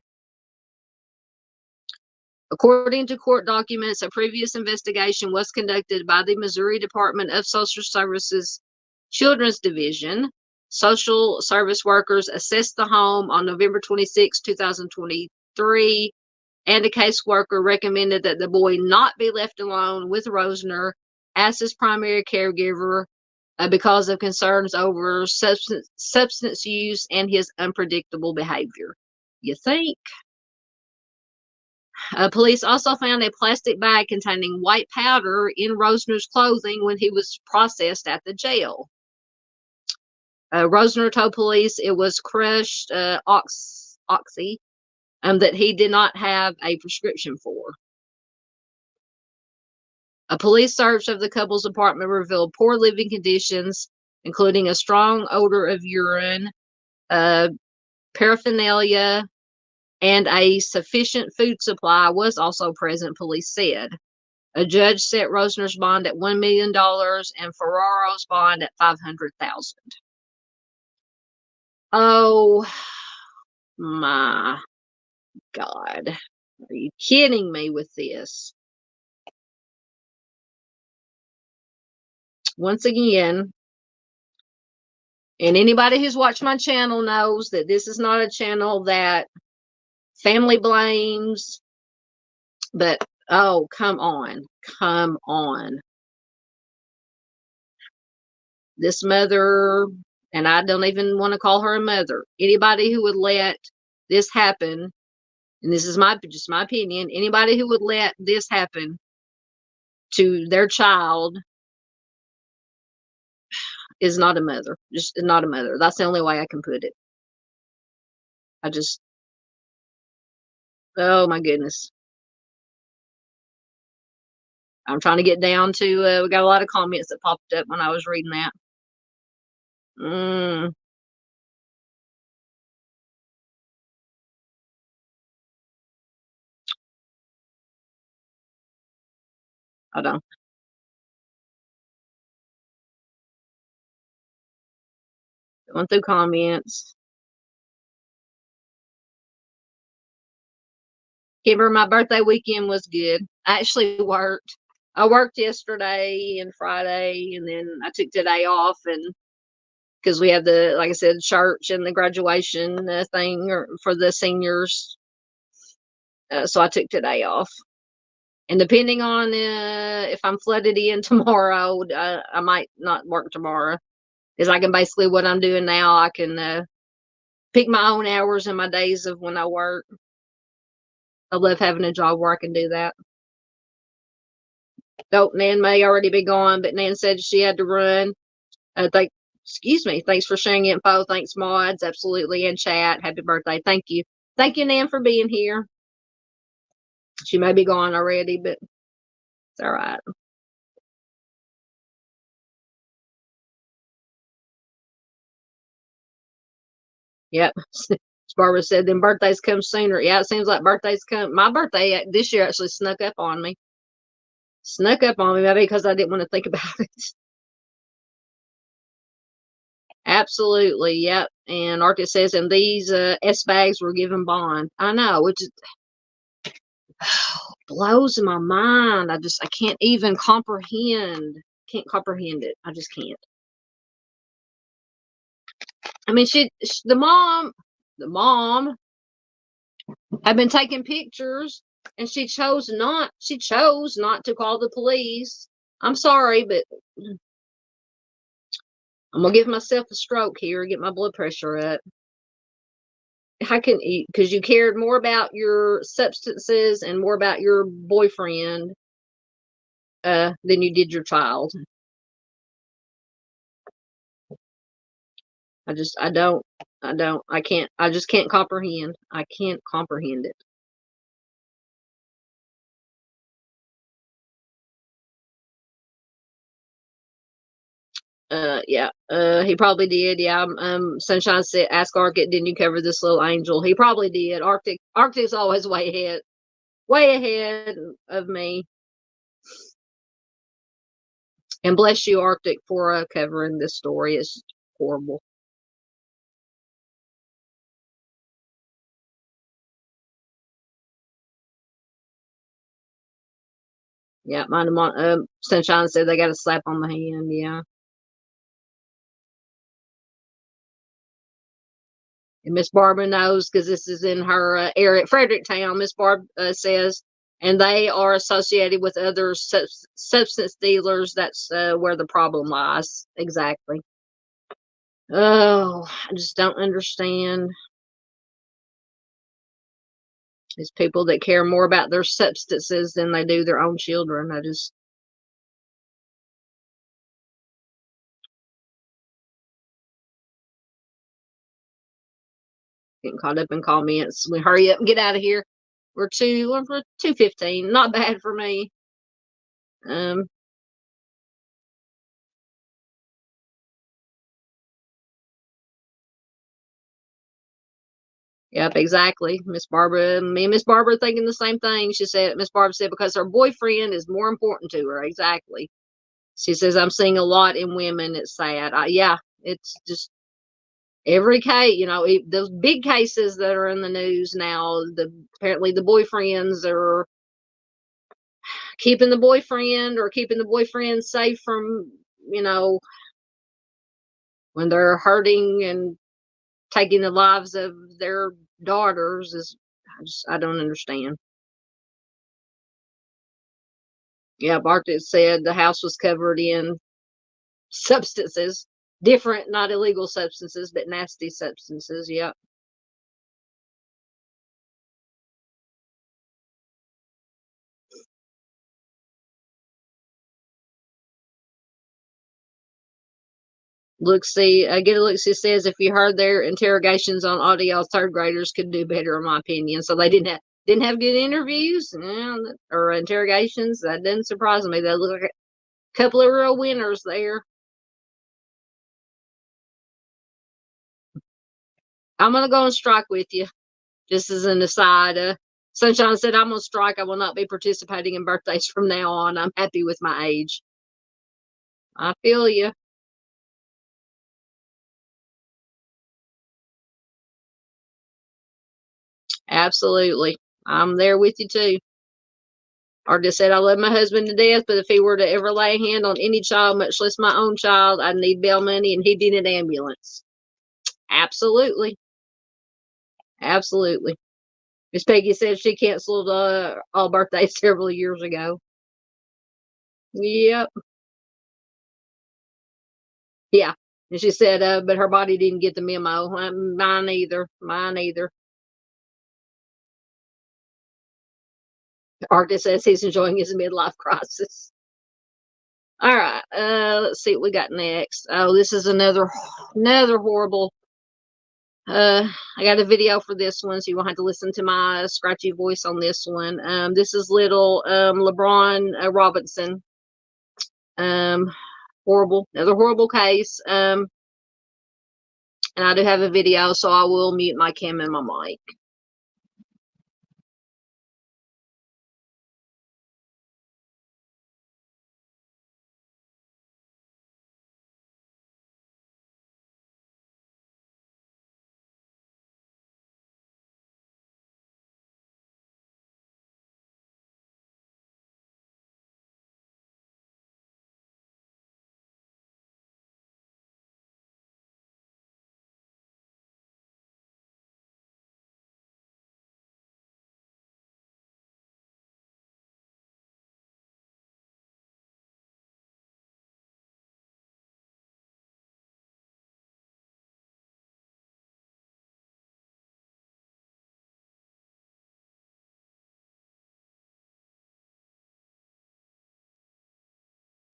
According to court documents, a previous investigation was conducted by the Missouri Department of Social Services Children's Division. Social service workers assessed the home on November 26, 2023, and a caseworker recommended that the boy not be left alone with Rosner as his primary caregiver because of concerns over substance use and his unpredictable behavior. You think? Police also found a plastic bag containing white powder in Rosner's clothing when he was processed at the jail. Rosner told police it was crushed oxy that he did not have a prescription for. A police search of the couple's apartment revealed poor living conditions, including a strong odor of urine, paraphernalia, and a sufficient food supply was also present, police said. A judge set Rosner's bond at $1 million and Ferraro's bond at $500,000. Oh my God. Are you kidding me with this? Once again, and anybody who's watched my channel knows that this is not a channel that family blames, but oh, come on. This mother, and I don't even want to call her a mother, anybody who would let this happen, and this is just my opinion, anybody who would let this happen to their child is not a mother. Just not a mother. That's the only way I can put it. Oh my goodness. I'm trying to get down to, we got a lot of comments that popped up when I was reading that. Hold on. Going through comments. Kimber, my birthday weekend was good. I actually worked. I worked yesterday and Friday, and then I took today off, and because we have the, like I said, church and the graduation thing for the seniors. So I took today off. And depending on if I'm flooded in tomorrow, I might not work tomorrow. Because I can basically, what I'm doing now, I can pick my own hours and my days of when I work. I love having a job where I can do that. Oh, Nan may already be gone, but Nan said she had to run. Excuse me. Thanks for sharing info. Thanks, mods. Absolutely. And chat. Happy birthday. Thank you. Thank you, Nan, for being here. She may be gone already, but it's all right. Yep. Barbara said, then birthdays come sooner. Yeah, it seems like birthdays come. My birthday this year actually snuck up on me. Snuck up on me, maybe because I didn't want to think about it. Absolutely, yep. And Arctic says, and these S bags were given bond. I know, which is, blows my mind. I can't even comprehend. Can't comprehend it. I just can't. I mean, the mom had been taking pictures, and she chose not to call the police. I'm sorry, but I'm gonna give myself a stroke here, get my blood pressure up. How can you? Because you cared more about your substances and more about your boyfriend than you did your child. I just can't comprehend. I can't comprehend it. Yeah. He probably did. Yeah. Sunshine said, ask Arctic, didn't you cover this little angel? He probably did. Arctic's always way ahead of me. And bless you, Arctic, for covering this story. It's horrible. Yeah, Sunshine said they got a slap on the hand. Yeah. And Miss Barbara knows because this is in her area, Fredericktown. Miss Barb says, and they are associated with other substance dealers. That's where the problem lies. Exactly. Oh, I just don't understand. These people that care more about their substances than they do their own children. I just. Getting caught up in comments. We hurry up and get out of here. We're 2:15. Not bad for me. Yep, exactly. Me and Miss Barbara are thinking the same thing. Miss Barbara said, because her boyfriend is more important to her. Exactly. She says, I'm seeing a lot in women. It's sad. Yeah, it's just every case, those big cases that are in the news now, apparently the boyfriends are keeping the boyfriend safe from, when they're hurting and taking the lives of their daughters. I don't understand. Yeah, Bartlett said the house was covered in substances, different, not illegal substances, but nasty substances. Yep. Get a look. See, says if you heard their interrogations on audio, third graders could do better, in my opinion. So they didn't have good interviews or interrogations. That doesn't surprise me. They look like a couple of real winners there. I'm gonna go on strike with you, just as an aside. Sunshine said, I'm on strike. I will not be participating in birthdays from now on. I'm happy with my age. I feel you. Absolutely. I'm there with you too. Artist said, I love my husband to death, but if he were to ever lay a hand on any child, much less my own child, I'd need bail money and he'd need an ambulance. Absolutely. Absolutely. Miss Peggy said she canceled all birthdays several years ago. Yep. Yeah. And she said, but her body didn't get the memo. Mine either. Mine either. Artist says he's enjoying his midlife crisis. All right. Let's see what we got next. Oh, this is another horrible. I got a video for this one, so you won't have to listen to my scratchy voice on this one. This is little LeBron Robinson. Horrible. Another horrible case. And I do have a video, so I will mute my cam and my mic.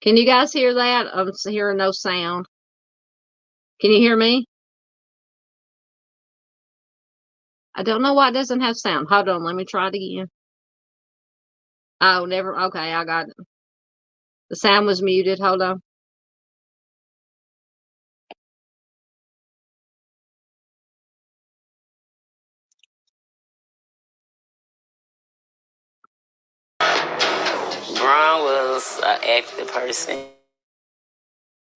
Can you guys hear that? I'm hearing no sound. Can you hear me? I don't know why it doesn't have sound. Hold on, let me try it again. Oh, never. Okay, I got it. The sound was muted. Hold on. Ron was an active person.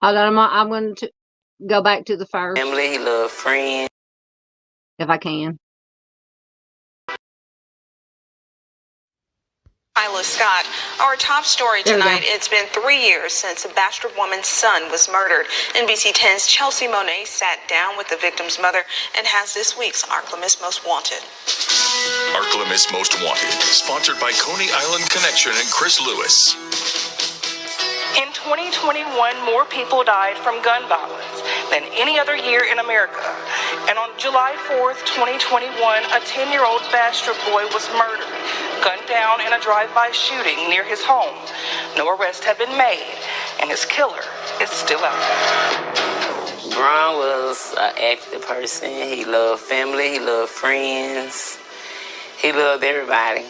Hold on, I'm going to go back to the first. Family, he loved friends. If I can. Isla Scott. Our top story tonight, it's been 3 years since a Bastrop woman's son was murdered. NBC 10's Chelsea Monet sat down with the victim's mother and has this week's Arklamis Most Wanted. Arklamis Most Wanted, sponsored by Coney Island Connection and Chris Lewis. In 2021, more people died from gun violence than any other year in America. And on July 4th, 2021, a 10-year-old Bastrop boy was murdered, gunned down in a drive-by shooting near his home. No arrests have been made, and his killer is still out there. Ron was an active person. He loved family. He loved friends. He loved everybody.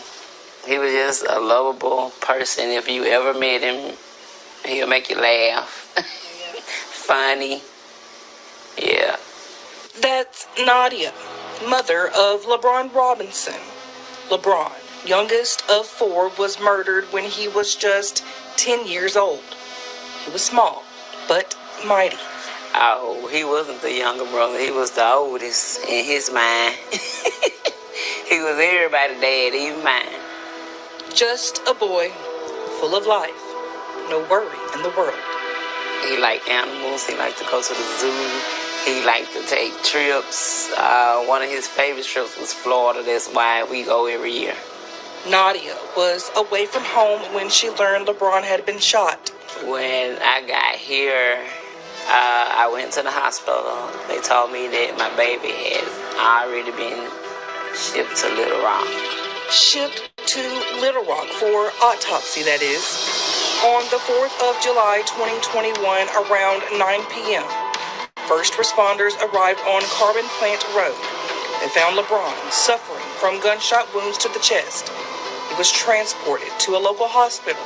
He was just a lovable person. If you ever met him, he'll make you laugh. Funny. Yeah. That's Nadia, mother of LeBron Robinson. LeBron, youngest of 4, was murdered when he was just 10 years old. He was small, but mighty. Oh, he wasn't the younger brother. He was the oldest in his mind. He was everybody's dad, even mine. Just a boy full of life. No worry in the world. He liked animals. He liked to go to the zoo. He liked to take trips. One of his favorite trips was Florida. That's why we go every year. Nadia was away from home when she learned LeBron had been shot. When I got here, I went to the hospital. They told me that my baby had already been shipped to Little Rock. Shipped to Little Rock for autopsy, that is. On the 4th of July, 2021, around 9 p.m., first responders arrived on Carbon Plant Road. They found LeBron suffering from gunshot wounds to the chest. He was transported to a local hospital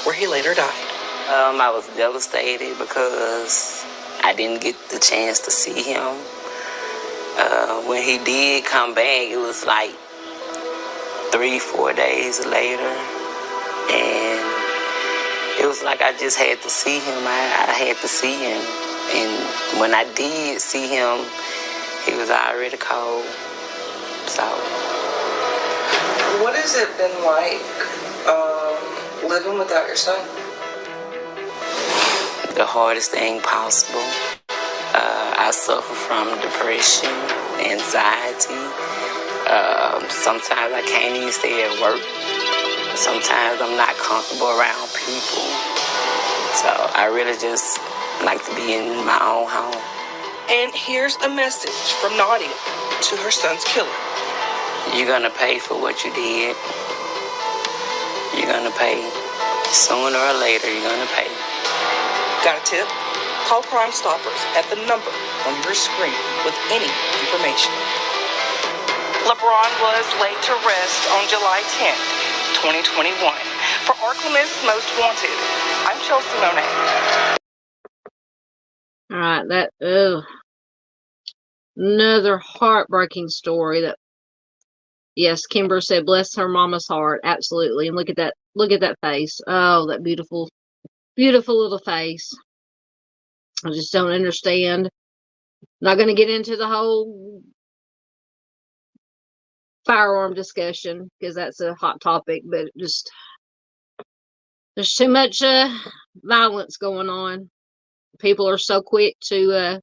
where he later died. I was devastated because I didn't get the chance to see him. When he did come back, it was like 3-4 days later. And it was like I just had to see him. I had to see him. And when I did see him, he was already cold. So. What has it been like living without your son? The hardest thing possible. I suffer from depression, anxiety. Sometimes I can't even stay at work. Sometimes I'm not comfortable around people. So I really just like to be in my own home. And here's a message from Nadia to her son's killer. You're gonna pay for what you did. You're gonna pay. Sooner or later, you're gonna pay. Got a tip? Call Crime Stoppers at the number on your screen with any information. LeBron was laid to rest on July 10th, 2021. For Arklamiss Most Wanted, I'm Chelsea Monet. All right, that another heartbreaking story. That yes, Kimber said, "Bless her mama's heart." Absolutely, and look at that face. Oh, that beautiful, beautiful little face. I just don't understand. Not going to get into the whole firearm discussion because that's a hot topic, but just there's too much violence going on. People are so quick to,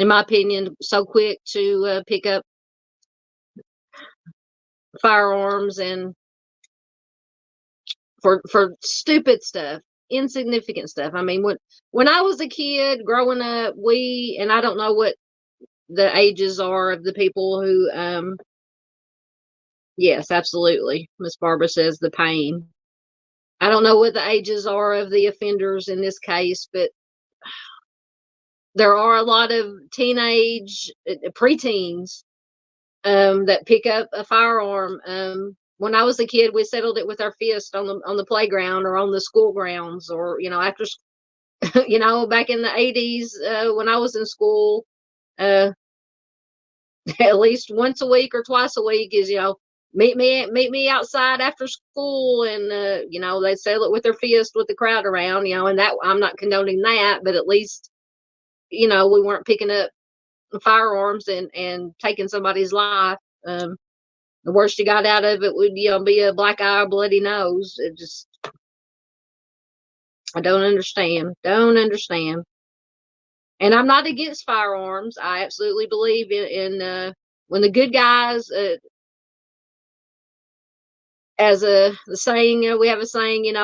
in my opinion, so quick to pick up firearms and for stupid stuff, insignificant stuff. I mean, when I was a kid growing up, and I don't know what the ages are of the people who, yes, absolutely. Miss Barbara says the pain. I don't know what the ages are of the offenders in this case, but there are a lot of teenage preteens that pick up a firearm. When I was a kid, we settled it with our fist on the playground or on the school grounds, or after back in the 80s when I was in school, at least once a week or twice a week is meet me outside after school, and they settle it with their fist with the crowd around, and that I'm not condoning that, but at least we weren't picking up firearms and taking somebody's life. The worst you got out of it would be a black eye or bloody nose. It just, I don't understand. And I'm not against firearms. I absolutely believe in when the good guys, as the saying, we have a saying, the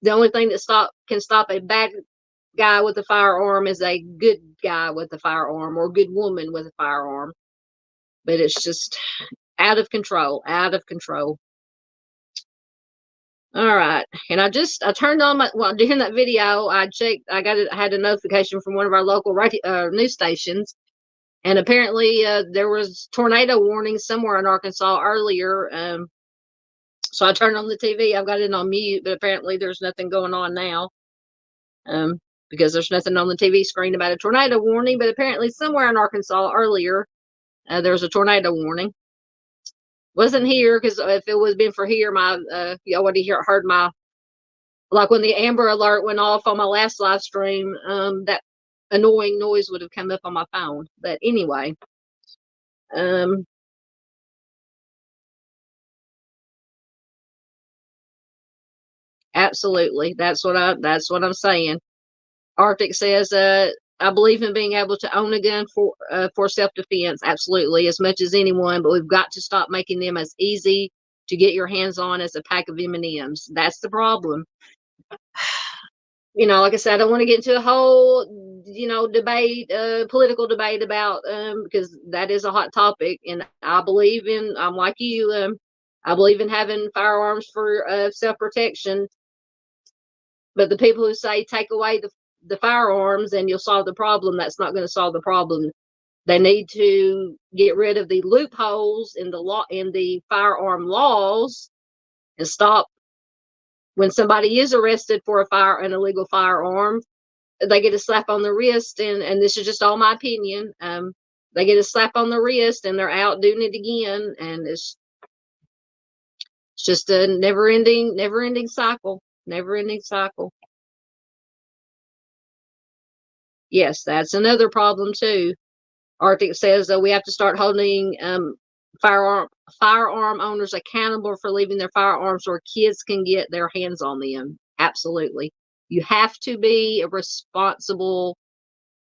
only thing that can stop a bad guy with a firearm is a good guy with a firearm, or a good woman with a firearm. But it's just out of control. All right, and I turned on during that video, I checked. I had a notification from one of our local news stations, and apparently there was tornado warning somewhere in Arkansas earlier. So I turned on the TV. I've got it on mute, but apparently there's nothing going on now. Because there's nothing on the TV screen about a tornado warning, but apparently somewhere in Arkansas earlier there was a tornado warning. Wasn't here, because if it was been for here, y'all would have heard my, like when the Amber Alert went off on my last live stream, that annoying noise would have come up on my phone. But anyway, absolutely, that's what I'm saying. Arctic says, I believe in being able to own a gun for self-defense, absolutely, as much as anyone, but we've got to stop making them as easy to get your hands on as a pack of M&Ms. That's the problem. Like I said, I don't want to get into a whole, debate, political debate about, because that is a hot topic, and I'm like you, I believe in having firearms for self-protection, but the people who say take away the firearms and you'll solve the problem, that's not going to solve the problem. They need to get rid of the loopholes in the firearm laws, and stop when somebody is arrested for an illegal firearm, they get a slap on the wrist, and this is just all my opinion. They get a slap on the wrist and they're out doing it again, and it's just a never-ending cycle. Yes, that's another problem too. Arctic says we have to start holding firearm owners accountable for leaving their firearms where kids can get their hands on them. Absolutely. You have to be a responsible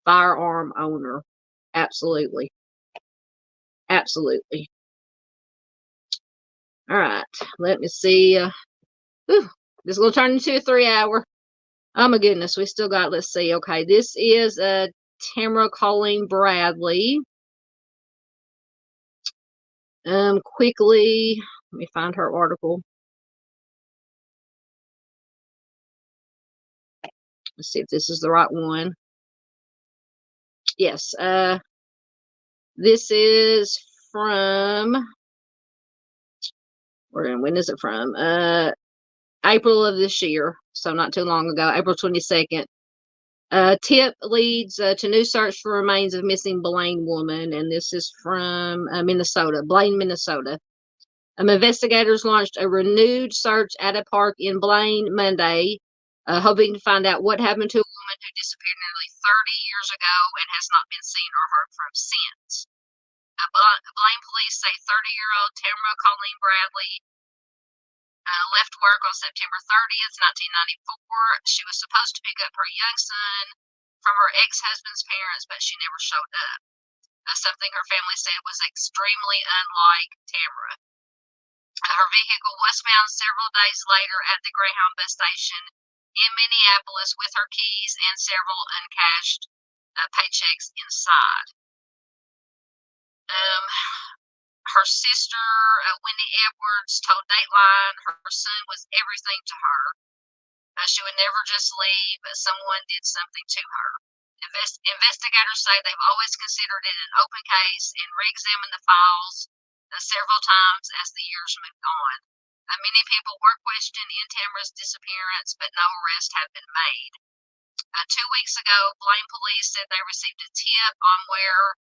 firearm owner. Absolutely. Absolutely. All right. Let me see. This is going to turn into a 3-hour. Oh my goodness. We still got, let's see. Okay. This is Tamara Colleen Bradley. Quickly, let me find her article. Let's see if this is the right one. Yes, this is from, when is it from? April of this year, so not too long ago, April 22nd. Tip leads to new search for remains of missing Blaine woman, and this is from Minnesota, Blaine, Minnesota. Investigators launched a renewed search at a park in Blaine Monday, hoping to find out what happened to a woman who disappeared nearly 30 years ago and has not been seen or heard from since. Blaine police say 30-year-old Tamara Colleen Bradley left work on September 30th, 1994. She was supposed to pick up her young son from her ex-husband's parents, but she never showed up. Something her family said was extremely unlike Tamara. Her vehicle was found several days later at the Greyhound bus station in Minneapolis with her keys and several uncashed paychecks inside. Her sister, Wendy Edwards, told Dateline her son was everything to her. She would never just leave, but someone did something to her. Investigators say they've always considered it an open case and re-examined the files several times as the years moved on. Many people were questioned in Tamara's disappearance, but no arrests have been made. 2 weeks ago, Blaine police said they received a tip on where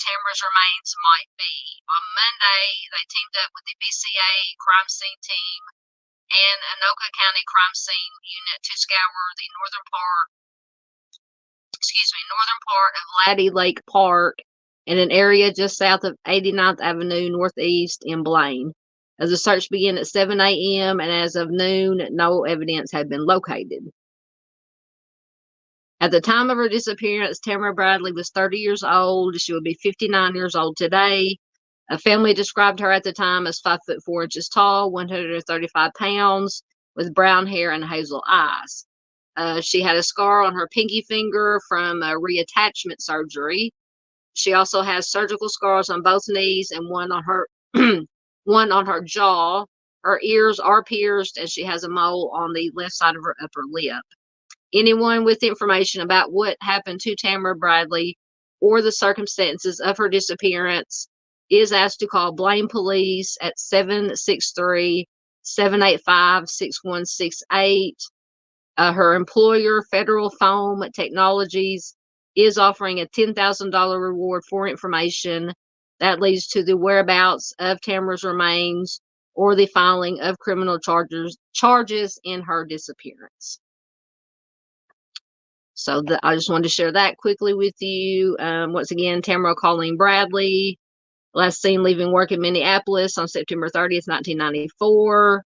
Tamara's remains might be. On Monday, they teamed up with the BCA crime scene team and Anoka County crime scene unit to scour the northern part of Laddie Lake Park in an area just south of 89th Avenue Northeast in Blaine. As the search began at 7 a.m. and as of noon, no evidence had been located. At the time of her disappearance, Tamara Bradley was 30 years old. She would be 59 years old today. A family described her at the time as 5 foot 4 inches tall, 135 pounds, with brown hair and hazel eyes. She had a scar on her pinky finger from reattachment surgery. She also has surgical scars on both knees and one on her one on her jaw. Her ears are pierced, and she has a mole on the left side of her upper lip. Anyone with information about what happened to Tamara Bradley or the circumstances of her disappearance is asked to call Blaine Police at 763-785-6168. Her employer, Federal Foam Technologies, is offering a $10,000 reward for information that leads to the whereabouts of Tamara's remains or the filing of criminal charges in her disappearance. So I just wanted to share that quickly with you. Once again, Tamara Colleen Bradley, last seen leaving work in Minneapolis on September 30th, 1994.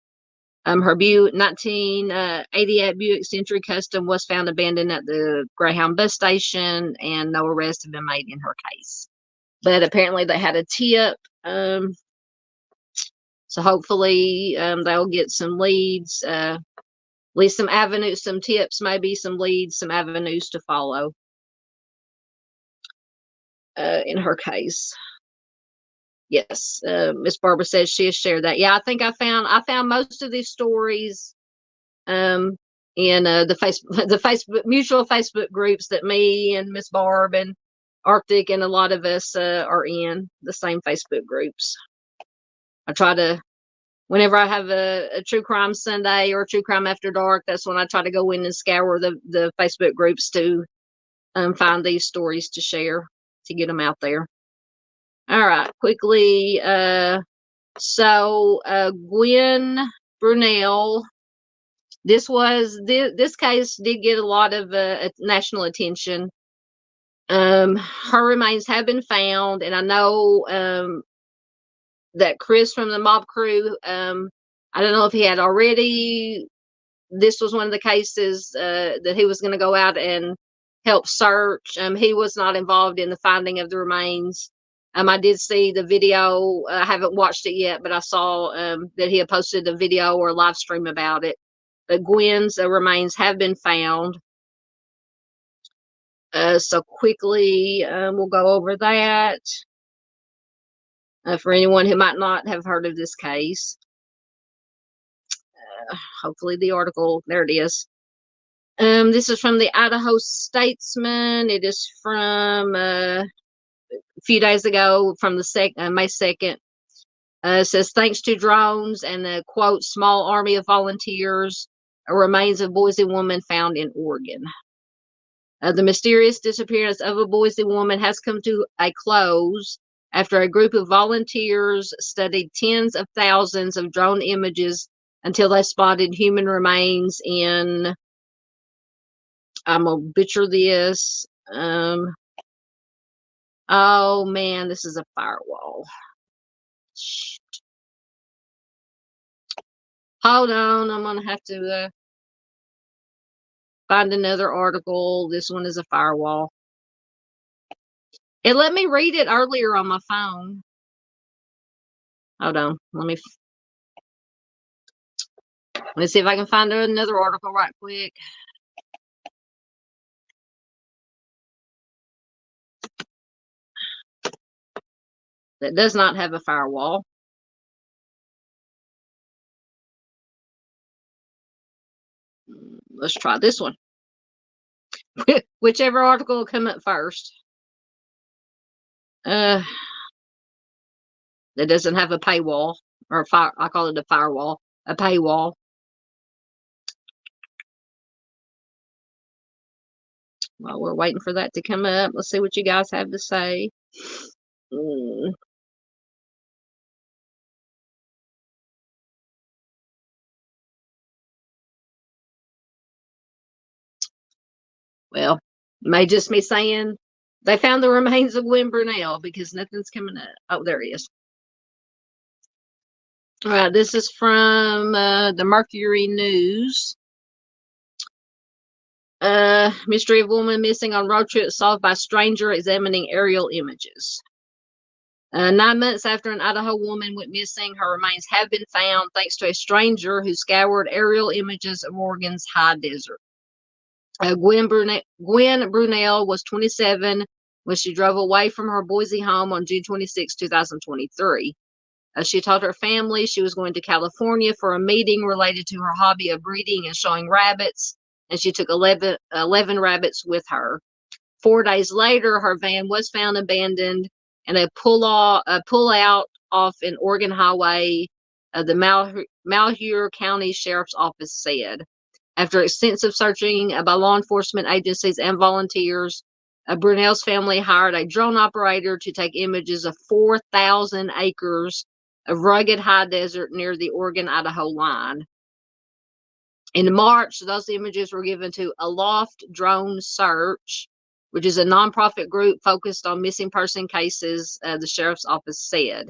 Her 1988 Buick Century Custom was found abandoned at the Greyhound bus station, and no arrests have been made in her case. But apparently they had a tip, so hopefully they'll get some leads, at least some avenues, some tips, maybe some leads, some avenues to follow in her case. Yes, Miss Barbara says she has shared that. Yeah, I think I found most of these stories in the Facebook mutual Facebook groups that me and Miss Barb and Arctic and a lot of us are in the same Facebook groups. I try to, whenever I have a True Crime Sunday or True Crime After Dark, that's when I try to go in and scour the Facebook groups to find these stories to share, to get them out there. All right, quickly. So Gwen Brunelle, this case did get a lot of national attention. Her remains have been found, and I know that Chris from the mob crew, I don't know if he had already, this was one of the cases that he was going to go out and help search. He was not involved in the finding of the remains. I did see the video. I haven't watched it yet, but I saw that he had posted a video or a live stream about it. But Gwen's remains have been found. So quickly, we'll go over that for anyone who might not have heard of this case. Hopefully the article, there it is. This is from the Idaho Statesman. It is from a few days ago, from the May 2nd. It says, thanks to drones and the quote, small army of volunteers, remains of Boise woman found in Oregon. The mysterious disappearance of a Boise woman has come to a close after a group of volunteers studied tens of thousands of drone images until they spotted human remains in, I'm gonna butcher this. Oh man, this is a firewall. Shit. Hold on, I'm gonna have to find another article. This one is a firewall. It let me read it earlier on my phone. Hold on, let me see if I can find another article right quick. That does not have a firewall. Let's try this one. Whichever article will come up first. That doesn't have a paywall, or I call it a firewall, a paywall. While we're waiting for that to come up, let's see what you guys have to say. Well, it may just be saying they found the remains of Gwen Brunelle, because nothing's coming up. Oh, there he is. All right, this is from the Mercury News. Mystery of woman missing on road trip solved by stranger examining aerial images. 9 months after an Idaho woman went missing, her remains have been found thanks to a stranger who scoured aerial images of Oregon's high desert. Gwen Brunelle was 27 when she drove away from her Boise home on June 26, 2023. She told her family she was going to California for a meeting related to her hobby of breeding and showing rabbits, and she took 11 rabbits with her. 4 days later, her van was found abandoned and a pull out off an Oregon highway, the Malheur County Sheriff's Office said. After extensive searching by law enforcement agencies and volunteers, Brunelle's family hired a drone operator to take images of 4,000 acres of rugged high desert near the Oregon-Idaho line. In March, those images were given to Aloft Drone Search, which is a nonprofit group focused on missing person cases, the sheriff's office said.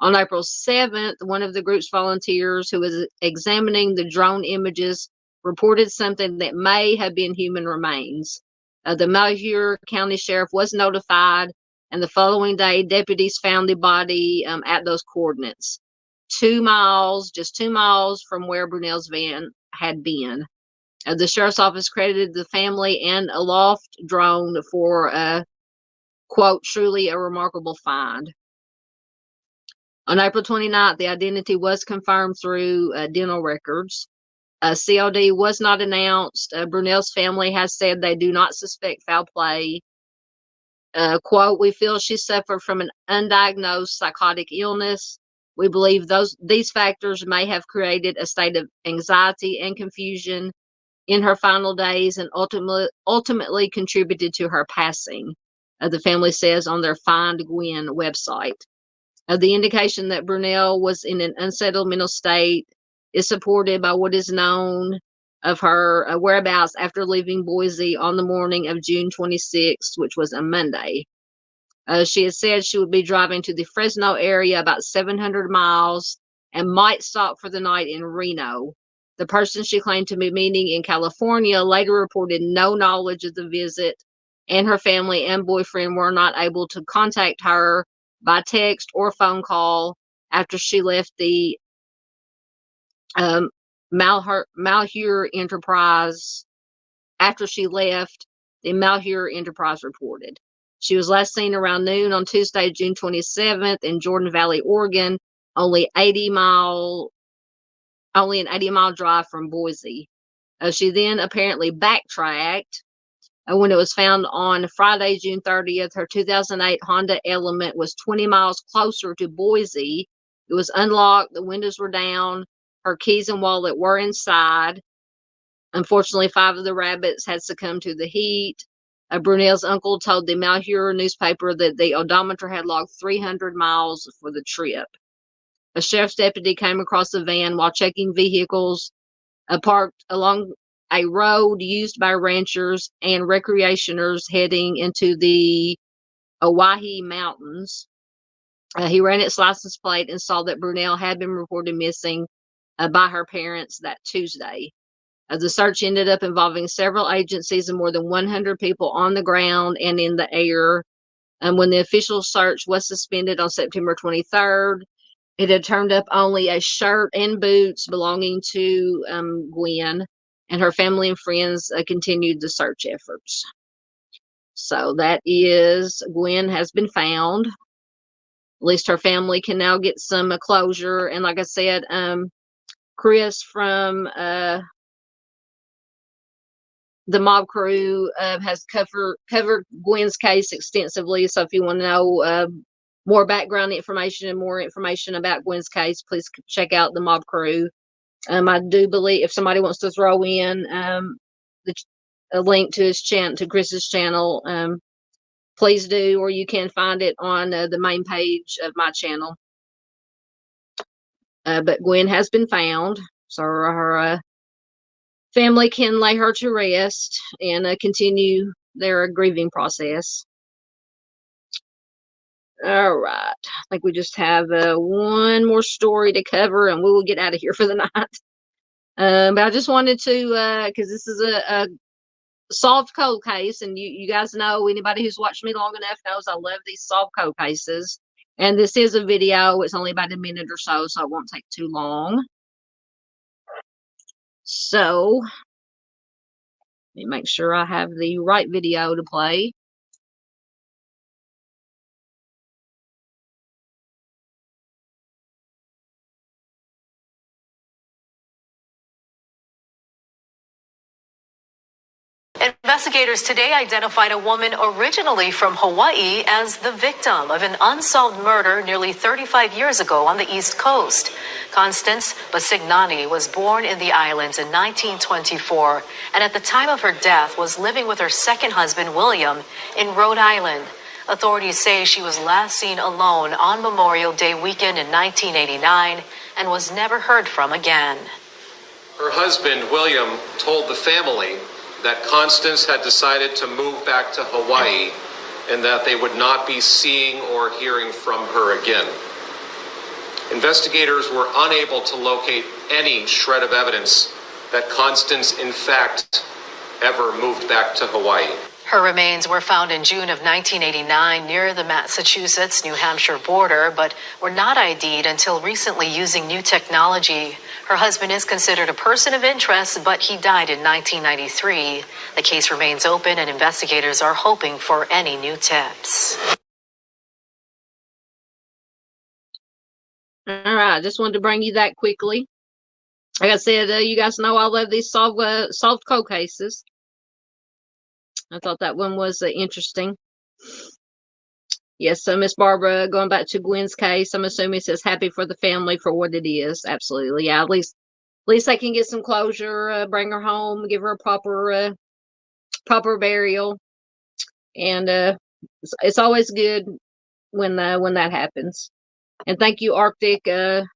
On April 7th, one of the group's volunteers who was examining the drone images reported something that may have been human remains. The Malheur County Sheriff was notified, and the following day, deputies found the body at those coordinates, just 2 miles from where Brunelle's van had been. The sheriff's office credited the family and Aloft Drone for, quote, truly a remarkable find. On April 29th, the identity was confirmed through dental records. COD was not announced. Brunelle's family has said they do not suspect foul play. Quote, we feel she suffered from an undiagnosed psychotic illness. We believe these factors may have created a state of anxiety and confusion in her final days and ultimately contributed to her passing, the family says on their Find Gwen website. The indication that Brunelle was in an unsettled mental state is supported by what is known of her whereabouts after leaving Boise on the morning of June 26th, which was a Monday. She had said she would be driving to the Fresno area about 700 miles and might stop for the night in Reno. The person she claimed to be meeting in California later reported no knowledge of the visit, and her family and boyfriend were not able to contact her by text or phone call after she left the Malheur Enterprise. After she left, the Malheur Enterprise reported. She was last seen around noon on Tuesday, June 27th in Jordan Valley, Oregon, only an 80-mile drive from Boise. She then apparently backtracked. When it was found on Friday, June 30th, her 2008 Honda Element was 20 miles closer to Boise. It was unlocked, the windows were down, her keys and wallet were inside. Unfortunately, 5 of the rabbits had succumbed to the heat. Brunelle's uncle told the Malheur newspaper that the odometer had logged 300 miles for the trip. A sheriff's deputy came across the van while checking vehicles parked along a road used by ranchers and recreationers heading into the Owyhee Mountains. He ran its license plate and saw that Brunelle had been reported missing by her parents that Tuesday. The search ended up involving several agencies and more than 100 people on the ground and in the air. When the official search was suspended on September 23rd, it had turned up only a shirt and boots belonging to Gwen, and her family and friends continued the search efforts. So that is, Gwen has been found. At least her family can now get some closure. And like I said, Chris from the mob crew has covered Gwen's case extensively. So if you want to know more background information and more information about Gwen's case, please check out the mob crew. I do believe if somebody wants to throw in a link to his channel, to Chris's channel, please do, or you can find it on the main page of my channel. But Gwen has been found, so her family can lay her to rest and continue their grieving process. All right. I think we just have one more story to cover and we will get out of here for the night. But I just wanted to, because this is a solved cold case, and you guys know, anybody who's watched me long enough knows I love these solved cold cases. And this is a video. It's only about a minute or so, so it won't take too long. So let me make sure I have the right video to play. Investigators today identified a woman originally from Hawaii as the victim of an unsolved murder nearly 35 years ago on the East Coast. Constance Bassignani was born in the islands in 1924, and at the time of her death was living with her second husband, William, in Rhode Island. Authorities say she was last seen alone on Memorial Day weekend in 1989 and was never heard from again. Her husband, William, told the family that Constance had decided to move back to Hawaii and that they would not be seeing or hearing from her again. Investigators were unable to locate any shred of evidence that Constance, in fact, ever moved back to Hawaii. Her remains were found in June of 1989 near the Massachusetts-New Hampshire border, but were not ID'd until recently using new technology. Her husband is considered a person of interest, but he died in 1993. The case remains open, and investigators are hoping for any new tips. All right, I just wanted to bring you that quickly. Like I said, you guys know I love these solved cold cases. I thought that one was interesting. Yes, so Miss Barbara, going back to Gwen's case, I'm assuming it says happy for the family for what it is. Absolutely, yeah. At least they can get some closure, bring her home, give her a proper burial, and it's always good when that happens. And thank you, Arctic. Got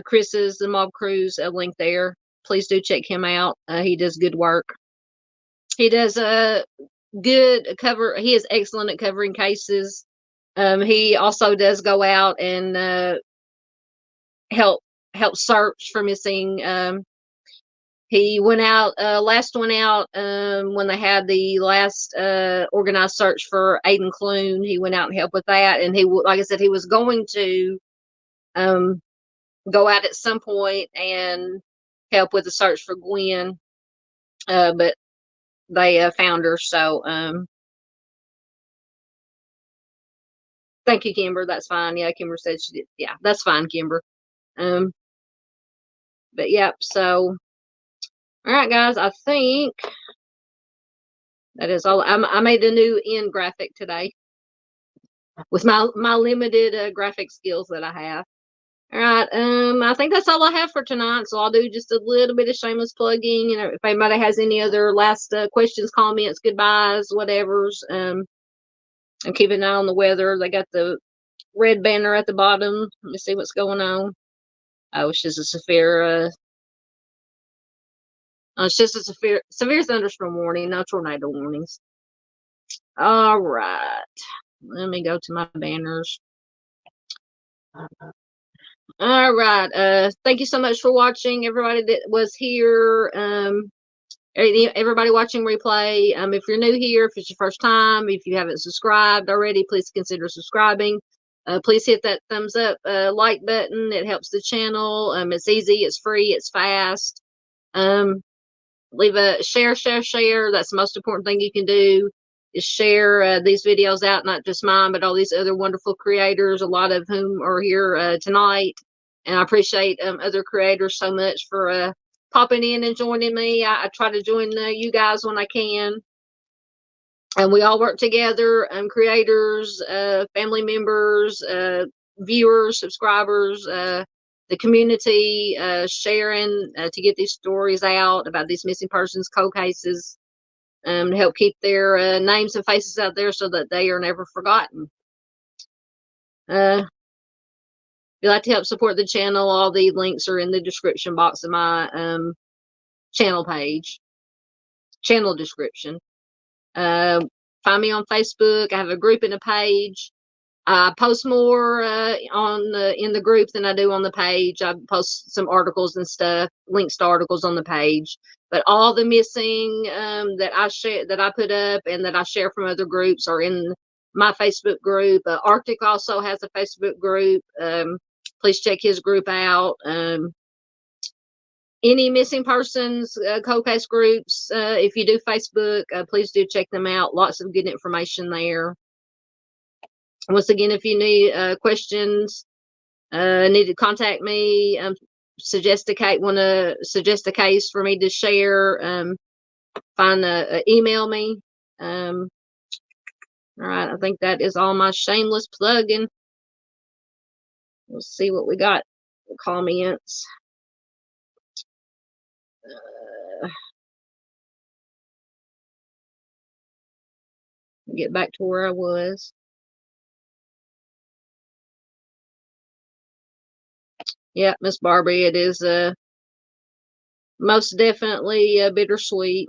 Chris's the Mob Crew's link there. Please do check him out. He does good work. He does good cover. He is excellent at covering cases. He also does go out and help search for missing. He went out last one out when they had the last organized search for Aiden Clune. He went out and helped with that, and he, like I said, he was going to go out at some point and help with the search for Gwen, but they found her. So thank you, Kimber. That's fine. Yeah, Kimber said she did. Yeah, that's fine, Kimber. But yeah, so all right, guys, I think that is all. I made a new end graphic today with my limited graphic skills that I have. All right, I think that's all I have for tonight. So I'll do just a little bit of shameless plugging. You know, if anybody has any other last questions, comments, goodbyes, whatever's, and keep an eye on the weather. They got the red banner at the bottom. Let me see what's going on. Oh, it's just a severe thunderstorm warning, no tornado warnings. All right, let me go to my banners. All right, thank you so much for watching, everybody that was here. Everybody watching replay. If you're new here, if it's your first time, if you haven't subscribed already, please consider subscribing. Please hit that thumbs up like button. It helps the channel. It's easy, it's free, it's fast. Leave a share. That's the most important thing you can do, is share these videos out, not just mine, but all these other wonderful creators, a lot of whom are here tonight. And I appreciate other creators so much for popping in and joining me. I try to join you guys when I can. And we all work together, creators, family members, viewers, subscribers, the community, sharing to get these stories out about these missing persons cold cases, to help keep their names and faces out there so that they are never forgotten. If you'd like to help support the channel, all the links are in the description box of my channel page, channel description. Find me on Facebook. I have a group and a page. I post more in the group than I do on the page. I post some articles and stuff, links to articles on the page. But all the missing that I share, that I put up, and that I share from other groups, are in my Facebook group. Arctic also has a Facebook group. Please check his group out. Any missing persons cold case groups, if you do Facebook, please do check them out. Lots of good information there. Once again, if you need questions, need to contact me, suggest a case for me to share, email me. All right, I think that is all my shameless plugging. Let's see what we got. Comments. Get back to where I was. Yeah, Miss Barbie, it is most definitely bittersweet.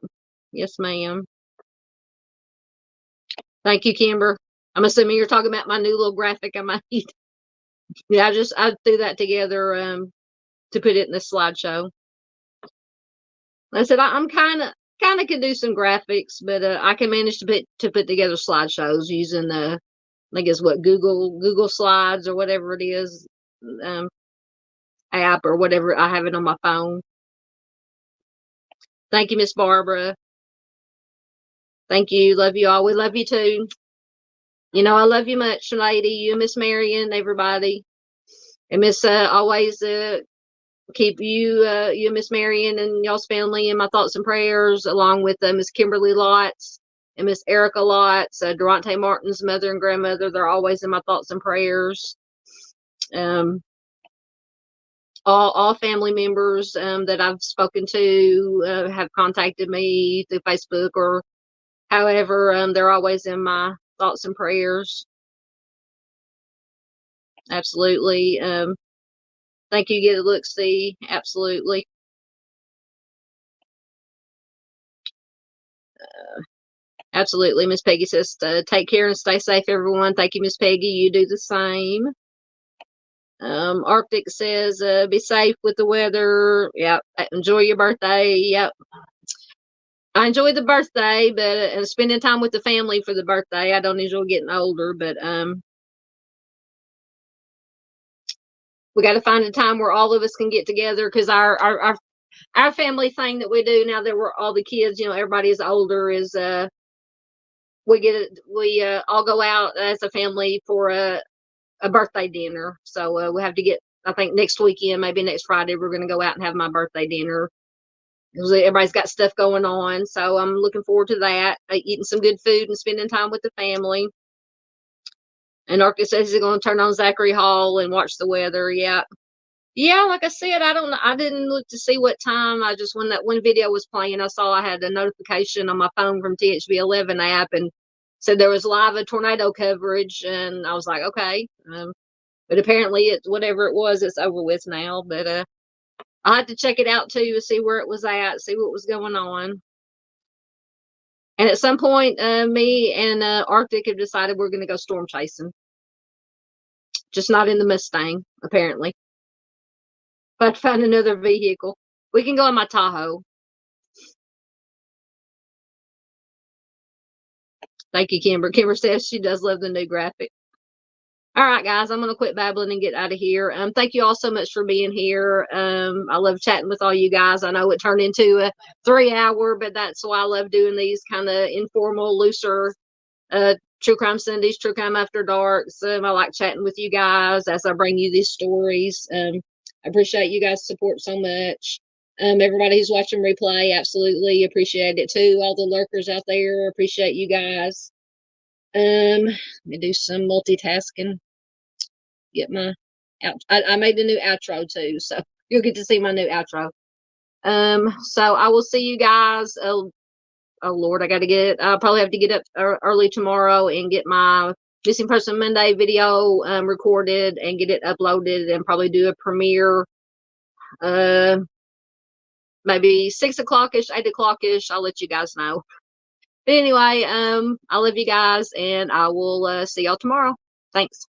Yes, ma'am. Thank you, Kimber. I'm assuming you're talking about my new little graphic I made. Yeah, I threw that together to put it in the slideshow. Like I said, I'm kind of can do some graphics, but I can manage to put together slideshows using I guess what, Google Slides or whatever it is, app or whatever. I have it on my phone. Thank you, Miss Barbara. Thank you. Love you all. We love you too. You know I love you much, lady. You, Miss Marion, everybody, and Miss always keep you and Miss Marion and y'all's family in my thoughts and prayers, along with Miss Kimberly Lotz and Miss Erica Lotz, Durante Martin's mother and grandmother. They're always in my thoughts and prayers. All family members that I've spoken to have contacted me through Facebook or however. They're always in my thoughts and prayers. Absolutely. Thank you, Get a Look See. Absolutely. Absolutely. Miss Peggy says, take care and stay safe, everyone. Thank you, Miss Peggy. You do the same. Arctic says, be safe with the weather. Yep. Enjoy your birthday. Yep. I enjoyed the birthday, but spending time with the family for the birthday. I don't enjoy getting older, but we got to find a time where all of us can get together, because our family thing that we do now that we're all the kids, you know, everybody is older, is we all go out as a family for a birthday dinner. So we have to get, I think next weekend, maybe next Friday, we're going to go out and have my birthday dinner. Everybody's got stuff going on, so I'm looking forward to that. Eating some good food and spending time with the family. And Arctic says he's going to turn on Zachary Hall and watch the weather. Yeah, like I said, I didn't look to see what time. I just, when that one video was playing, I saw I had a notification on my phone from THV 11 app and said there was live a tornado coverage, and I was like, okay. But apparently it's whatever it was, it's over with now. But I'll have to check it out too to see where it was at, see what was going on. And at some point, me and Arctic have decided we're going to go storm chasing. Just not in the Mustang, apparently. But find another vehicle. We can go in my Tahoe. Thank you, Kimber. Kimber says she does love the new graphic. All right, guys, I'm going to quit babbling and get out of here. Thank you all so much for being here. I love chatting with all you guys. I know it turned into a 3-hour, but that's why I love doing these kind of informal, looser True Crime Sundays, True Crime After Darks. I like chatting with you guys as I bring you these stories. I appreciate you guys' support so much. Everybody who's watching replay, absolutely appreciate it too. All the lurkers out there, appreciate you guys. Let me do some multitasking. Get my out. I made a new outro too, so you'll get to see my new outro. So I will see you guys. Oh Lord, I'll probably have to get up early tomorrow and get my Missing Person Monday video recorded and get it uploaded, and probably do a premiere maybe 6 o'clock-ish, 8 o'clock-ish. I'll let you guys know. But anyway, I love you guys, and I will see y'all tomorrow. Thanks.